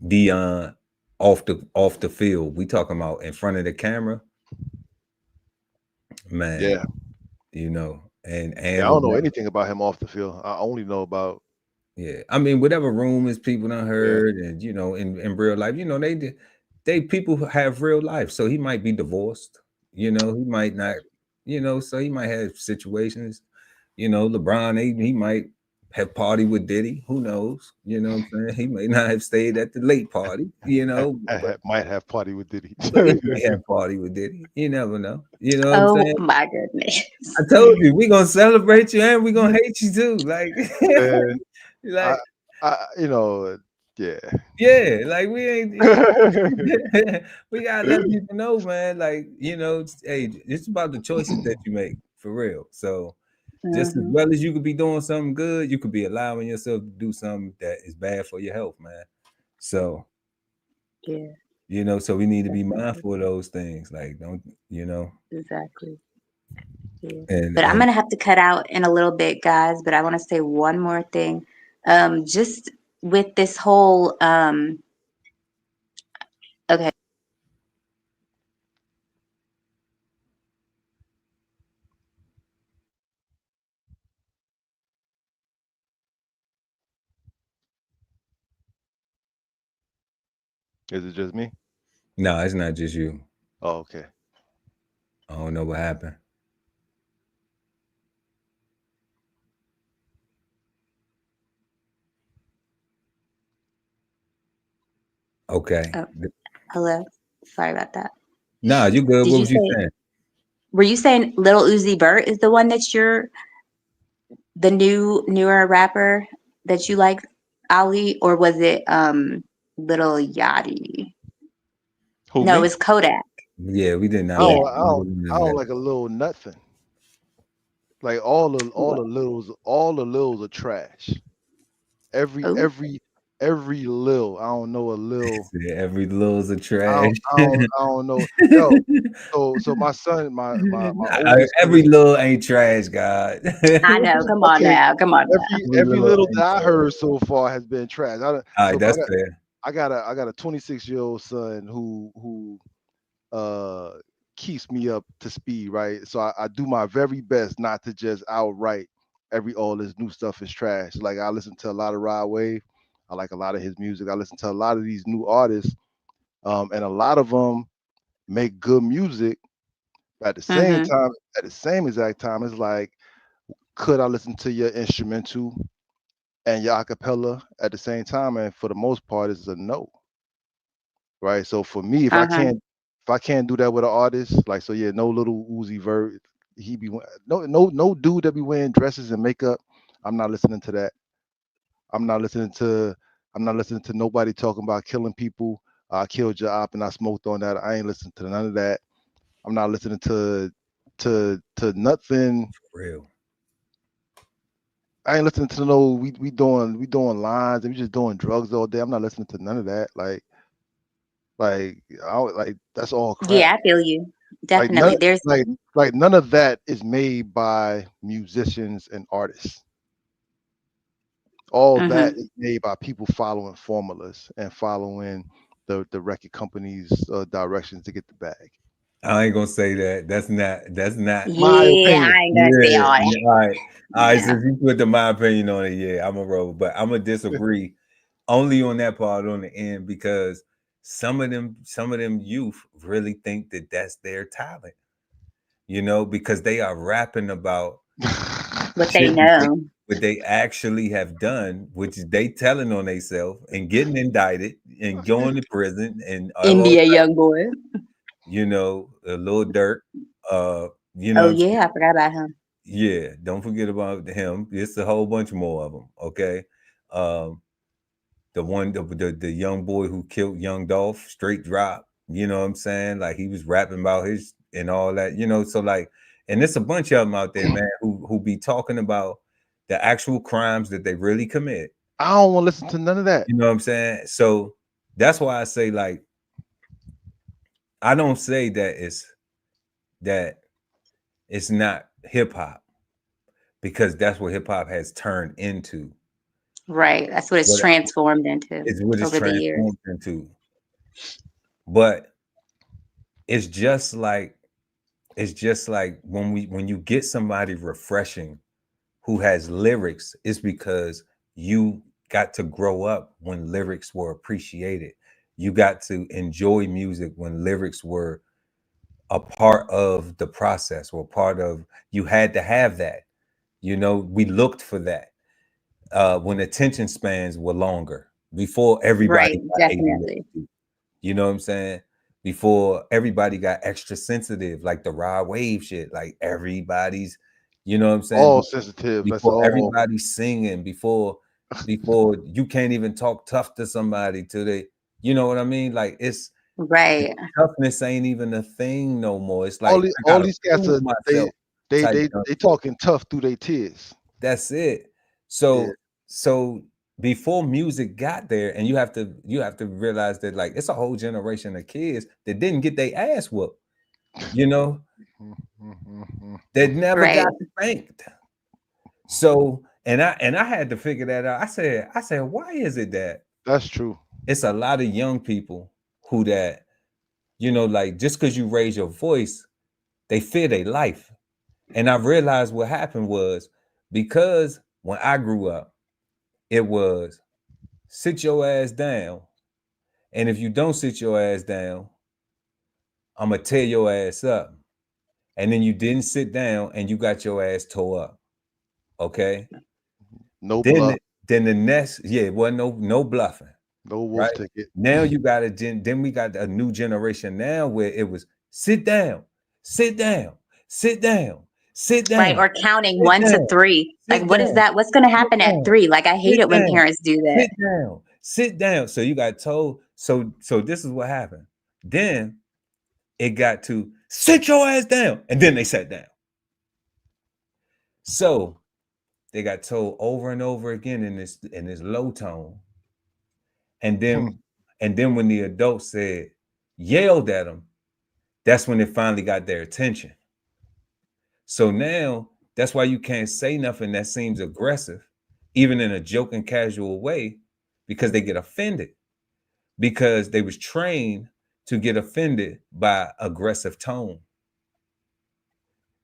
Dion off the field. We talking about in front of the camera, man. Yeah. And I don't know anything about him off the field. I only know about. Yeah, I mean, whatever rumors people done heard, Yeah. and in real life, they people have real life. So he might be divorced. He might not. So he might have situations. LeBron, he might have party with Diddy. Who knows? You know what I'm saying? He may not have stayed at the late party. Might have party with Diddy. But he might have party with Diddy. You never know. You know what I'm Oh saying? my goodness. I told you, we gonna celebrate you and we gonna hate you too. Like, like yeah, like we ain't, we gotta let people know, man. Like, hey, it's about the choices that you make for real. So just as well as you could be doing something good, you could be allowing yourself to do something that is bad for your health, man. So yeah, so we need to be mindful of those things. Like, don't exactly. Yeah. And But I'm gonna have to cut out in a little bit, guys. But I want to say one more thing. Just with this whole okay. Is it just me? no, it's not just you. Oh, okay. I don't know what happened. Okay. Oh, hello. Sorry about that. Nah, you good. Did What you was you say? saying? Were you saying Little Uzi Vert is the one that you're the newer rapper that you like, Ali, or was it Little Yachty? Who, No, me? it's Kodak. Yeah, we did not Yeah. like I don't like a little nothing. Like all the littles are trash. Every Oh, every every lil. I don't know a lil. every little's a I trash. don't I don't I don't know. Yo, so my son, my oldest Every son, little ain't trash, God. I know. Come on okay, now. Come on now. Every every little little ain't that I trash. heard so far has been trash. All right, So but that's fair. I got a 26-year-old son who uh keeps me up to speed, right? So I do my very best not to just outright all this new stuff is trash. Like I listen to a lot of Rod Wave. I like a lot of his music. I listen to a lot of these new artists, and a lot of them make good music. But at the same Mm-hmm. time, at the same exact time, it's like, could I listen to your instrumental and your acapella at the same time? And for the most part, it's a no, right? So for me, Uh-huh. if I can't do that with an artist, like so, yeah, no Little Uzi Vert, he be no dude that be wearing dresses and makeup. I'm not listening to that. I'm not listening to I'm not listening to nobody talking about killing people. I killed your op and I smoked on that. I ain't listening to none of that. I'm not listening to nothing. For real. I ain't listening to no we doing lines and we just doing drugs all day. I'm not listening to none of that. Like that's all crap. Yeah, I feel you. Like none Definitely. There's like none of that is made by musicians and artists. All mm-hmm. that is made by people following formulas and following the record companies' directions to get the bag. I ain't gonna say that. That's not. My Yeah, opinion. I ain't gonna say Yeah. all that. All right. All right. Yeah. Since you put my opinion on it, yeah, I'm a roll, but I'm gonna disagree only on that part on the end, because some of them youth really think that that's their talent, because they are rapping about What they shit know. what they actually have done, which is they telling on themselves and getting indicted and going to prison and all, NBA young boy. a little dirt, Oh yeah, I forgot about him. Yeah, don't forget about him. It's a whole bunch more of them. Okay, um, the one, the young boy who killed young Dolph, straight drop. You know what I'm saying? Like he was rapping about his and all that. You know, so like, and there's a bunch of them out there, man, who be talking about the actual crimes that they really commit. I don't want to listen to none of that. You know what I'm saying? So that's why I say, like, I don't say that it's not hip hop, because that's what hip hop has turned into. Right. That's what it's What transformed into it's what it's over the years. transformed into. But it's just like when you get somebody refreshing who has lyrics, it's because you got to grow up when lyrics were appreciated. You got to enjoy music when lyrics were a part of the process, or part of, you had to have that. You know, we looked for that when attention spans were longer, before everybody Right. got Definitely. ADHD. You know what I'm saying? Before everybody got extra sensitive, like the raw wave shit, like everybody's, you know what I'm saying? All sensitive. That's Before all. everybody's singing, before you can't even talk tough to somebody till they, you know what I mean? Like it's Right. toughness ain't even a thing no more. It's All like these, I all gotta these cats prove are myself type stuff. they talking tough through their tears. That's it. Yeah. So before music got there, and you have to realize that, like, it's a whole generation of kids that didn't get their ass whooped, you know, that never got Right. spanked. So and I had to figure that out. I said, why is it that That's true. it's a lot of young people who that, you know, like, just because you raise your voice, they fear their life. And I realized what happened was, because when I grew up, it was sit your ass down. And if you don't sit your ass down, I'm gonna tear your ass up. And then you didn't sit down and you got your ass tore up. Okay. No Then bluff, the, then the next, yeah, it wasn't no bluffing. no wolf Right. ticket. Now you got then we got a new generation now where it was sit down, sit down, sit down, sit Right. down, Or counting sit 1 to 3. Like, sit what is down, that? What's going to sit happen at down, 3? Like, I hate sit it when down, parents do that. sit down, sit down. So you got told. So this is what happened. Then it got to sit your ass down, and then they sat down. So they got told over and over again in this low tone, and then when the adult said, yelled at them, that's when it finally got their attention. So now that's why you can't say nothing that seems aggressive, even in a joking, casual way, because they get offended, because they was trained to get offended by aggressive tone,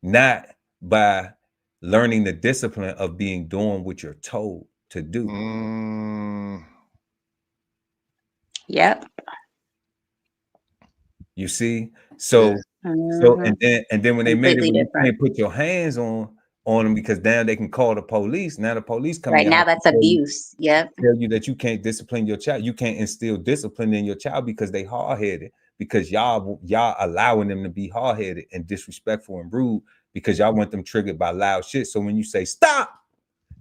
not by learning the discipline of being doing what you're told to do. Yep. You see? Yeah. So Mhm. and then when they made it Completely where you different. can't put your hands on them, because now they can call the police. Now the police come in Right your now, house that's and abuse. Yep. tell you that you can't discipline your child. You can't instill discipline in your child because they hard-headed, because y'all allowing them to be hard-headed and disrespectful and rude, because y'all want them triggered by loud shit. So when you say stop,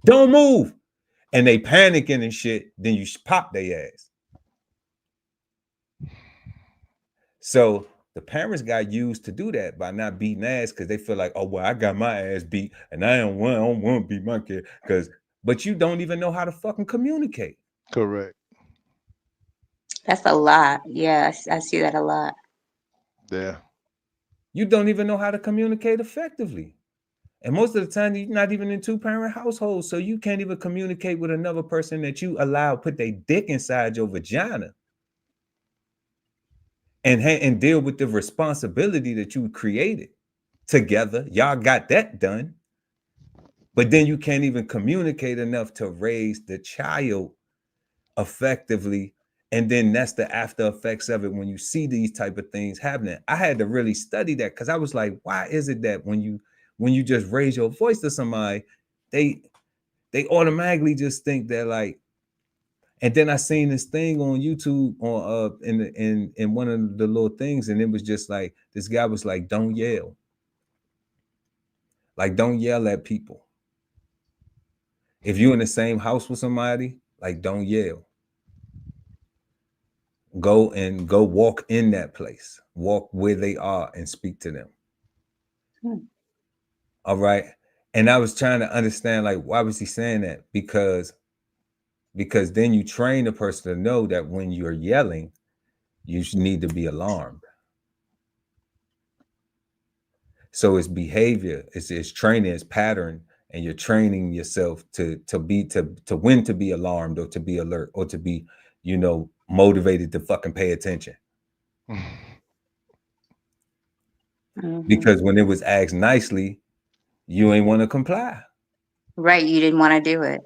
don't move, and they panicking and shit, then you pop their ass. So the parents got used to do that by not beating ass, because they feel like, oh well, I got my ass beat and I don't want to beat my kid, but you don't even know how to fucking communicate. Correct. That's a lot. Yeah, I see that a lot. Yeah. You don't even know how to communicate effectively. And most of the time, you're not even in two-parent households, so you can't even communicate with another person that you allow put their dick inside your vagina and deal with the responsibility that you created together. Y'all got that done. But then you can't even communicate enough to raise the child effectively. And then that's the after effects of it when you see these type of things happening. I had to really study that, because I was like, why is it that when you just raise your voice to somebody, they automatically just think that, like, and then I seen this thing on YouTube on in one of the little things, and it was just like this guy was like, don't yell. Like, don't yell at people. If you're in the same house with somebody, like, don't yell. Go walk in that place. Walk where they are and speak to them. All right. And I was trying to understand, like, why was he saying that? Because then you train the person to know that when you're yelling, you need to be alarmed. So it's behavior, it's training, it's pattern, and you're training yourself to when to be alarmed or to be alert or to be, motivated to fucking pay attention. Because when it was asked nicely, you ain't want to comply. Right, you didn't want to do it.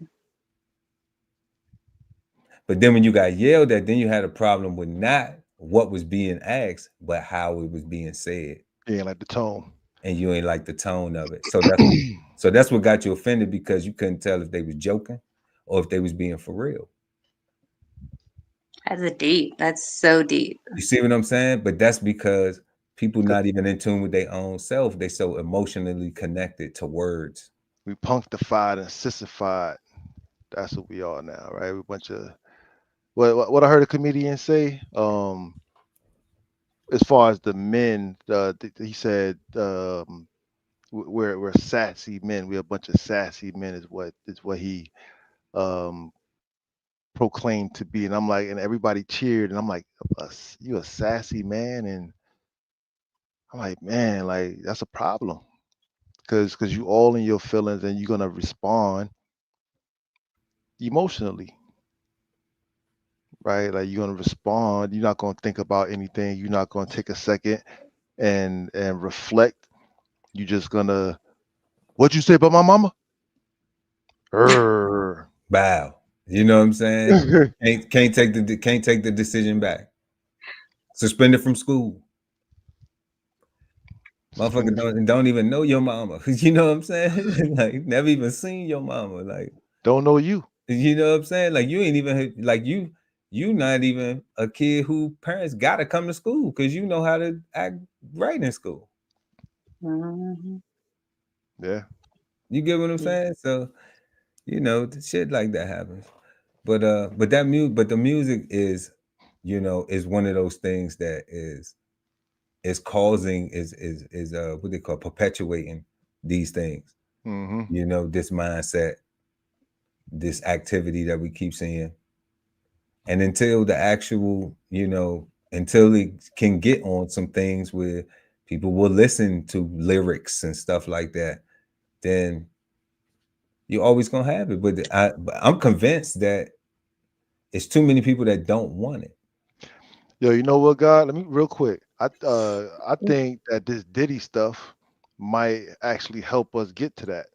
But then when you got yelled at, then you had a problem with not what was being asked, but how it was being said. Yeah, like the tone. And you ain't like the tone of it. So that's what got you offended, because you couldn't tell if they was joking or if they was being for real. That's so deep. You see what I'm saying? But that's because people not even in tune with their own self. They so emotionally connected to words. We punctified and sissified. That's what we are now, right? We a bunch of what I heard a comedian say. As far as the men, he said, we're sassy men. We're a bunch of sassy men. Is what he proclaimed to be. And I'm like, and everybody cheered, and I'm like, you a sassy man? And I'm like, man, like that's a problem, because you all in your feelings, and you're gonna respond emotionally, right? Like you're gonna respond. You're not gonna think about anything. You're not gonna take a second and reflect. You're just gonna, what you say about my mama? Bow. You know what I'm saying? can't take the decision back. Suspended from school. Motherfucker don't even know your mama. You know what I'm saying? Like, never even seen your mama. Like, don't know you. You know what I'm saying? Like, you ain't even, like, you not even a kid who parents gotta come to school because you know how to act right in school. Yeah. You get what I'm saying? So, shit like that happens. But the music is, is one of those things that is causing, is what they call perpetuating these things. This mindset, this activity that we keep seeing. And until the actual, until it can get on some things where people will listen to lyrics and stuff like that, then you're always gonna have it. But I'm convinced that it's too many people that don't want it. Yo, you know what, God? Let me real quick. I think that this Diddy stuff might actually help us get to that,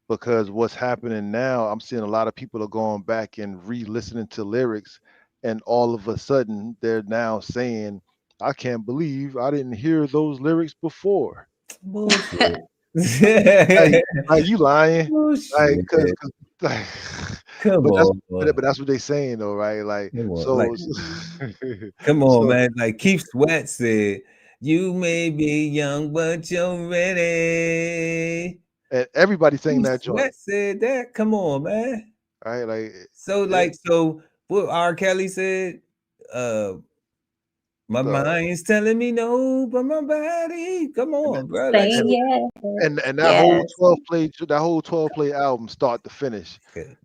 because what's happening now, I'm seeing a lot of people are going back and re-listening to lyrics, and all of a sudden they're now saying, I can't believe I didn't hear those lyrics before. Bullshit. Like you lying. Like, cause come on, but that's what they saying though, right? Like, come on, so come on, man. Like Keith Sweat said, you may be young, but you're ready. And everybody saying that joint. Sweat said that. Come on, man. Right? Like, so what R. Kelly said, my mind's telling me no, but my body. Come on, bro. Like, and that whole 12 play album, start to finish.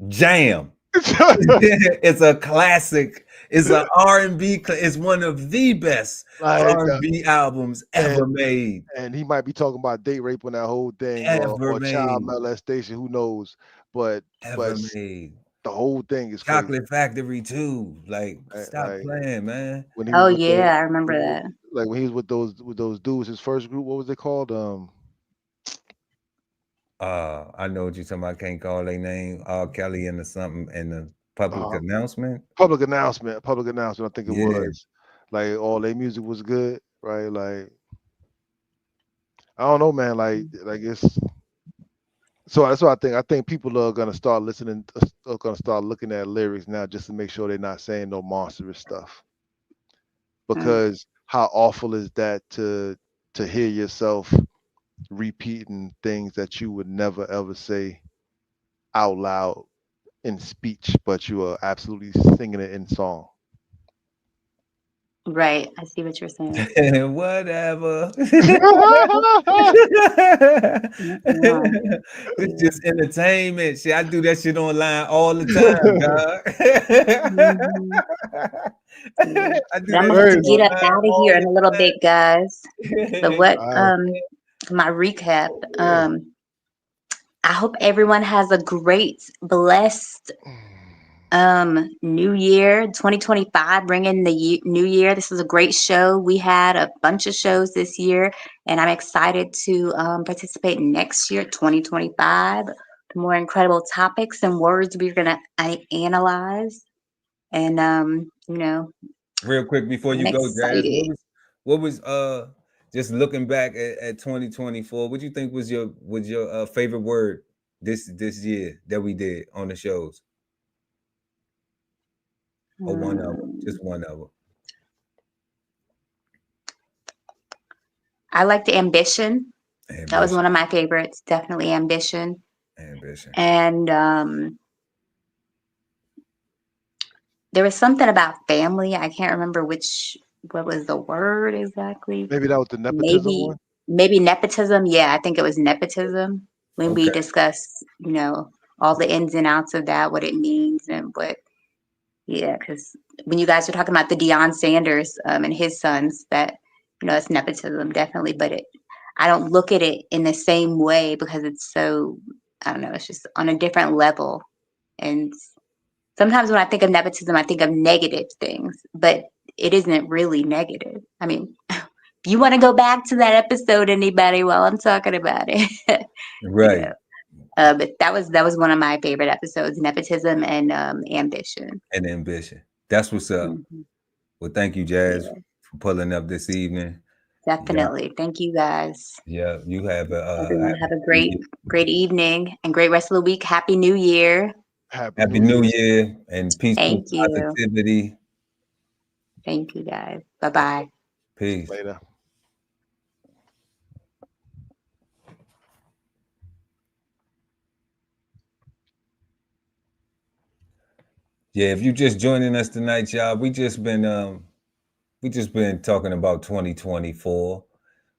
Jam. It's a classic. It's an R&B. It's one of the best R&B albums ever made. And he might be talking about date rape on that whole thing, or child molestation. Who knows? But made. The whole thing is Chocolate Factory too. Like, stop playing, man. I remember that. Like when he was with those dudes, his first group. What was they called? I know what you're talking about. I can't call their name. R. Kelly and the something and the public announcement. Public announcement. I think it was. Like, all their music was good, right? Like, I don't know, man. Like it's. So that's what I think. I think people are gonna start listening. Are gonna start looking at lyrics now just to make sure they're not saying no monstrous stuff. Because how awful is that to hear yourself repeating things that you would never ever say out loud in speech, but you are absolutely singing it in song. Right. I see what you're saying. Whatever. Mm-mm. It's Yeah. just entertainment. Shit, I do that shit online all the time, dog. Mhm. Yeah. I do But I'm that gonna have to shit get Crazy. up online out of all here in a little bit, guys. So the what All right. my recap. I hope everyone has a great, blessed new year 2025, bringing the new year. This was a great show. We had a bunch of shows this year, and I'm excited to participate next year 2025. The more incredible topics and words we're gonna analyze, and real quick before I'm you go, Jazz. excited. What was just looking back at 2024, what you think was your favorite word this year that we did on the shows? Or one of them, um, just one of them. I liked ambition. That was Ambition, one of my favorites. Definitely ambition. ambition. And there was something about family. I can't remember what was the word exactly. Maybe that was the nepotism Maybe one. maybe nepotism. Yeah, I think it was nepotism when we Okay. discussed, all the ins and outs of that, what it means and what. Yeah, because when you guys were talking about the Deion Sanders and his sons, that it's nepotism definitely, but I don't look at it in the same way because it's so, I don't know, it's just on a different level. And sometimes when I think of nepotism, I think of negative things, but it isn't really negative. I mean, if you want to go back to that episode, anybody, while I'm talking about it, you Right. know. But that was one of my favorite episodes, nepotism and ambition. And ambition. That's what's up. Mhm. Well, thank you, Jazz, Yeah, for pulling up this evening. Yeah, definitely. Thank you guys. yeah. You have a Everyone have a New great, Year. great evening and great rest of the week. Happy New Year. Happy Happy New New Year. Year and peaceful Thank you. positivity. Thank you guys. Bye bye. Peace. Later. Yeah, if you just joining us tonight, y'all, we just been talking about 2024.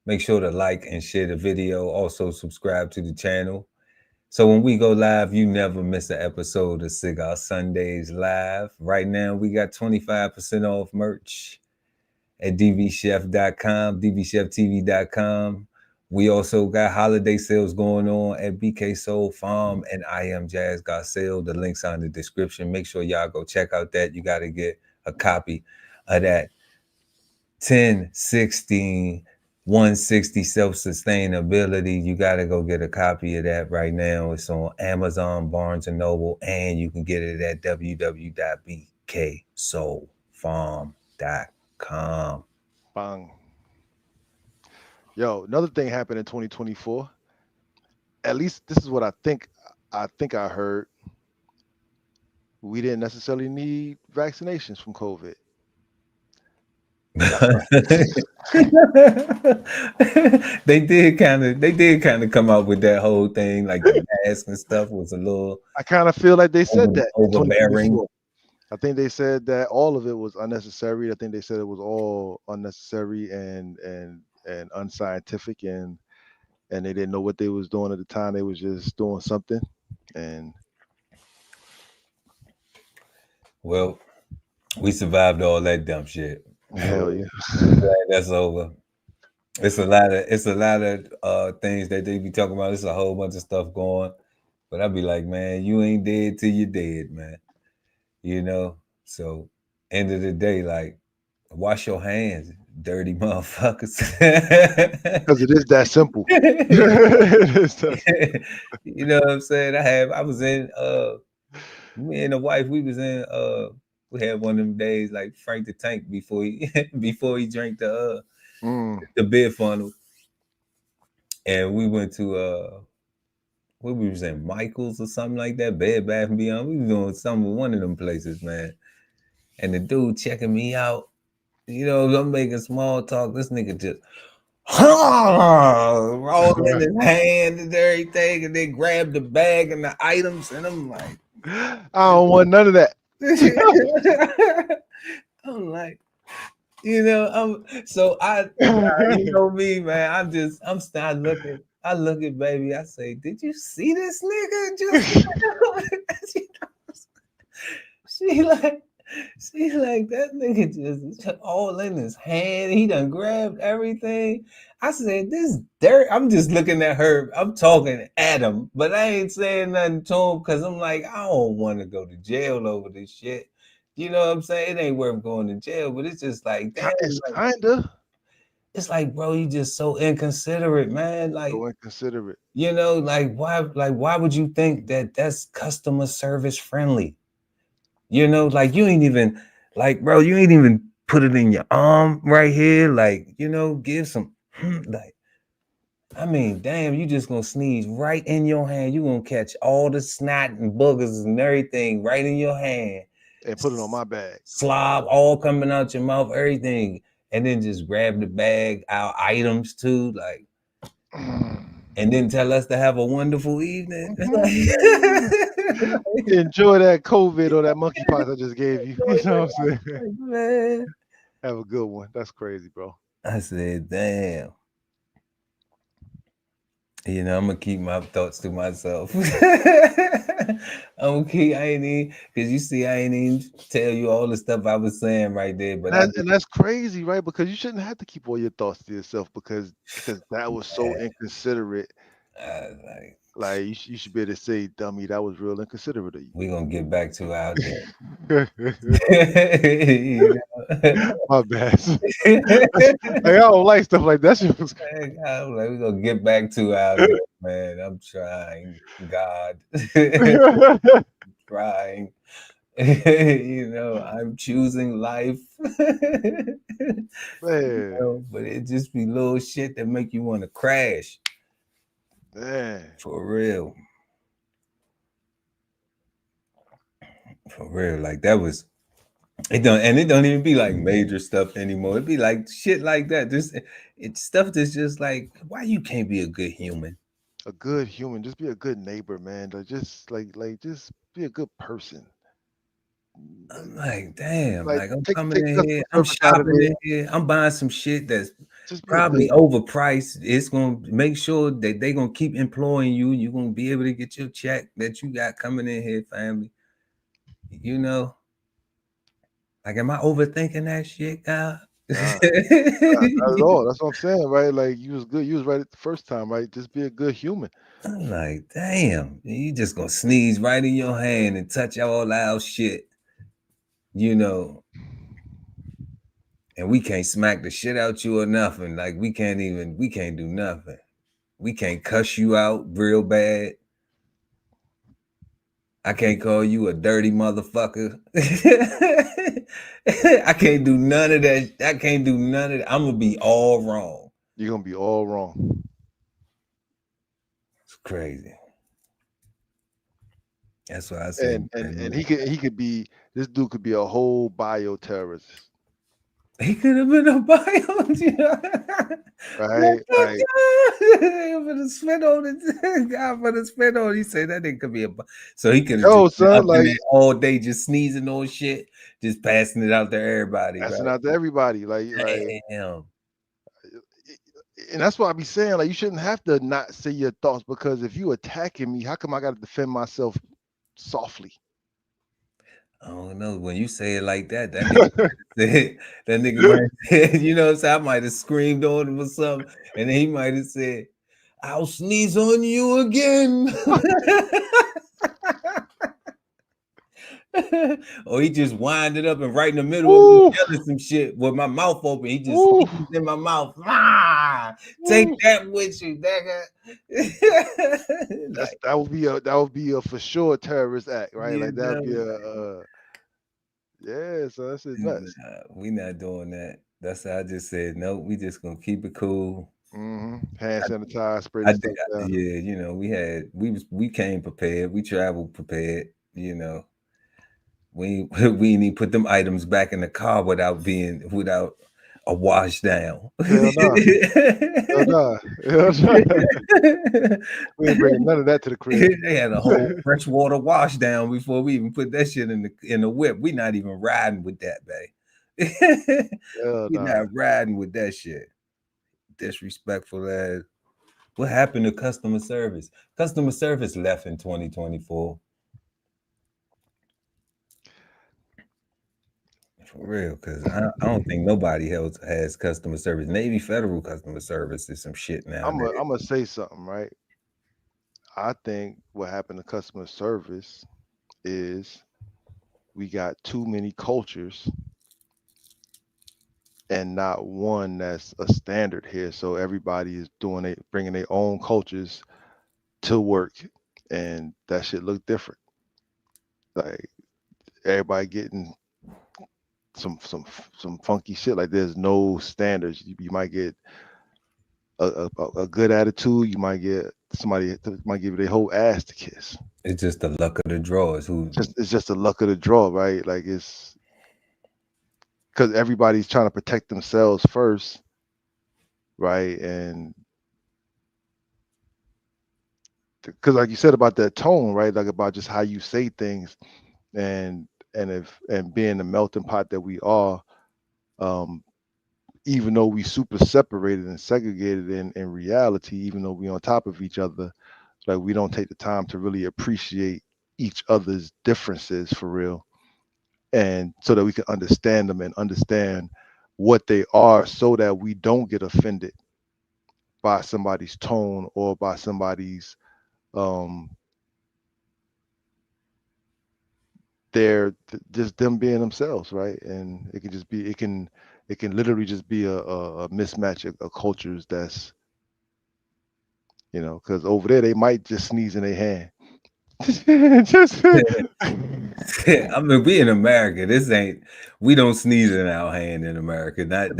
Make sure to like and share the video. Also subscribe to the channel. So when we go live, you never miss an episode of Cigar Sundays live. Right now, we got 25% off merch at dbchef.com, dbcheftv.com. We also got holiday sales going on at BK Soul Farm and I Am Jazz Garcelle. The link's on the description. Make sure y'all go check out that. You got to get a copy of that 10, 16, 160 self-sustainability. You got to go get a copy of that right now. It's on Amazon, Barnes & Noble, and you can get it at www.bksoulfarm.com. Bang. Yo, another thing happened in 2024. At least this is what I think. I heard we didn't necessarily need vaccinations from COVID. That's what they did kind of come up with that whole thing, like the mask and stuff was a little I kind of feel like they said that in overbearing. 2024. I think they said that all of it was unnecessary. I think they said it was all unnecessary and unscientific, and they didn't know what they was doing at the time. They was just doing something. And Well, we survived all that dumb shit. hell yeah. Glad that's over. It's a lot of things that they be talking about. It's a whole bunch of stuff going. But I'd be like, man, you ain't dead till you dead, man. So end of the day, like, wash your hands, dirty motherfuckers. Because it is that simple. It is that simple. You know what I'm saying? I was in me and the wife, we had one of them days like Frank the Tank before he before he drank the beer funnel. And we went to what we was in, Michael's or something like that, Bed Bath and Beyond. We was doing something with one of them places, man. And the dude checking me out, I'm making small talk. This nigga just, all in his hand and everything, and then grab the bag and the items, and I'm like, I don't want none of that. I'm like, you know, you know me, man. I'm still looking. I look at baby. I say, did you see this nigga? She like that nigga just all in his hand. He done grabbed everything. I said, this dirt. I'm just looking at her. I'm talking at him, but I ain't saying nothing to him because I'm like, I don't want to go to jail over this shit. You know what I'm saying? It ain't worth going to jail, but it's just like, damn, It's kinda. It's like, bro, you just so inconsiderate, man. Like, So inconsiderate. you know, why would you think that that's customer service friendly? You know, like you ain't even bro, you ain't even put it in your arm right here. Like, you know, give some like, I mean, damn, you just gonna sneeze right in your hand. You gonna catch all the snot and boogers and everything right in your hand. And put it on my bag. Slob all coming out your mouth, everything. And then just grab the bag, our items too, like, and then tell us to have a wonderful evening. Enjoy that COVID or that monkeypox I just gave you. You know what I'm saying? Man. Have a good one. That's crazy, bro. I said, damn. You know, I'm gonna keep my thoughts to myself. I ain't even, because you see, I ain't even tell you all the stuff I was saying right there. But and that's crazy, right? Because you shouldn't have to keep all your thoughts to yourself because that was so inconsiderate. Like you should be able to say, dummy, that was real inconsiderate of you. We're gonna get back to our day. My bad. Like, I don't like stuff like that. I'm like, we're gonna get back to our day, man. I'm trying, God. Trying. You know, I'm choosing life. Man. You know, but it just be little shit that make you want to crash. Man. For real. For real. Like that was it don't even be like major stuff anymore. It'd be like shit like that. It's stuff that's just like, why you can't be a good human? A good human, just be a good neighbor, man. Just be a good person. I'm like, damn, like I'm take coming in here, I'm service out of shopping in it. here, I'm buying some shit that's Just be a probably good overpriced. It's gonna make sure that they're gonna keep employing you. You're gonna be able to get your check that you got coming in here, family. You know, like, am I overthinking that shit, God? Nah, not at all. That's what I'm saying, right? Like you was good. You was right at the first time, right? Just be a good human. I'm like, damn, you just gonna sneeze right in your hand and touch all our shit, you know. And we can't smack the shit out you or nothing. Like we can't do nothing. We can't cuss you out real bad. I can't call you a dirty motherfucker. I can't do none of that. I can't do none of that. I'm gonna be all wrong. You're gonna be all wrong. It's crazy. That's what I said. And he could be, this dude could be a whole bioterrorist. He could have been a bio, right? Like, for the spit on it. God, for the spit on. He said that nigga could be a. So he could have just son, up in there all day, just sneezing on shit, just passing it out to everybody. Passing out to everybody, like. Damn. And that's why I be saying, like, you shouldn't have to not say your thoughts, because if you attacking me, how come I got to defend myself softly? I don't know. When you say it like that, that nigga might have said, you know what I'm saying? I might have screamed on him or something, and then he might have said, I'll sneeze on you again. Or he just winded up and right in the middle of me yelling some shit with my mouth open. He just sneezed in my mouth. Take that with you, nigga. Like, that would be a for sure terrorist act, right? Like that would be yeah. So that's it. We not doing that. That's how I just said. No, we just gonna keep it cool. Hand sanitizer, spray stuff down. Yeah, you know, we came prepared. We traveled prepared. You know, we didn't even put them items back in the car without. a wash down. Hell no. Hell no. Hell no. We ain't bringing none of that to the crib. They had a whole freshwater wash down before we even put that shit in the whip. We not even riding with that, babe. Hell We no. not riding with that shit. Disrespectful as. What happened to customer service? Customer service left in 2024. For real, because I don't think nobody else has customer service. Maybe federal customer service is some shit I'm nowadays. gonna say something, right? I think what happened to customer service is we got too many cultures and not one that's a standard here. So everybody is bringing their own cultures to work, and that shit look different. Like everybody getting some funky shit. Like there's no standards. You might get a good attitude. You might get somebody that might give you their whole ass to kiss. It's just the luck of the draw. It's just the luck of the draw, right? Like it's because everybody's trying to protect themselves first, right? And because like you said about that tone, right? Like about just how you say things, and being the melting pot that we are, even though we super separated and segregated in reality, even though we on top of each other, like we don't take the time to really appreciate each other's differences for real, and so that we can understand them and understand what they are, so that we don't get offended by somebody's tone or by somebody's they're just them being themselves, right? And it can just be it can literally just be a mismatch of cultures. That's because over there they might just sneeze in their hand. Just I mean, we in America. We don't sneeze in our hand in America. that's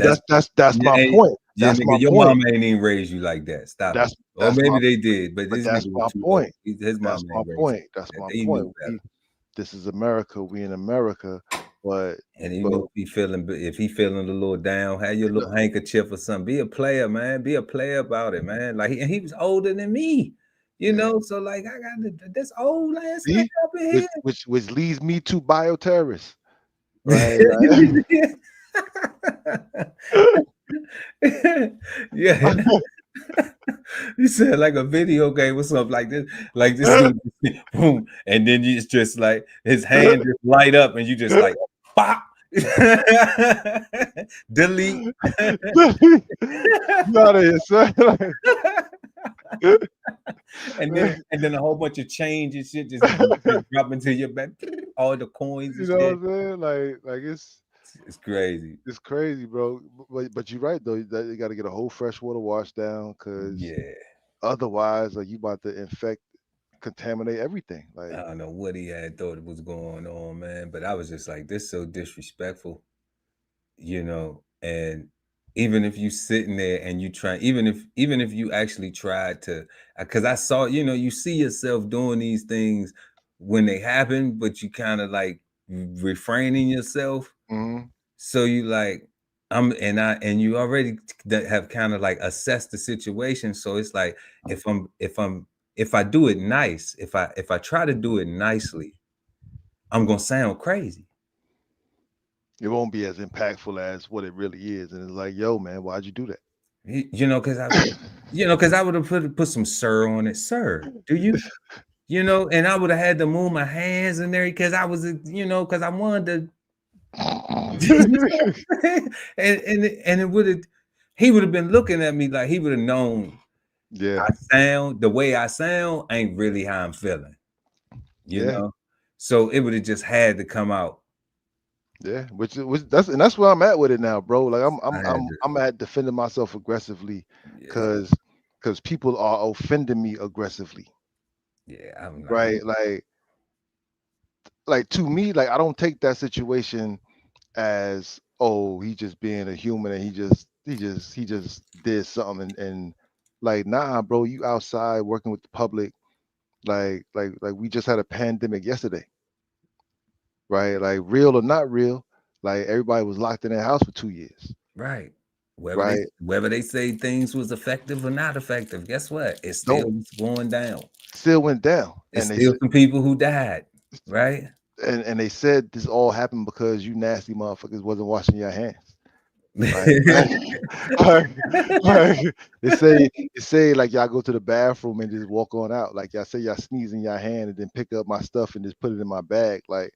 my point. Yeah, That's my nigga, your point. mom ain't even raised you like that. Stop it. Or That's maybe my they did, but this that's nigga my was too old. point. His mom That's my ain't raised point. him like That's that. my He point. knew better. This is America. We in America, but And you know, if he feeling a little down, have your little handkerchief or something. Be a player, man. Be a player about it, man. Like he was older than me, So like I got this old ass nigga up in here, which leads me to bioterrorists, right? Yeah. You said like a video game or something like this dude, boom, and then it's just like his hand just light up, and you just like pop, delete. You out of here, son. and then a whole bunch of change and shit just drop into your back, all the coins and You know shit. what I'm saying? Like It's crazy. It's crazy, bro. But you're right though. That you got to get a whole freshwater wash down, because otherwise, like you about to contaminate everything. Like I don't know what he had thought was going on, man. But I was just like, this so disrespectful, And even if you sitting there and you try, even if you actually tried to, because I saw, you see yourself doing these things when they happen, but you kind of like refraining yourself. So you like, and you already have kind of like assessed the situation. So it's like, if I do it nice, if I try to do it nicely, I'm gonna sound crazy. It won't be as impactful as what it really is. And it's like, yo, man, why'd you do that? Because I would have put some sir on it. Sir, do you? And I would have had to move my hands in there because I was, because I wanted to. and it would have, he would have been looking at me like he would have known. Yeah, the way I sound ain't really how I'm feeling. So it would have just had to come out. Yeah, that's where I'm at with it now, bro. Like I'm at defending myself aggressively because people are offending me aggressively. Yeah, I'm not. Right, like to me, like I don't take that situation as, oh, he just being a human and he just did something, and like, nah, bro, you outside working with the public, like we just had a pandemic yesterday, right? Like real or not real, like everybody was locked in their house for 2 years. Right. Whether they say things was effective or not effective, guess what? It's still going down. Still went down. It's still some people who died, right? And they said this all happened because you nasty motherfuckers wasn't washing your hands. Like, they say like y'all go to the bathroom and just walk on out. Like y'all say y'all sneeze in your hand and then pick up my stuff and just put it in my bag. Like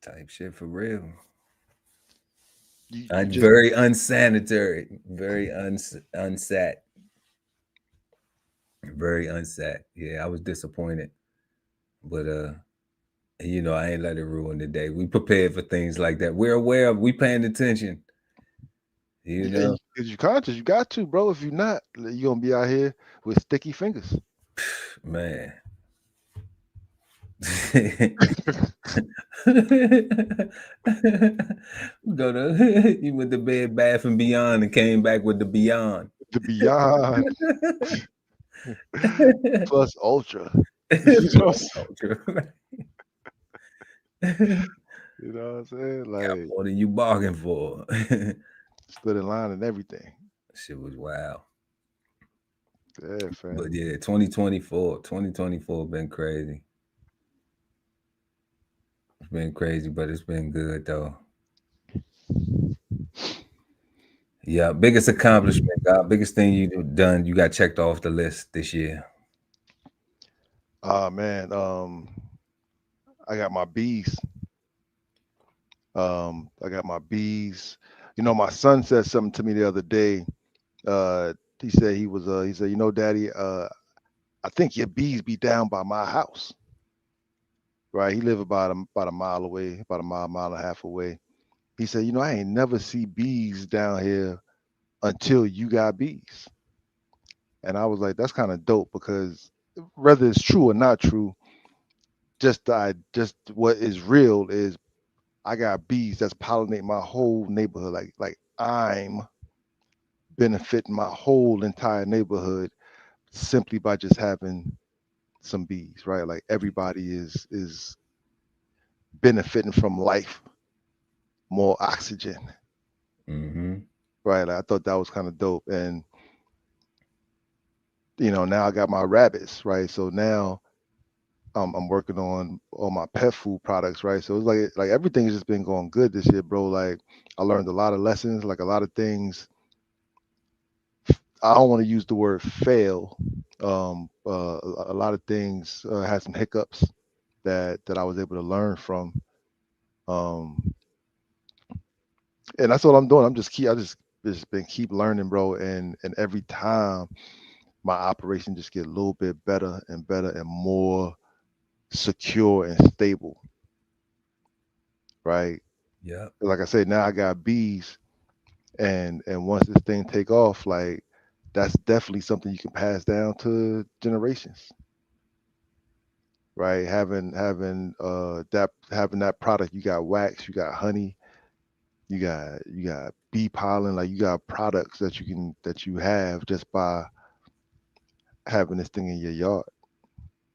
type shit for real. Very unsanitary, very unsat. Very unsat. Yeah, I was disappointed. But you know, I ain't let it ruin the day. We prepared for things like that. We're aware of, we paying attention. You know, because you're conscious, you got to, bro. If you're not, you're gonna be out here with sticky fingers. Man. Go to you went to Bed Bath and Beyond and came back with the Beyond. The Beyond plus Ultra. Ultra. You know what I'm saying? Like what are you bargaining for? Stood in line and everything. Shit was wild. Yeah, fam. But yeah, 2024 been crazy. It's been crazy, but it's been good though. Yeah, biggest accomplishment, God, biggest thing you've done, you got checked off the list this year. Man, I got my bees. I got my bees. You know, my son said something to me the other day. He said he said, you know, Daddy, I think your bees be down by my house. Right? He lived about a mile away, about a mile and a half away. He said, you know, I ain't never see bees down here until you got bees. And I was like, that's kind of dope, because whether it's true or not true, just what is real is I got bees that's pollinating my whole neighborhood. Like I'm benefiting my whole entire neighborhood simply by just having some bees, right? Like everybody is benefiting from life, more oxygen. Mm-hmm. Right? Like, I thought that was kind of dope. And you know, now I got my rabbits, right? So now I'm working on all my pet food products, right? So it's like everything has just been going good this year, bro. Like I learned a lot of lessons, like a lot of things. I don't want to use the word fail. A lot of things had some hiccups that I was able to learn from. And that's what I'm doing. I just been keep learning, bro. And every time my operation just get a little bit better and better and more secure and stable. Right? Yeah. Like I said, now I got bees, and once this thing take off, like that's definitely something you can pass down to generations. Right? Having that product, you got wax, you got honey, you got bee pollen, like you got products that you have just by having this thing in your yard.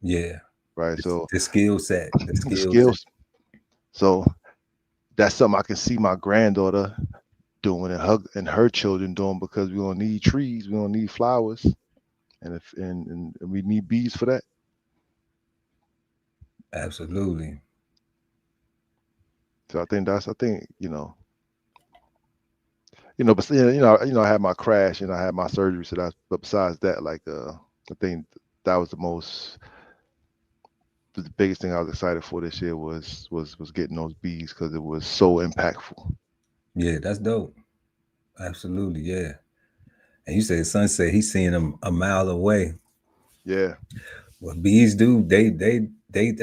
Yeah. Right. So the skill set. The skills. So that's something I can see my granddaughter doing and her children doing, because we're gonna need trees, we're gonna need flowers, and we need bees for that. Absolutely. So I think but I had my crash and I had my surgery. So but besides that, like I think that was the biggest thing I was excited for this year was getting those bees, because it was so impactful. Yeah, that's dope. Absolutely, yeah. And you said Sunset, he's seeing them a mile away. Yeah. What bees do, they take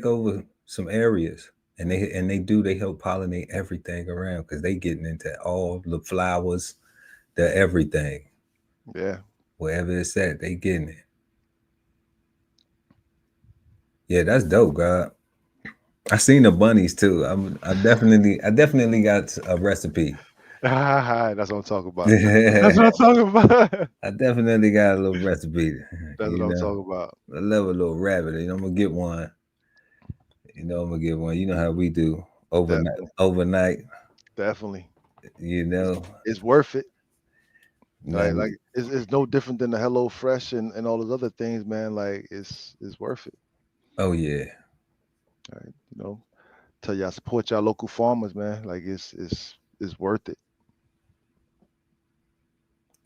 over some areas, and they help pollinate everything around, because they getting into all the flowers, the everything. Yeah. Wherever it's at, they getting it. Yeah, that's dope, God. I seen the bunnies too. I definitely got a recipe. That's what I'm talking about. That's what I'm talking about. I definitely got a little recipe. That's what I'm talking about. I love a little rabbit. I'm gonna get one. I'm gonna get one. You know how we do overnight. Definitely. You know, it's worth it. man. Like it's no different than the Hello Fresh and all those other things, man. Like it's worth it. Oh yeah. Right? You know, tell y'all support y'all local farmers, man. Like it's worth it.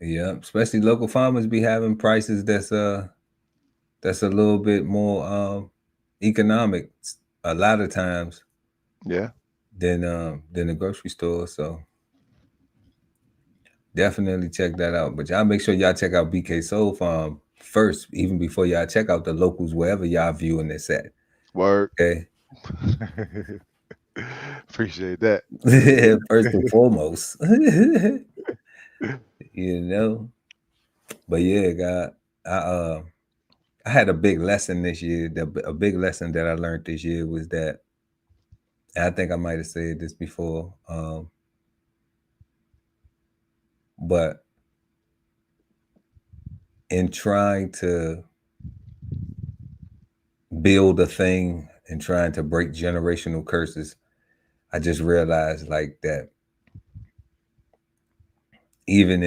Yeah, especially local farmers be having prices that's a little bit more economic a lot of times. Yeah. Than the grocery store. So definitely check that out. But y'all make sure y'all check out BK Soul Farm first, even before y'all check out the locals wherever y'all viewing this at. Word. Okay. Appreciate that. First and foremost. You know. But yeah, God, I had a big lesson this year. A big lesson that I learned this year was that, and I think I might have said this before, but in trying to build a thing and trying to break generational curses, I just realized like that even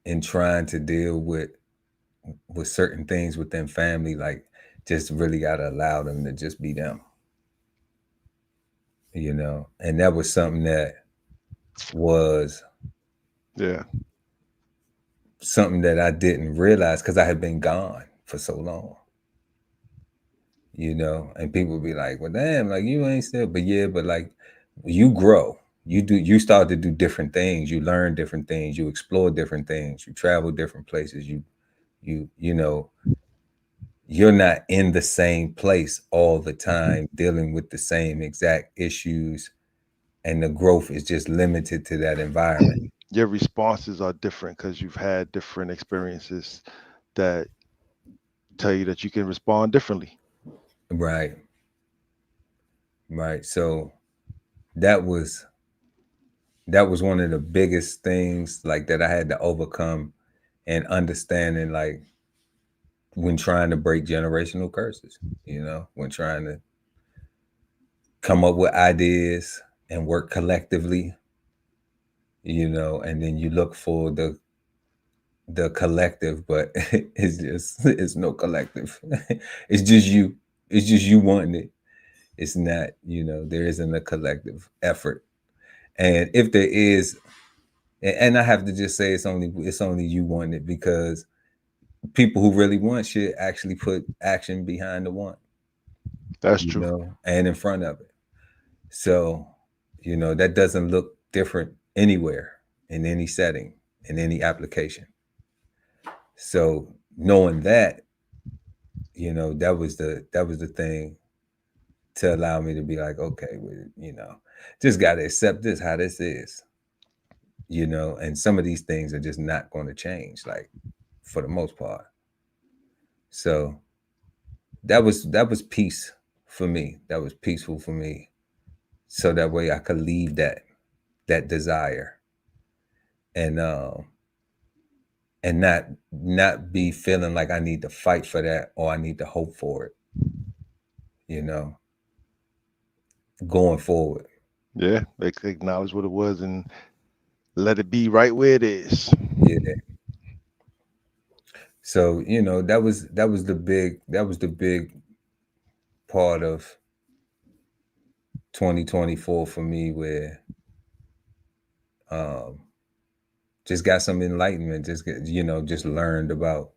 in trying to deal with certain things within family, like just really gotta allow them to just be them. You know, and that was something that was something that I didn't realize because I had been gone for so long. You know, and people would be like, well, damn, like you ain't still, but yeah, but like you grow, you start to do different things, you learn different things, you explore different things, you travel different places, you know, you're not in the same place all the time dealing with the same exact issues, and the growth is just limited to that environment. Your responses are different because you've had different experiences that tell you that you can respond differently. Right. So that was one of the biggest things like that I had to overcome and understanding, like when trying to break generational curses, you know, when trying to come up with ideas and work collectively, you know, and then you look for the collective, but it's no collective. It's just you wanting it. It's not, you know, there isn't a collective effort. And if there is, and I have to just say it's only you wanting it, because people who really want shit actually put action behind the want. That's true. Know, and in front of it. So, you know, that doesn't look different anywhere, in any setting, in any application. So knowing that, you know, that was the thing to allow me to be like, okay, well, you know, just got to accept this, how this is, you know, and some of these things are just not going to change, like for the most part. So that was peace for me. That was peaceful for me. So that way I could leave that desire and not be feeling like I need to fight for that or I need to hope for it, you know, going forward. Yeah, acknowledge what it was and let it be right where it is. Yeah. So, you know, that was the big part of 2024 for me, where just got some enlightenment, just learned about,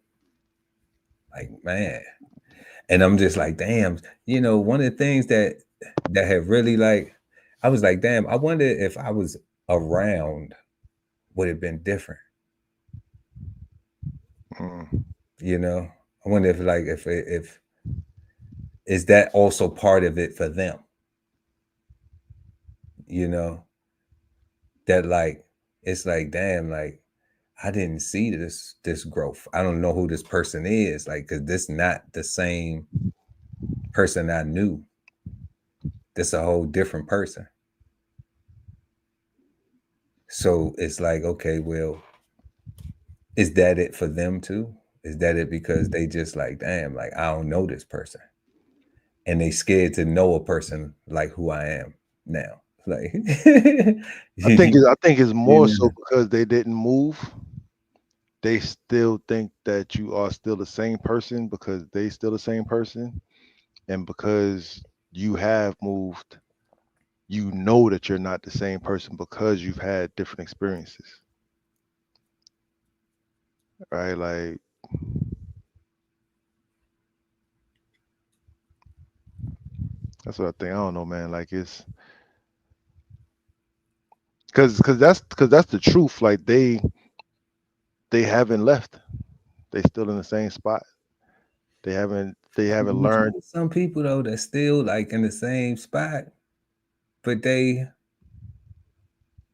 like, man. And I'm just like, damn, you know, one of the things that have really, like, I was like, damn, I wonder if I was around, would it have been different? You know, I wonder if, like, if is that also part of it for them? You know, that, like, it's like, damn, like, I didn't see this growth. I don't know who this person is, like, because this not the same person I knew. This a whole different person. So it's like, okay, well, is that it for them too? Is that it because they just like, damn, like, I don't know this person, and they scared to know a person like who I am now, Like, I think it's you more know, so because they didn't move. They still think that you are still the same person because they still the same person, and because you have moved, you know that you're not the same person because you've had different experiences, right? Like that's what I think. I don't know, man. Like it's because that's the truth. Like they haven't left. They still in the same spot. They haven't but you learned. get some people though that still like in the same spot, but they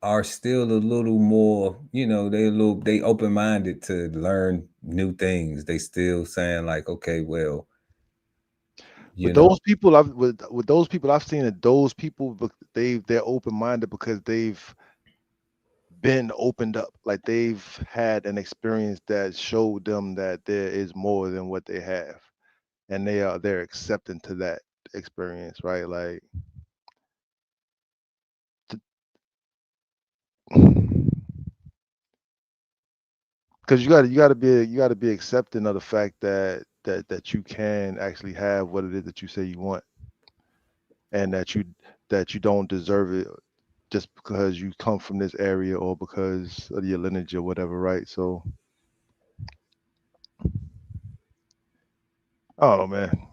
are still a little more, they open minded to learn new things. They still saying like, okay, well, you With know, those people, with those people I've seen that those people they're open minded because they've been opened up. Like they've had an experience that showed them that there is more than what they have, and they're accepting to that experience, right? Like because you got to be accepting of the fact that you can actually have what it is that you say you want, and that you don't deserve it just because you come from this area or because of your lineage or whatever, right? So I don't know, man.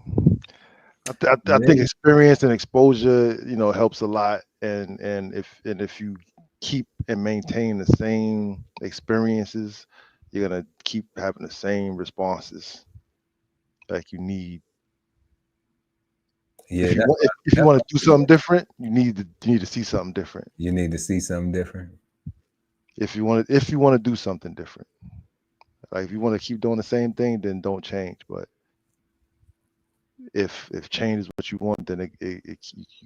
I think yeah, experience and exposure, helps a lot, and if you keep and maintain the same experiences, you're gonna keep having the same responses like you need. yeah, If you want, if you that's want why to do something different, you need to see something different. you need to see something different. If you want to do something different, like if you want to keep doing the same thing, then don't change. But if change is what you want, then you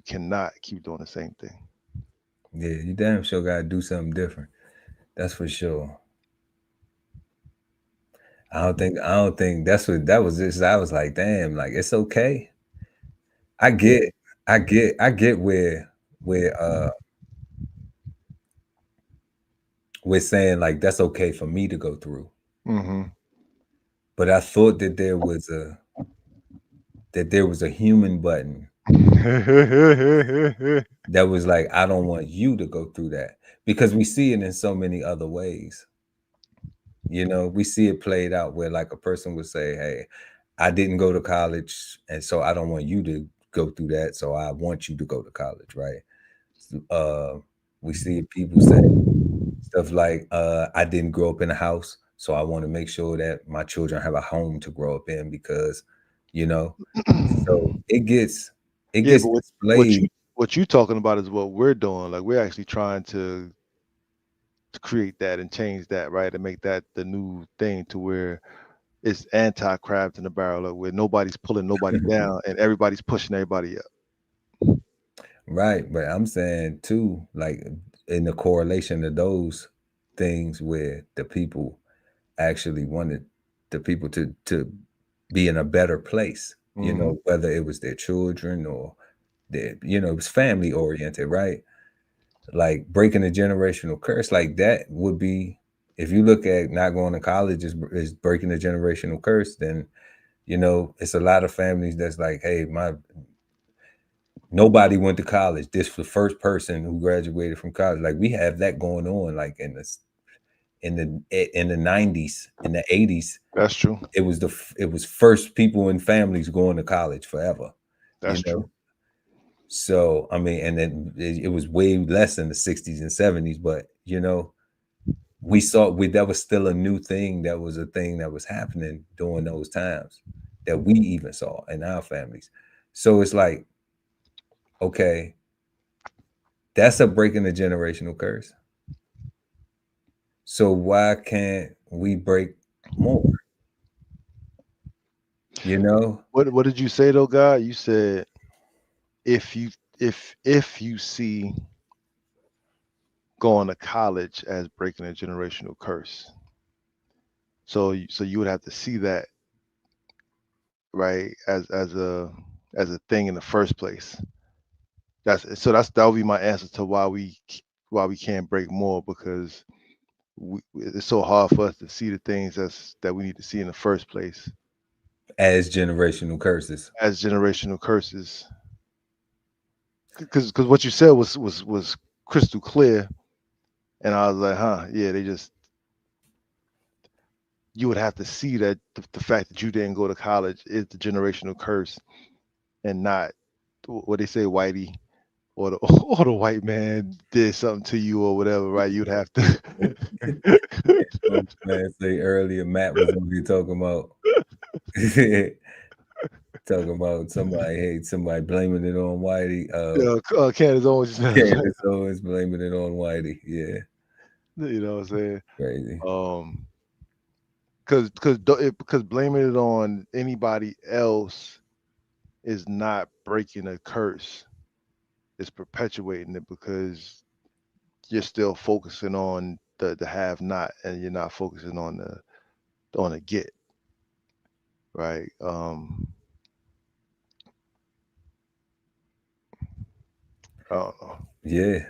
cannot keep doing the same thing. Yeah, you damn sure gotta do something different. That's for sure. I don't think that was just, I was like, damn, like it's okay. I Yeah. get I get where we're saying like that's okay for me to go through. Hmm. But I thought that there was a human button that was like, I don't want you to go through that, because we see it in so many other ways. We see it played out where like a person would say, hey, I didn't go to college, and so I don't want you to go through that, so I want you to go to college, right? We see people say stuff like, I didn't grow up in a house, so I want to make sure that my children have a home to grow up in, because you know so it Yeah, gets but what displayed. you what you talking about is what we're doing. Like we're actually trying to create that and change that, right? And make that the new thing to where it's anti-crabs in the barrel, like where nobody's pulling nobody down and everybody's pushing everybody up. Right, but I'm saying too, like in the correlation of those things where the people actually wanted the people to be in a better place, Hmm. whether it was their children or it was family oriented, right? Like breaking a generational curse, like that would be, if you look at not going to college is breaking a generational curse, then it's a lot of families that's like, hey, my nobody went to college. This was the first person who graduated from college. Like we have that going on, like in the 90s, in the 80s. That's true. It was first people in families going to college forever, you That's know. true. So I mean, and then it was way less in the 60s and 70s, but we saw that was still a new thing. That was a thing that was happening during those times that we even saw in our families. So it's like, okay, that's a breaking the generational curse. So why can't we break more? You know? What did you say though, God? You said if you if you see going to college as breaking a generational curse. So you would have to see that, right, as a thing in the first place, that would be my answer to why we can't break more, because it's so hard for us to see the things that we need to see in the first place as generational curses. As generational curses. Because what you said was crystal clear, and I was like, huh, yeah, you would have to see that the fact that you didn't go to college is the generational curse, and not what they say, whitey, or the or the white man did something to you or whatever, right? You'd have to. Man, say earlier, Matt was over here talking about somebody blaming it on Whitey. Candace always blaming it on Whitey. Yeah, you know what I'm saying? Crazy. Because blaming it on anybody else is not breaking a curse. It's perpetuating it, because you're still focusing on the have not, and you're not focusing on the get. Right. I don't know. Yeah.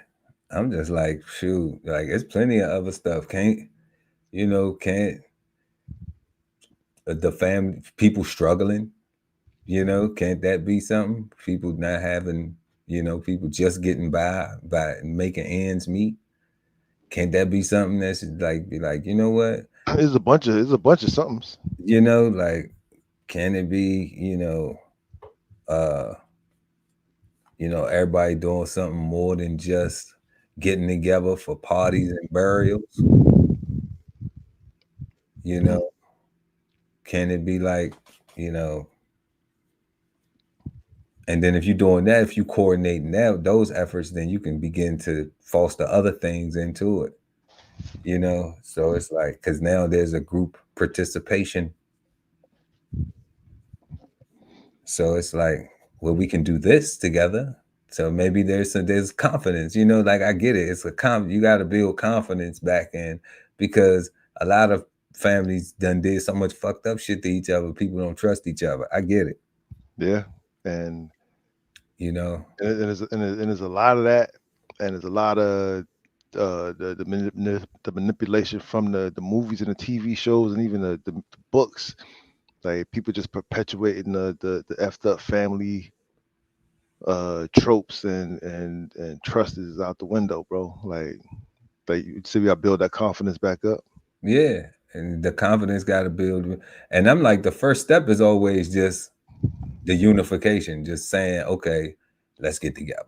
I'm just like, shoot, like it's plenty of other stuff. Can't the family, people struggling, can't that be something? People not having, people just getting by making ends meet. Can't that be something that's like, be like, you know what? There's a bunch of somethings. Like, can it be, everybody doing something more than just getting together for parties and burials? Can it be like, and then if you're doing that, if you coordinating those efforts, then you can begin to foster other things into it. So it's like, because now there's a group participation. So it's like, well, we can do this together. So maybe there's confidence, like I get it. It's you got to build confidence back in, because a lot of families done did so much fucked up shit to each other. People don't trust each other. I get it. Yeah. And and there's a lot of that, and there's a lot of the manipulation from the movies and the TV shows, and even the books. Like, people just perpetuating the effed up family tropes, and trust is out the window, bro. Like you see, we gotta build that confidence back up. Yeah, and the confidence got to build. And I'm like, the first step is always just the unification, just saying, okay, let's get together.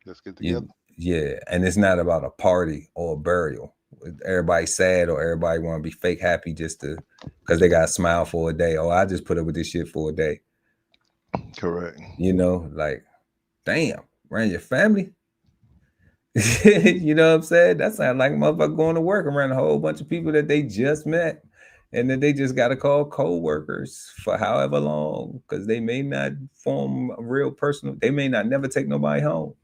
Let's get together. Yeah, and it's not about a party or a burial. Everybody's sad, or everybody want to be fake happy just because they got to smile for a day. Oh, I just put up with this shit for a day. Correct. Like, damn, around your family. You know what I'm saying? That sounds like a motherfucker going to work around a whole bunch of people that they just met, and then they just got to call co-workers for however long, because they may not form a real personal. They may not never take nobody home.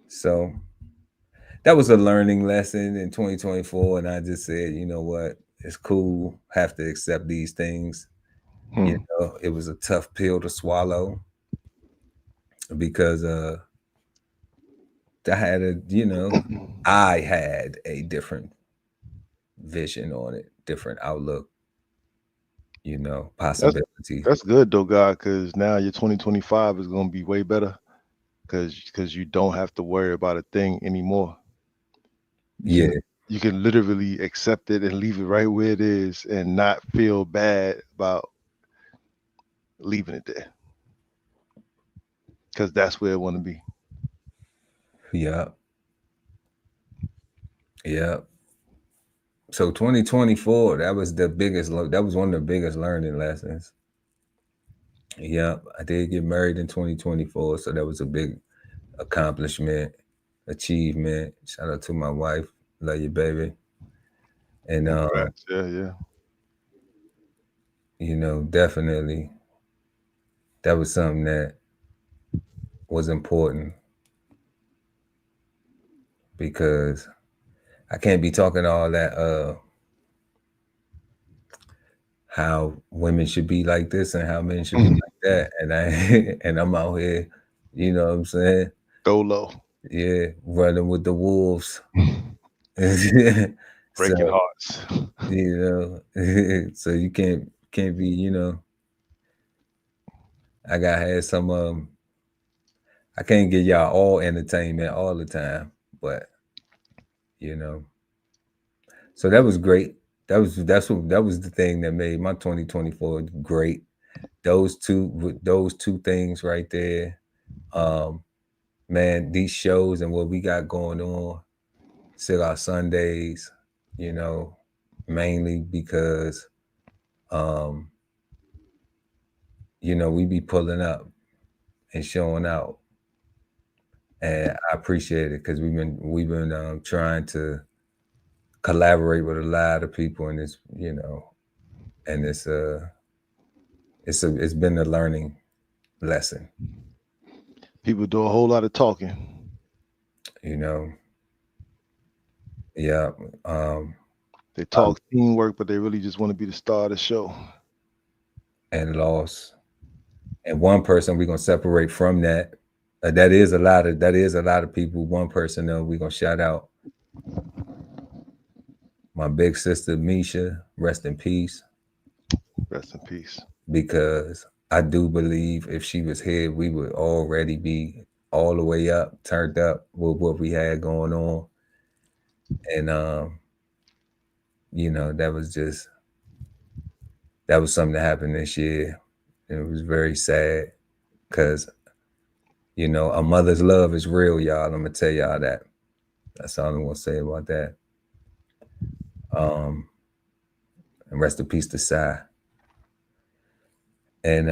So that was a learning lesson in 2024, and I just said, you know what? It's cool. Have to accept these things. It was a tough pill to swallow, because I had a different vision on it, different outlook, possibility. That's good though, God, because now your 2025 is going to be way better, because you don't have to worry about a thing anymore. You can literally accept it and leave it right where it is, and not feel bad about leaving it there, because that's where I want to be. Yeah. So 2024, that was one of the biggest learning lessons. Yeah, I did get married in 2024, so that was a big accomplishment, achievement. Shout out to my wife. Love you, baby. And definitely that was something that was important, because I can't be talking all that how women should be like this and how men should be like that. And I'm out here, you know what I'm saying? Go low. Yeah, running with the wolves. Breaking So, hearts. you know, so you can't be, you know, I gotta have some I can't give y'all all entertainment all the time, but you know. So that was great. That was the thing that made my 2024 great. Those two things right there. Man, these shows and what we got going on, Cigar Sundays, you know, mainly because you know, we be pulling up and showing out. And I appreciate it because we've been trying to collaborate with a lot of people, and it's, you know, and it's been a learning lesson, People do a whole lot of talking. you know. Yeah. They talk teamwork, but they really just want to be the star of the show. And loss. And one person we're gonna separate from that. That is a lot of people. One person though, we're gonna shout out my big sister Misha, rest in peace. Rest in peace. Because I do believe if she was here, we would already be all the way up, turned up with what we had going on. And you know, that was something that happened this year. And it was very sad because, you know, a mother's love is real, y'all. I'm gonna tell y'all that. That's all I'm gonna say about that. And rest in peace to Sai. And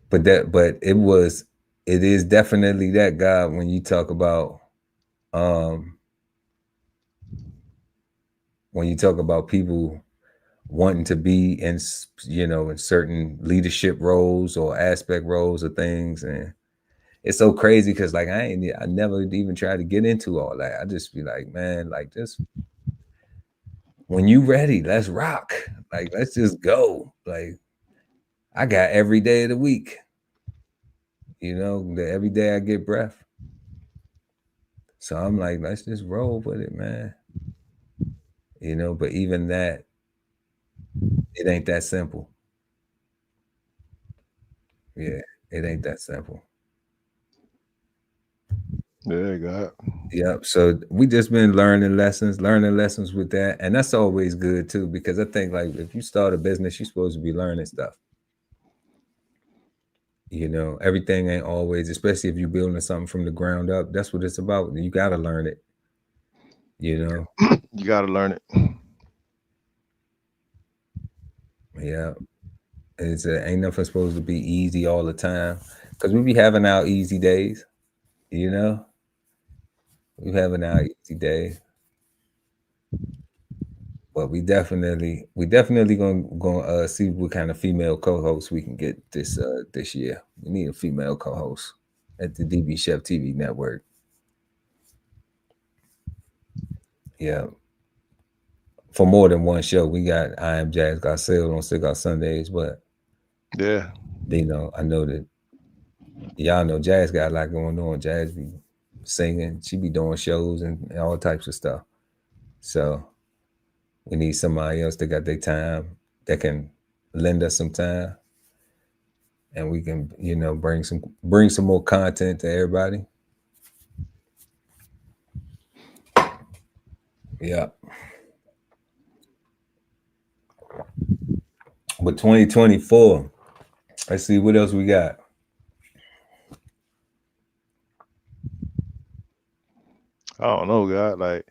but it is definitely that, God, when you talk about people wanting to be in, you know, in certain leadership roles or aspect roles of things. And it's so crazy because like I never even tried to get into all that. I just be like, man, like, just when you ready, let's rock. Like, let's just go. Like, I got every day of the week, you know, every day I get breath. So I'm like, let's just roll with it, man. You know, but even that, it ain't that simple. Yeah, it ain't that simple. Yeah, God. Yep. So we just been learning lessons with that. And that's always good too, because I think like if you start a business, you're supposed to be learning stuff. You know, everything ain't always, especially if you're building something from the ground up. That's what it's about. You got to learn it. You know, You got to learn it. Yeah. It's ain't nothing supposed to be easy all the time, because we be having our easy days, you know. We having our easy days, but we definitely gonna see what kind of female co-hosts we can get this year. We need a female co-host at the DBCHEFTV network. Yeah. For more than one show. We got I Am Jazz got sale on Cigar Sundays, but yeah, you know, I know that y'all know Jazz got a lot going on. Jazz be singing, she be doing shows and all types of stuff. So we need somebody else that got their time, that can lend us some time, and we can, you know, bring some more content to everybody. Yeah. But 2024, let's see what else we got. I don't know, God. Like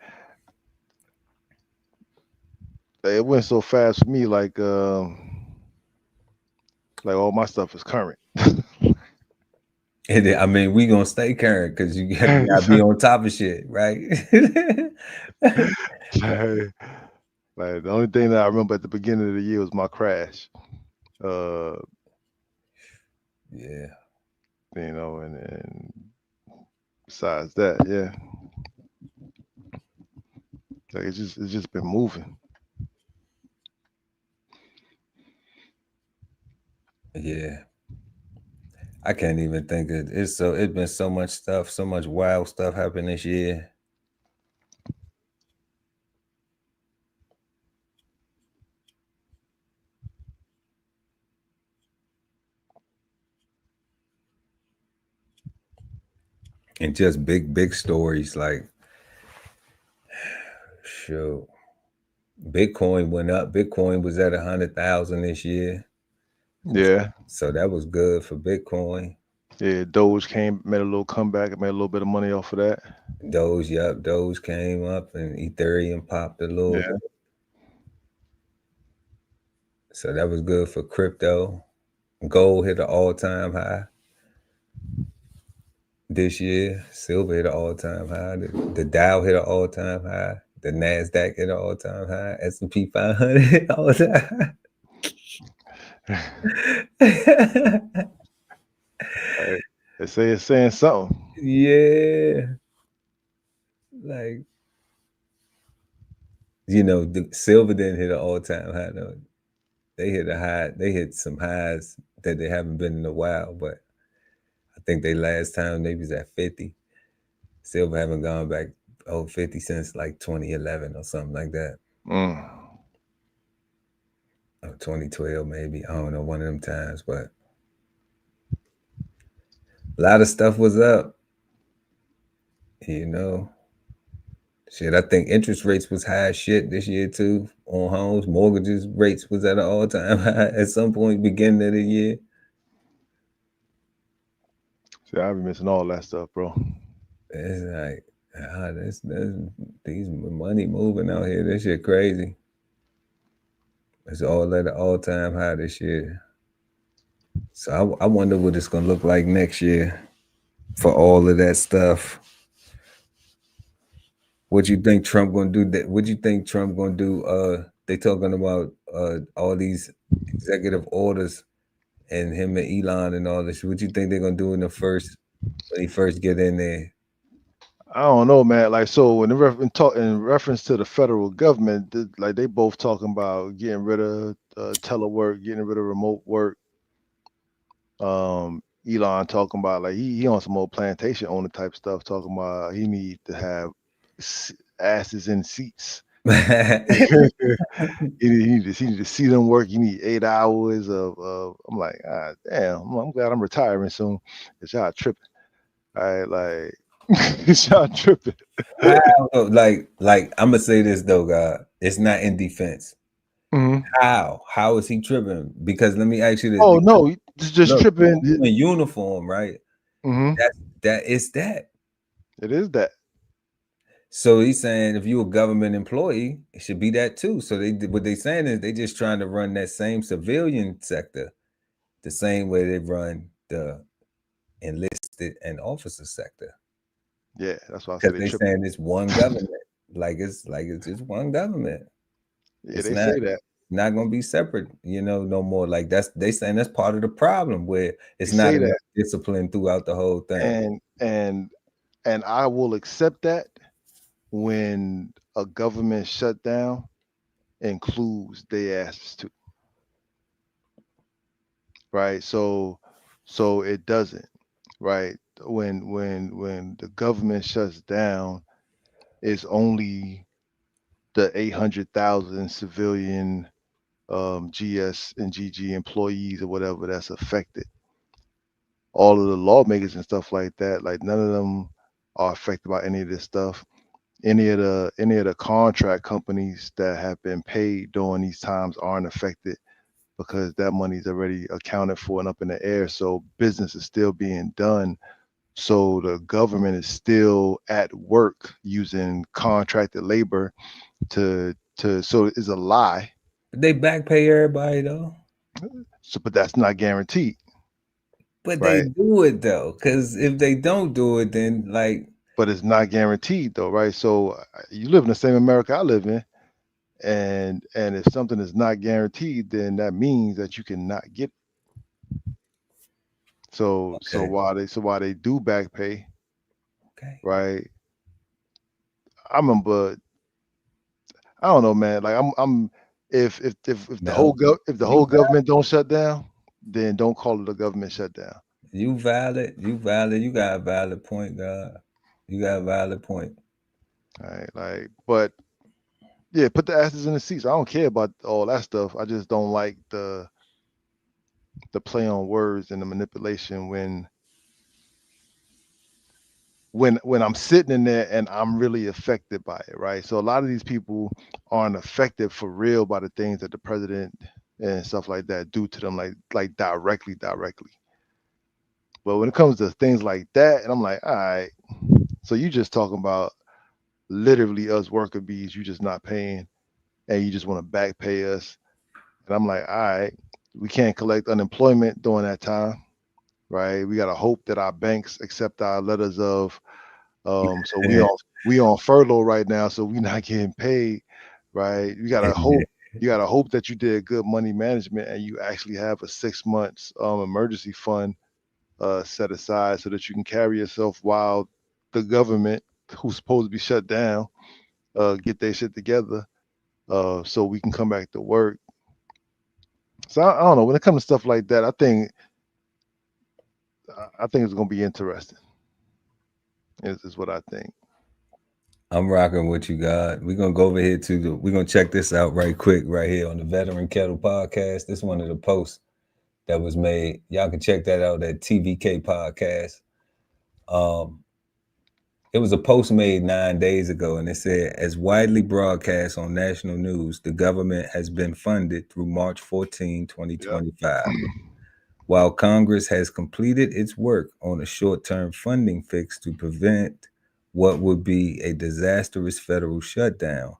it went so fast for me. Like all my stuff is current. And I mean, we gonna stay current because you gotta be on top of shit, right? Like the only thing that I remember at the beginning of the year was my crash. Yeah. You know, and besides that, yeah. Like it's just been moving. Yeah. I can't even think of it's been so much stuff, so much wild stuff happened this year. And just big stories like shoot. Bitcoin went up. Bitcoin was at 100,000 this year. Yeah. So that was good for Bitcoin. Yeah, Doge made a little comeback, made a little bit of money off of that. Doge came up and Ethereum popped a little bit. So that was good for crypto. Gold hit an all-time high this year. Silver hit an all-time high. The Dow hit an all-time high. The NASDAQ hit an all-time high. S&P 500 hit an all-time high. They say it's saying something. Yeah. Like, the silver didn't hit an all-time high though. They hit some highs that they haven't been in a while, but I think they last time they was at 50. Silver haven't gone back 50 since like 2011 or something like that. Or 2012 maybe. I don't know, one of them times, but a lot of stuff was up. Shit, I think interest rates was high as shit this year too on homes. Mortgages rates was at an all-time high at some point beginning of the year. See, I've been missing all that stuff, bro. It's like, these money moving out here. This shit crazy. It's all at an all-time high this year. So I wonder what it's gonna look like next year for all of that stuff. What you think Trump gonna do? What you think Trump gonna do? They talking about all these executive orders and him and Elon and all this. What you think they're gonna do when he first get in there? I don't know, man. Like, so when in reference to the federal government, like they both talking about getting rid of telework, getting rid of remote work. Elon talking about like he on some old plantation owner type stuff, talking about he need to have asses in seats. He need to see them work. You need 8 hours of I'm like, damn, I'm glad I'm retiring soon. Cause y'all tripping. All right, like y'all tripping. Like I'm gonna say this though, God. It's not in defense. Mm-hmm. How is he tripping? Because let me ask you this. Oh no, just tripping. You in uniform, right? Mm-hmm. That is that. It is that. So he's saying if you're a government employee, it should be that too. So what they saying is they just trying to run that same civilian sector, the same way they run the enlisted and officer sector. Yeah, that's why I said they saying it's one government. It's just one government. Yeah, it's say that. Not gonna be separate, no more. Like they saying that's part of the problem where it's they not enough discipline throughout the whole thing. And I will accept that when a government shutdown includes their asses too. Right. So it doesn't. Right. When the government shuts down, it's only the 800,000 civilian GS and GG employees or whatever that's affected. All of the lawmakers and stuff like that, like none of them are affected by any of this stuff. Any of the contract companies that have been paid during these times aren't affected because that money's already accounted for and up in the air. So business is still being done. So the government is still at work using contracted labor so it's a lie. They back pay everybody though. So, but that's not guaranteed. But right? They do it though, because if they don't do it, then But it's not guaranteed though, right? So you live in the same America I live in, and if something is not guaranteed, then that means that you cannot get it. So why they do back pay? Okay. Right. I remember. I don't know, man. Like I'm if the whole government don't shut down, then don't call it a government shutdown. You valid. You valid. You got a valid point, God. You got a valid point. All right, like, but yeah, put the asses in the seats. I don't care about all that stuff. I just don't like the play on words and the manipulation when I'm sitting in there and I'm really affected by it, right? So a lot of these people aren't affected for real by the things that the president and stuff like that do to them, like directly. But when it comes to things like that, and I'm like, all right, so you just talking about literally us worker bees, you just not paying, and you just want to back pay us. And I'm like, all right, we can't collect unemployment during that time, right? We gotta hope that our banks accept our letters of so we on furlough right now, so we not getting paid, right? You gotta hope that you did good money management and you actually have a 6 months emergency fund set aside so that you can carry yourself while the government, who's supposed to be shut down, get their shit together, so we can come back to work. So I don't know. When it comes to stuff like that, I think it's gonna be interesting. Is what I think. I'm rocking with you, God. We're gonna go over here we're gonna check this out right quick, right here on the Veteran Kettle Podcast. This is one of the posts that was made. Y'all can check that out at TVK Podcast. It was a post made 9 days ago, and it said, as widely broadcast on national news, the government has been funded through March 14, 2025. Yep. While Congress has completed its work on a short-term funding fix to prevent what would be a disastrous federal shutdown,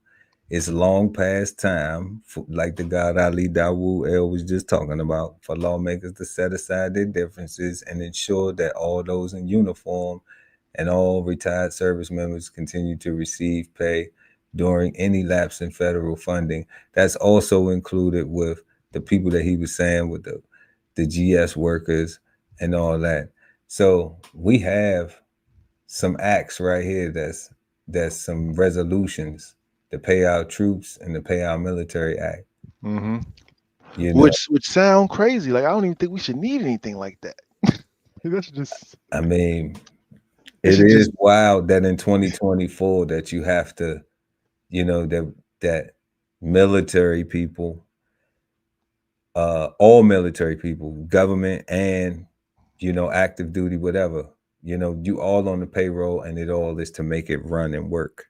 it's long past time, like the God Ali Dawood El was just talking about, for lawmakers to set aside their differences and ensure that all those in uniform and all retired service members continue to receive pay during any lapse in federal funding. That's also included with the people that he was saying with the GS workers and all that. So we have some acts right here that's some resolutions to pay our troops and to pay our military act. Mm-hmm. You know, which sound crazy. Like I don't even think we should need anything like that. That's just. I mean, it is wild that in 2024 that you have to, that military people, all military people, government and, active duty, whatever, you all on the payroll, and it all is to make it run and work.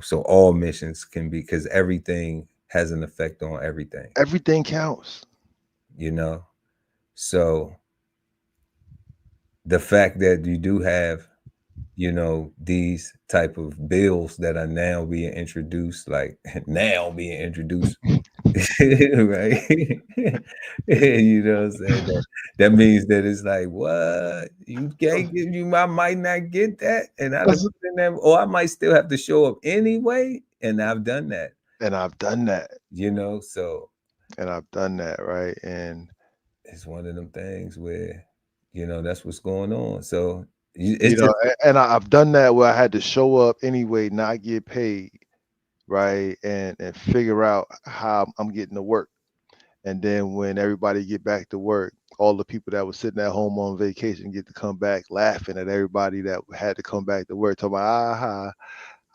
So all missions can be, because everything has an effect on everything. Everything counts. So the fact that you do have, these type of bills that are now being introduced, right? You know what I'm saying? That means that it's like, what? You can't give I might not get that. And I might still have to show up anyway. And I've done that. So. And I've done that, right? And it's one of them things where, that's what's going on. So I've done that where I had to show up anyway, not get paid, right? And figure out how I'm getting to work. And then when everybody get back to work, all the people that were sitting at home on vacation get to come back laughing at everybody that had to come back to work, talking about,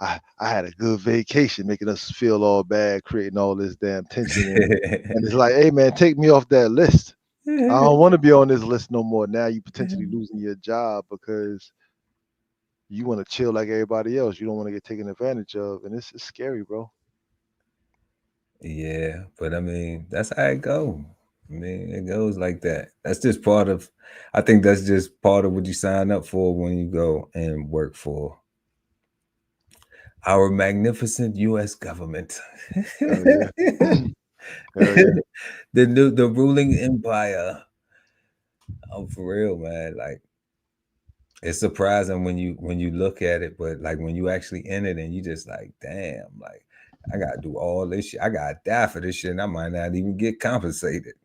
I had a good vacation, making us feel all bad, creating all this damn tension. And it's like, hey, man, take me off that list. I don't want to be on this list no more. Now you potentially losing your job because you want to chill like everybody else. You don't want to get taken advantage of. And it's scary, bro. Yeah, but I mean, that's how it goes. I mean, it goes like that. That's just part of, I think that's just part of what you sign up for when you go and work for our magnificent U.S. government. Hell yeah. Hell yeah. The ruling empire. Oh, for real, man. Like, it's surprising when you look at it, but like when you actually in it and you just like, damn, like I gotta do all this shit. I gotta die for this shit, and I might not even get compensated.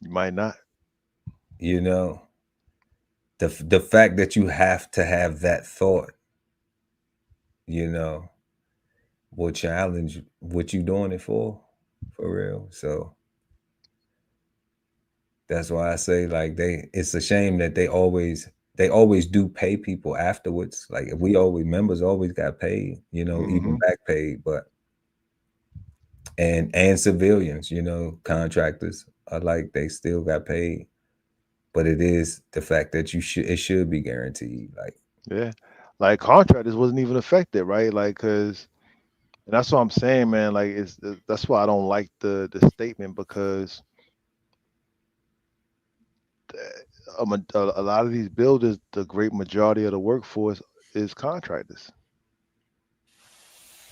You might not. The fact that you have to have that thought, will challenge what you doing it for real. So, Yeah, and I, have done that where I had to show up anyway, not get paid, right? And figure out how I'm getting to work. And then when everybody get back to work, all the people that were sitting at home on vacation get to come back laughing at everybody that had to come back to work, talking about, I had a good vacation, making us feel all bad, creating all this damn tension. And it's like, hey, man, take me off that list. I don't want to be on this list no more. Now you potentially losing your job because you want to chill like everybody else. You don't want to get taken advantage of. And it's scary, bro. That's why I say like it's a shame that they always do pay people afterwards. Like we always members always got paid, even back paid, but and civilians, contractors are like they still got paid. But it is the fact that it should be guaranteed. Like like contractors wasn't even affected, right? Like because. And that's what I'm saying, man. Like that's why I don't like the statement, because a lot of these builders, the great majority of the workforce is contractors,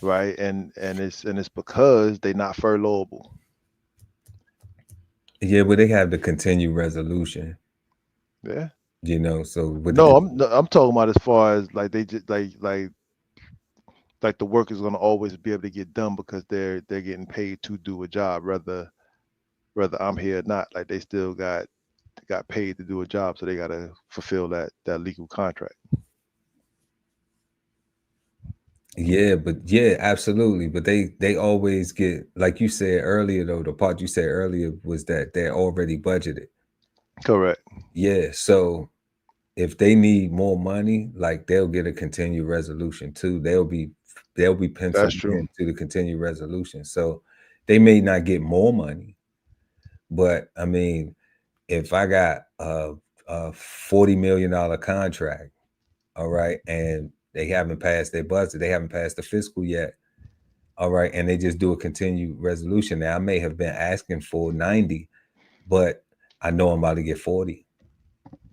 right? And it's because they're not furloughable. Yeah, but they have the continued resolution. Yeah. So no, I'm talking about as far as like they just like the work is going to always be able to get done because they're getting paid to do a job, whether I'm here or not. Like they still got paid to do a job, so they got to fulfill that legal contract. Yeah, absolutely. But they always get, like you said earlier, though, the part you said earlier was that they're already budgeted. Correct. Yeah. So if they need more money, like they'll get a continued resolution too. They'll be penciled into the continued resolution. So they may not get more money, but I mean, if I got a $40 million contract, all right, and they haven't passed their budget, they haven't passed the fiscal yet, all right, and they just do a continued resolution. Now I may have been asking for 90, but I know I'm about to get 40.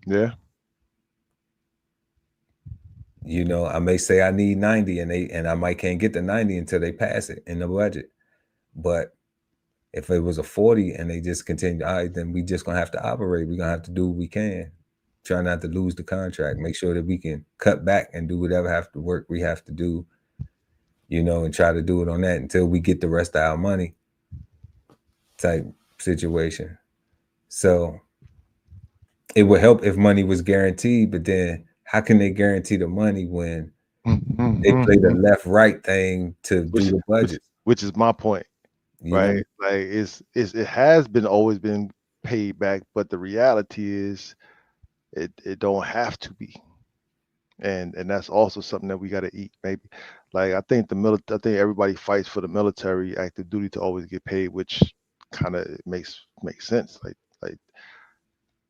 Yeah. I may say I need 90 and I might can't get the 90 until they pass it in the budget. But if it was a 40 and they just continue, all right, then we just gonna have to operate. We're gonna have to do what we can. Try not to lose the contract. Make sure that we can cut back and do whatever work we have to do, and try to do it on that until we get the rest of our money type situation. So it would help if money was guaranteed, but then how can they guarantee the money when they play the left-right thing to do the budget? Which is my point, right? Like it has always been paid back, but the reality is it don't have to be, and that's also something that we got to eat. Maybe, like I think everybody fights for the military active duty to always get paid, which kind of makes sense. Like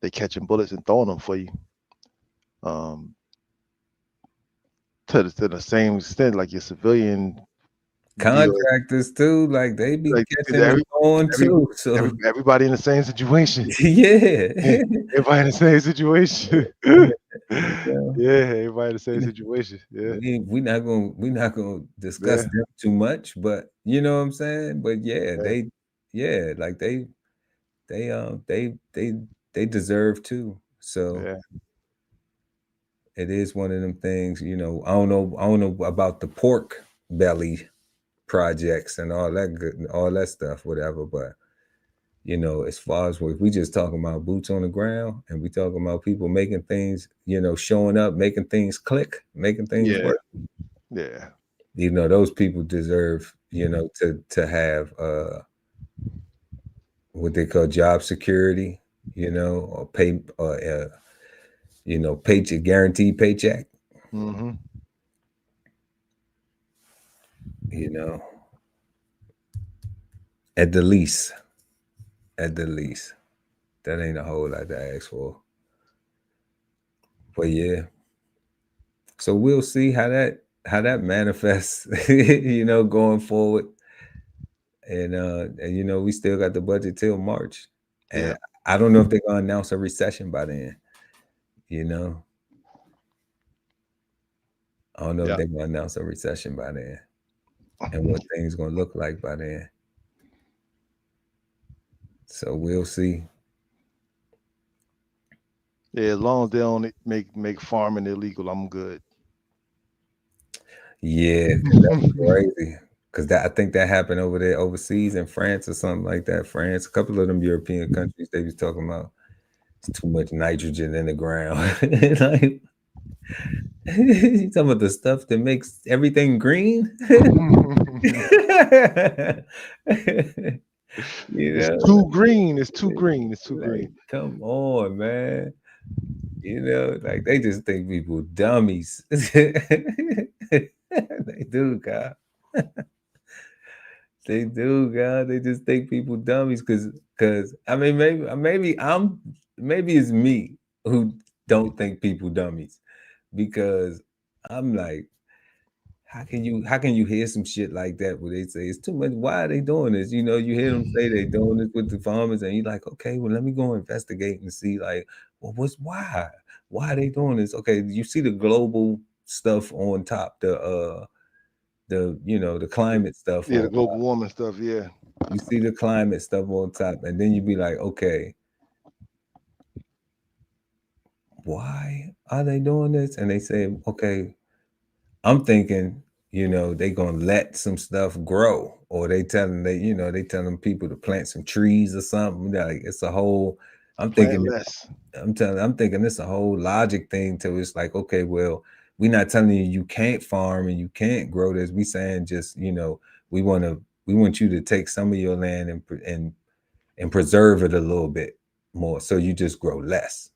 they catching bullets and throwing them for you. To the same extent, like your civilian contractors too, like they be catching and throwing too. So everybody in the same situation. Yeah. Everybody in the same situation. Yeah, everybody in the same situation. Yeah. We're not gonna discuss them too much, but you know what I'm saying? But they deserve too. So it is one of them things, I don't know about the pork belly projects and all that stuff, whatever, but as far as we just talking about boots on the ground, and we talking about people making things, showing up, making things click, making things work. Yeah. Those people deserve, to have what they call job security, or pay, or paycheck, guaranteed paycheck. At the least. That ain't a whole lot to ask for. But yeah. So we'll see how that manifests, going forward. And we still got the budget till March. And I don't know if they're gonna announce a recession by then. I don't know if they're gonna announce a recession by then and what things gonna look like by then. So we'll see. Yeah, as long as they don't make farming illegal, I'm good. Yeah, that's crazy. Because I think that happened over there overseas in France or something like that. France, a couple of them European countries, they was talking about it's too much nitrogen in the ground. Like, you talking about the stuff that makes everything green? It's know, too green. It's too green. It's too like, green. come on, man. You know, like they just think people dummies. They do, God. They do, God. They just think people dummies because I mean maybe it's me who don't think people dummies because I'm like, how can you hear some shit like that where they say it's too much? Why are they doing this? You know, you hear them say they doing this with the farmers, and you're like, okay, well, let me go investigate and see, like, well, why? Why are they doing this? Okay, you see the global stuff on top, the climate stuff Yeah, on the global top. warming stuff. Yeah. You see the climate stuff on top, and then you be like, okay, why are they doing this? And they say, okay, I'm thinking, they gonna let some stuff grow, or they telling people to plant some trees or something. Like it's a whole. I'm Plant thinking, less. I'm thinking it's a whole logic thing to it's like, okay, well, we're not telling you can't farm and you can't grow this. We saying just, we want you to take some of your land and preserve it a little bit more, so you just grow less,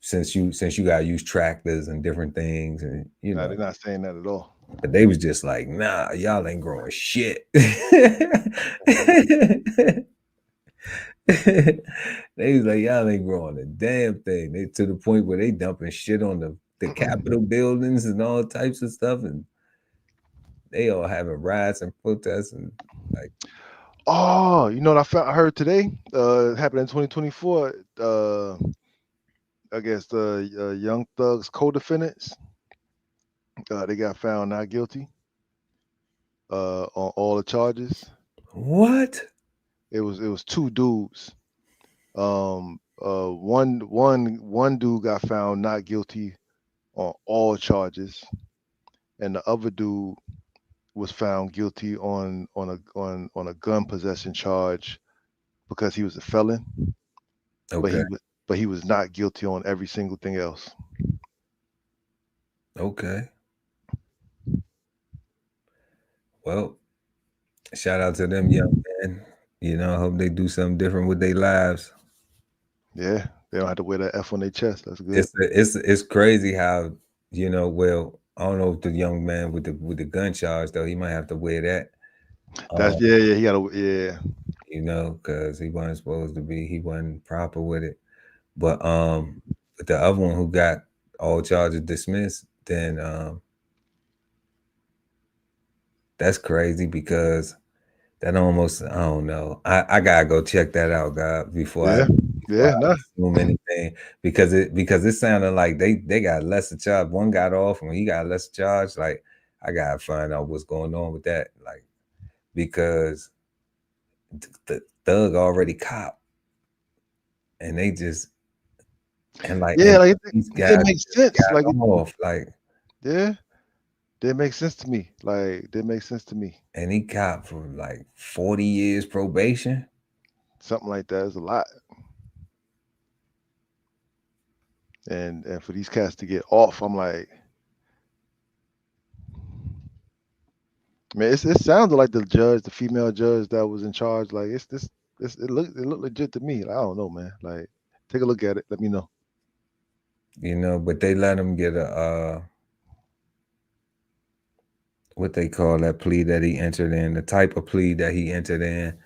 since you gotta use tractors and different things, and Nah, they're not saying that at all. but they was just like, nah, y'all ain't growing shit. They was like, y'all ain't growing a damn thing. They to the point where they dumping shit on the Capitol buildings and all types of stuff, and they all having riots and protests and like. Oh, you know what I heard today? It happened in 2024. I guess the Young Thug's co-defendants, they got found not guilty on all the charges. What? It was two dudes. One dude got found not guilty on all charges, and the other dude was found guilty on a gun possession charge because he was a felon, Okay. but he was not guilty on every single thing else. Okay. Well, shout out to them young men. I hope they do something different with their lives. Yeah, they don't have to wear that F on their chest. That's good. It's crazy how well, I don't know if the young man with the gun charge though, he might have to wear that. That's yeah, he gotta yeah. Because he wasn't proper with it. But the other one who got all charges dismissed, then that's crazy because that almost, I don't know. I gotta go check that out, God, before I assume anything, because it sounded like they got lesser charge. One got off and he got lesser charge. Like I gotta find out what's going on with that. Like because the thug already cop, and they just like these guys that makes sense. Like off, like that makes sense to me. Like that makes sense to me. And he cop for like 40 years probation, something like that. Is a lot. And for these cats to get off, I'm like, man, it sounded like the female judge that was in charge. Like it looked legit to me. Like, I don't know, man. Like, take a look at it. Let me know. But they let him get what they call that plea that he entered in, the type of plea that he entered in.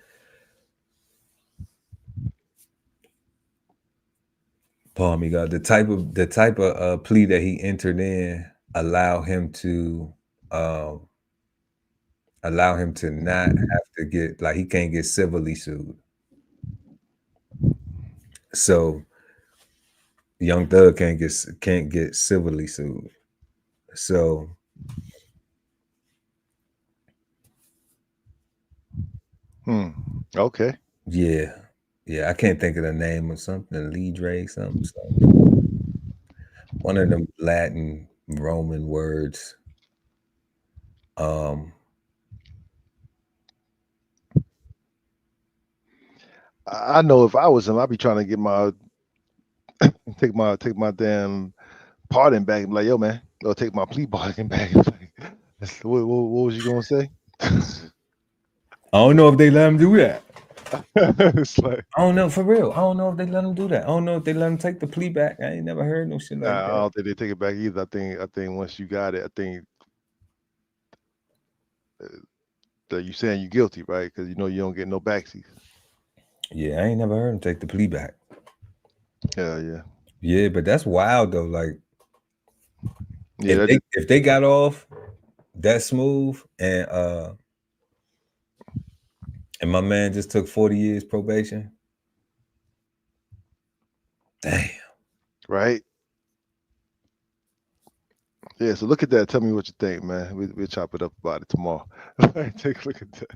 Pardon me, God. The type of plea that he entered in allow him to not have to get, like, he can't get civilly sued. So Young Thug can't get civilly sued. So Okay. Yeah, I can't think of the name of something. Lee Dre, something. One of them Latin Roman words. I know if I was him, I'd be trying to get my take my damn pardon back and be like, yo, man, or take my plea bargain back. What was you gonna say? I don't know if they let him do that. It's like, I don't know, for real. I don't know if they let him do that. I don't know if they let him take the plea back. I ain't never heard no shit like I that. don't think they take it back either. I think once you got it, I think that you saying you're guilty, right? Because you know you don't get no backseat. Yeah, I ain't never heard him take the plea back. Hell yeah. Yeah, but that's wild though. Like, Yeah, if they got off that smooth and my man just took 40 years probation. Damn. right. Yeah, so look at that. Tell me what you think, man. We'll chop it up about it tomorrow. Take a look at that.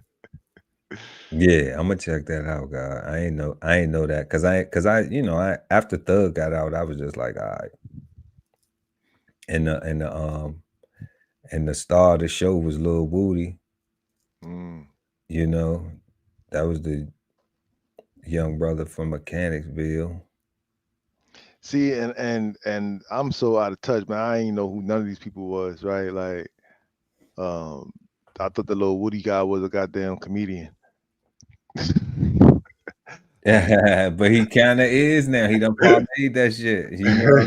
Yeah, I'm gonna check that out, God. I ain't know that because I after Thug got out, I was just like, all right. And the star of the show was Lil Woody. You know, that was the young brother from Mechanicsville. See, and I'm so out of touch, man. I ain't know who none of these people was, right? Like, I thought the Lil Woody guy was a goddamn comedian. Yeah, but he kind of is now. He done parlayed that shit. You know,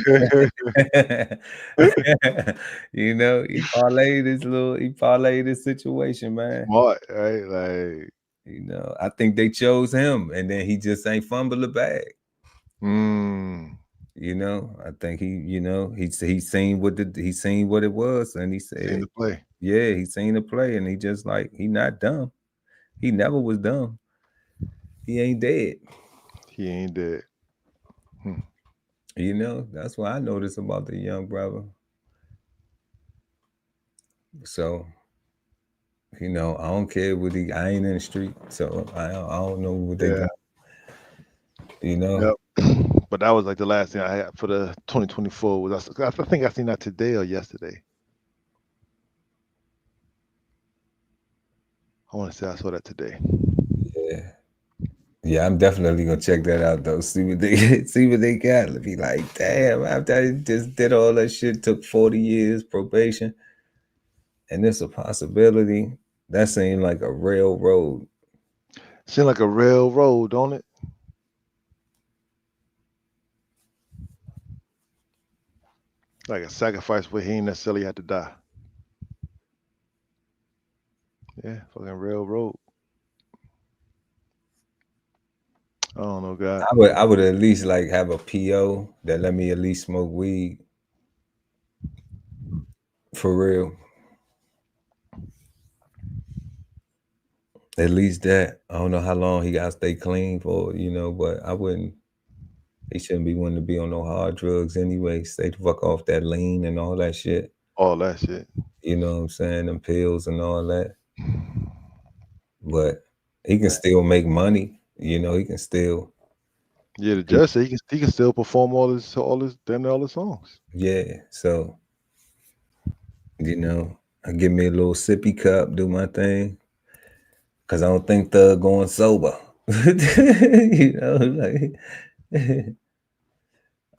you know, he parlayed this situation, man. Smart, right? Like, you know, I think they chose him, and then he just ain't fumble the bag. You know, I think he seen what it was, and he said, seen the play. Yeah, he seen the play, and he just like he not dumb. He never was dumb. He ain't dead. He ain't dead. You know, that's what I noticed about the young brother. So, you know, I don't care what I ain't in the street, so I don't know what they got. You know. Yep. But that was like the last thing I had for the 2024. Was I think I seen that today or yesterday. I want to say I saw that today. Yeah, I'm definitely gonna check that out though. See what they got. Be like, damn, after I just did all that shit, took 40 years probation, and it's a possibility. That seemed like a railroad. Seemed like a railroad, don't it? Like a sacrifice where he ain't necessarily had to die. Yeah, fucking railroad. I don't know, God. I would at least like have a PO that let me at least smoke weed. For real. At least that. I don't know how long he got to stay clean for, you know, but I wouldn't. He shouldn't be wanting to be on no hard drugs anyway. Stay the fuck off that lean and all that shit. All that shit. You know what I'm saying? Them pills and all that. But he can still make money. You know, he can still. Yeah, the judge said he can still perform all his songs. Yeah, so you know, I give me a little sippy cup, do my thing, cause I don't think Thug going sober. You know, like I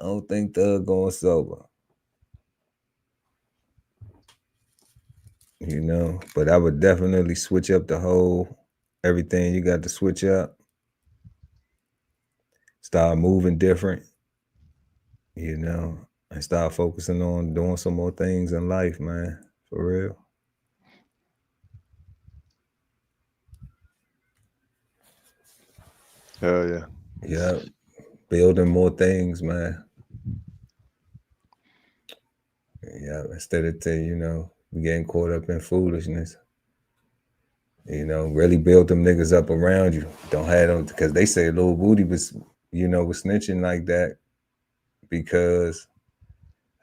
don't think Thug going sober. You know, but I would definitely switch up the whole everything you got to switch up. Start moving different. You know, and start focusing on doing some more things in life, man. For real. Hell yeah. Yeah. Building more things, man. Yeah, instead of getting caught up in foolishness. You know, really build them niggas up around you. Don't have them, because they say Lil Woody was snitching like that because,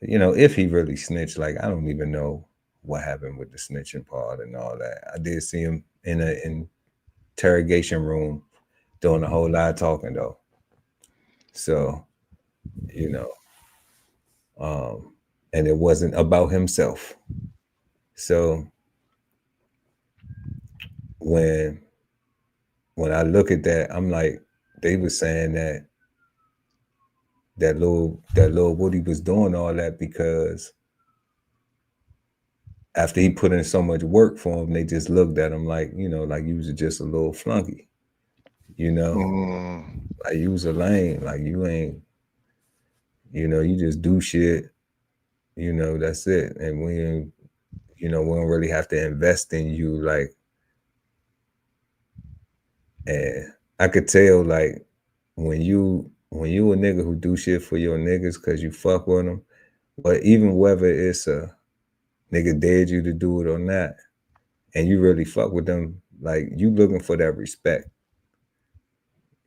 if he really snitched, like, I don't even know what happened with the snitching part and all that. I did see him in an interrogation room doing a whole lot of talking though. So, and it wasn't about himself. So when I look at that, I'm like, they were saying that Lil Woody was doing all that because after he put in so much work for him, they just looked at him like, you know, like you was just a little flunky, you know, like you was a lame, like you ain't, you know, you just do shit, you know, that's it. And we ain't, you know, we don't really have to invest in you, like, and I could tell, like, when you a nigga who do shit for your niggas because you fuck with them, but even whether it's a nigga dared you to do it or not, and you really fuck with them, like, you looking for that respect,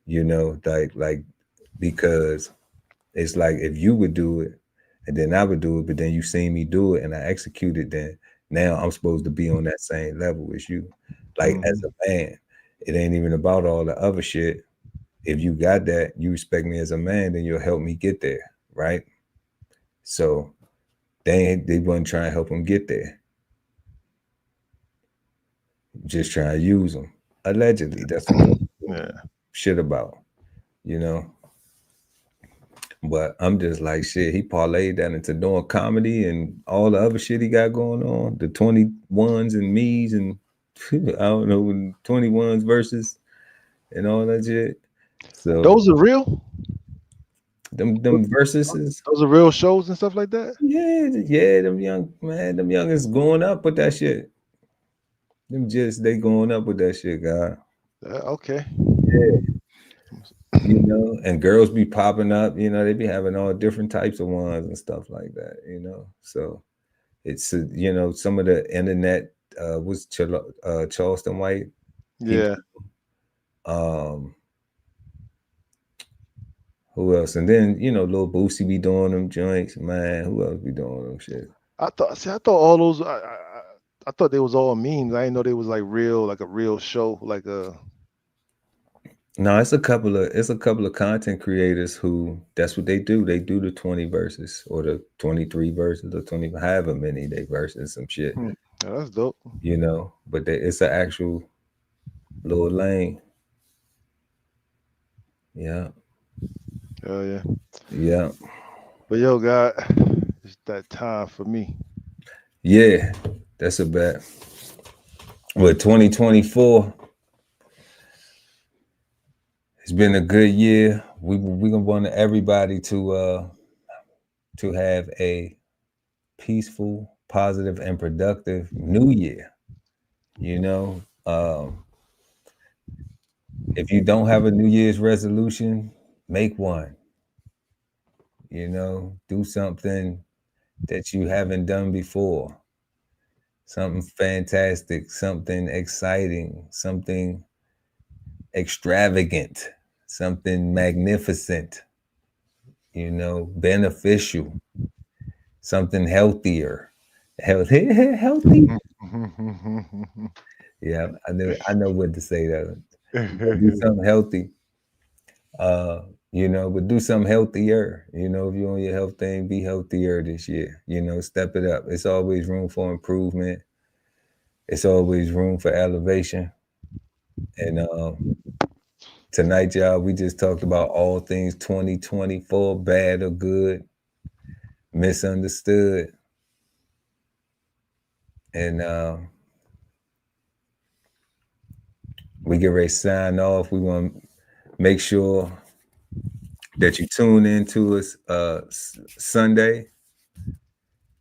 you know, like because it's like if you would do it and then I would do it, but then you seen me do it and I execute it, then now I'm supposed to be on that same level as you. Like as a man, it ain't even about all the other shit. If you got that, you respect me as a man, then you'll help me get there, right? So they wasn't trying to help him get there. Just trying to use him. Allegedly, that's what shit about, you know. But I'm just like, shit, he parlayed that into doing comedy and all the other shit he got going on. The 21s and me's and I don't know, 21s versus and all that shit. So those are real? Them verses. Those are real shows and stuff like that? Yeah, them youngins going up with that shit. They going up with that shit, God. Okay. Yeah. You know, and girls be popping up, you know, they be having all different types of ones and stuff like that, you know. So it's you know, some of the internet was Charleston White. Yeah. Who else? And then, you know, Lil Boosie be doing them joints, man. Who else be doing them shit? I thought all those I thought they was all memes. I didn't know they was like real, like a real show, like a. No, it's a couple of content creators who that's what they do. They do the 20 verses or the 23 verses or 20, however many they verses, some shit. Yeah, that's dope. You know, but it's an actual little lane. Yeah. Oh yeah. Yeah. But yo, God, it's that time for me. Yeah, that's a bet. With 2024. It's been a good year. We gonna want everybody to have a peaceful, positive, and productive new year. You know, if you don't have a New Year's resolution, make one. You know, do something that you haven't done before. Something fantastic, something exciting, something extravagant, something magnificent, you know, beneficial, something healthier. Healthy. Yeah, I know what to say though. Do something healthy. You know, but do something healthier. You know, if you're on your health thing, be healthier this year. You know, step it up. It's always room for improvement. It's always room for elevation. And tonight, y'all, we just talked about all things 2024, bad or good, misunderstood. And we get ready to sign off. We want to make sure that you tune in to us Sunday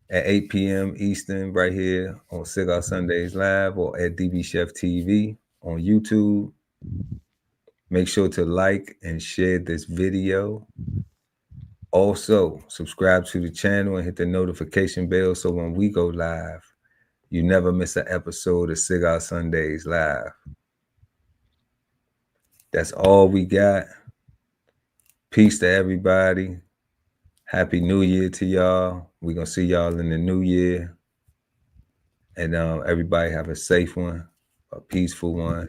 at 8 p.m. Eastern right here on Cigar Sundays Live or at DBCHEFTV on YouTube. Make sure to like and share this video. Also, subscribe to the channel and hit the notification bell so when we go live, you never miss an episode of Cigar Sundays Live. That's all we got. Peace to everybody. Happy New Year to y'all. We're going to see y'all in the new year. And everybody have a safe one, a peaceful one,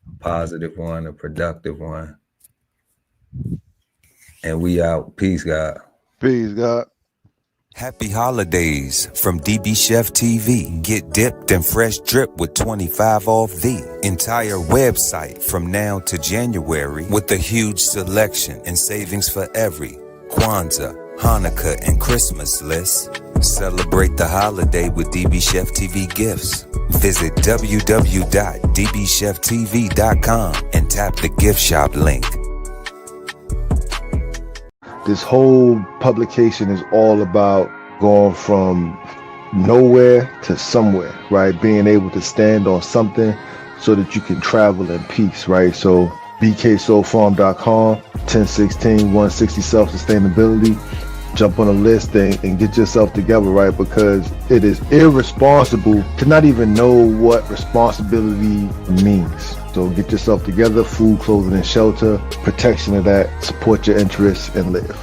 a positive one, a productive one. And we out. Peace, God. Peace, God. Happy holidays from DBCHEFTV. Get dipped in fresh drip with 25 off the entire website from now to January with a huge selection and savings for every Kwanzaa, Hanukkah, and Christmas list. Celebrate the holiday with DBCHEFTV gifts. Visit www.dbcheftv.com and tap the gift shop link. This whole publication is all about going from nowhere to somewhere, right? Being able to stand on something so that you can travel in peace, right? So bksoulfarm.com, 1016 160 self-sustainability. Jump on a list and get yourself together, right? Because it is irresponsible to not even know what responsibility means. So get yourself together, food, clothing, and shelter, protection of that, support your interests, and live.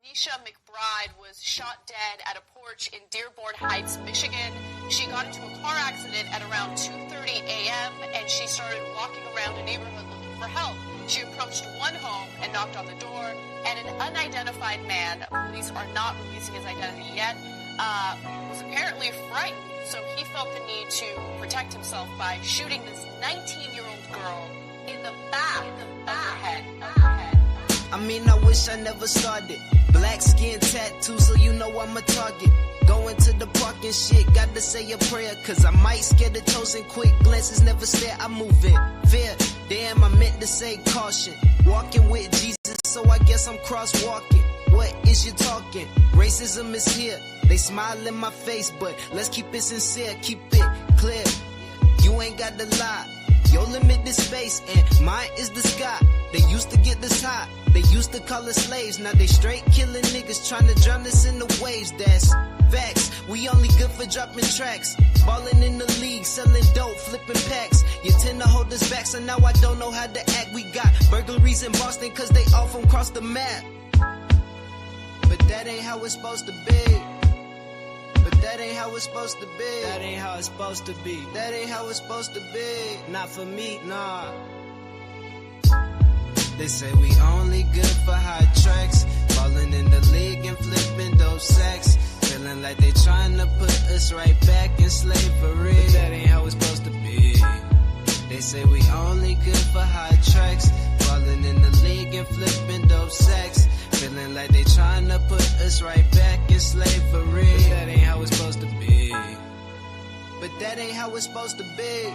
Nisha McBride was shot dead at a porch in Dearborn Heights, Michigan. She got into a car accident at around 2:30 a.m. and she started walking around the neighborhood looking for help. She approached one home and knocked on the door, and an unidentified man, police are not releasing his identity yet, was apparently frightened. So he felt the need to protect himself by shooting this 19-year-old girl in the back of her head. I mean, I wish I never started. Black skin tattoo, so you know I'm a target. Going to the park and shit, gotta say a prayer, cause I might scare the toes and quick glances never stare. I move in fear. Damn, I meant to say caution. Walking with Jesus, so I guess I'm crosswalking. What is you talking? Racism is here. They smile in my face, but let's keep it sincere, keep it clear. You ain't got to lie. Your limit is space and mine is the sky. They used to get this high. They used to call us slaves. Now they straight killing niggas trying to drown us in the waves. That's facts. We only good for dropping tracks. Ballin' in the league, selling dope, flipping packs. You tend to hold us back, so now I don't know how to act. We got burglaries in Boston cause they all from across the map. But that ain't how it's supposed to be. But that ain't how it's supposed to be. That ain't how it's supposed to be. That ain't how it's supposed to be. Not for me, nah. They say we only good for hot tracks. Falling in the league and flipping dope sacks. Feeling like they trying to put us right back in slavery. But that ain't how it's supposed to be. They say we only good for hot tracks. Falling in the league and flipping dope sacks. Feeling like they trying to put us right back in slavery. But that ain't how it's supposed to be. But that ain't how it's supposed to be.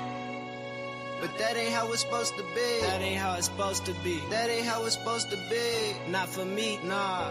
But that ain't how it's supposed to be. That ain't how it's supposed to be. That ain't how it's supposed to be. Not for me, nah.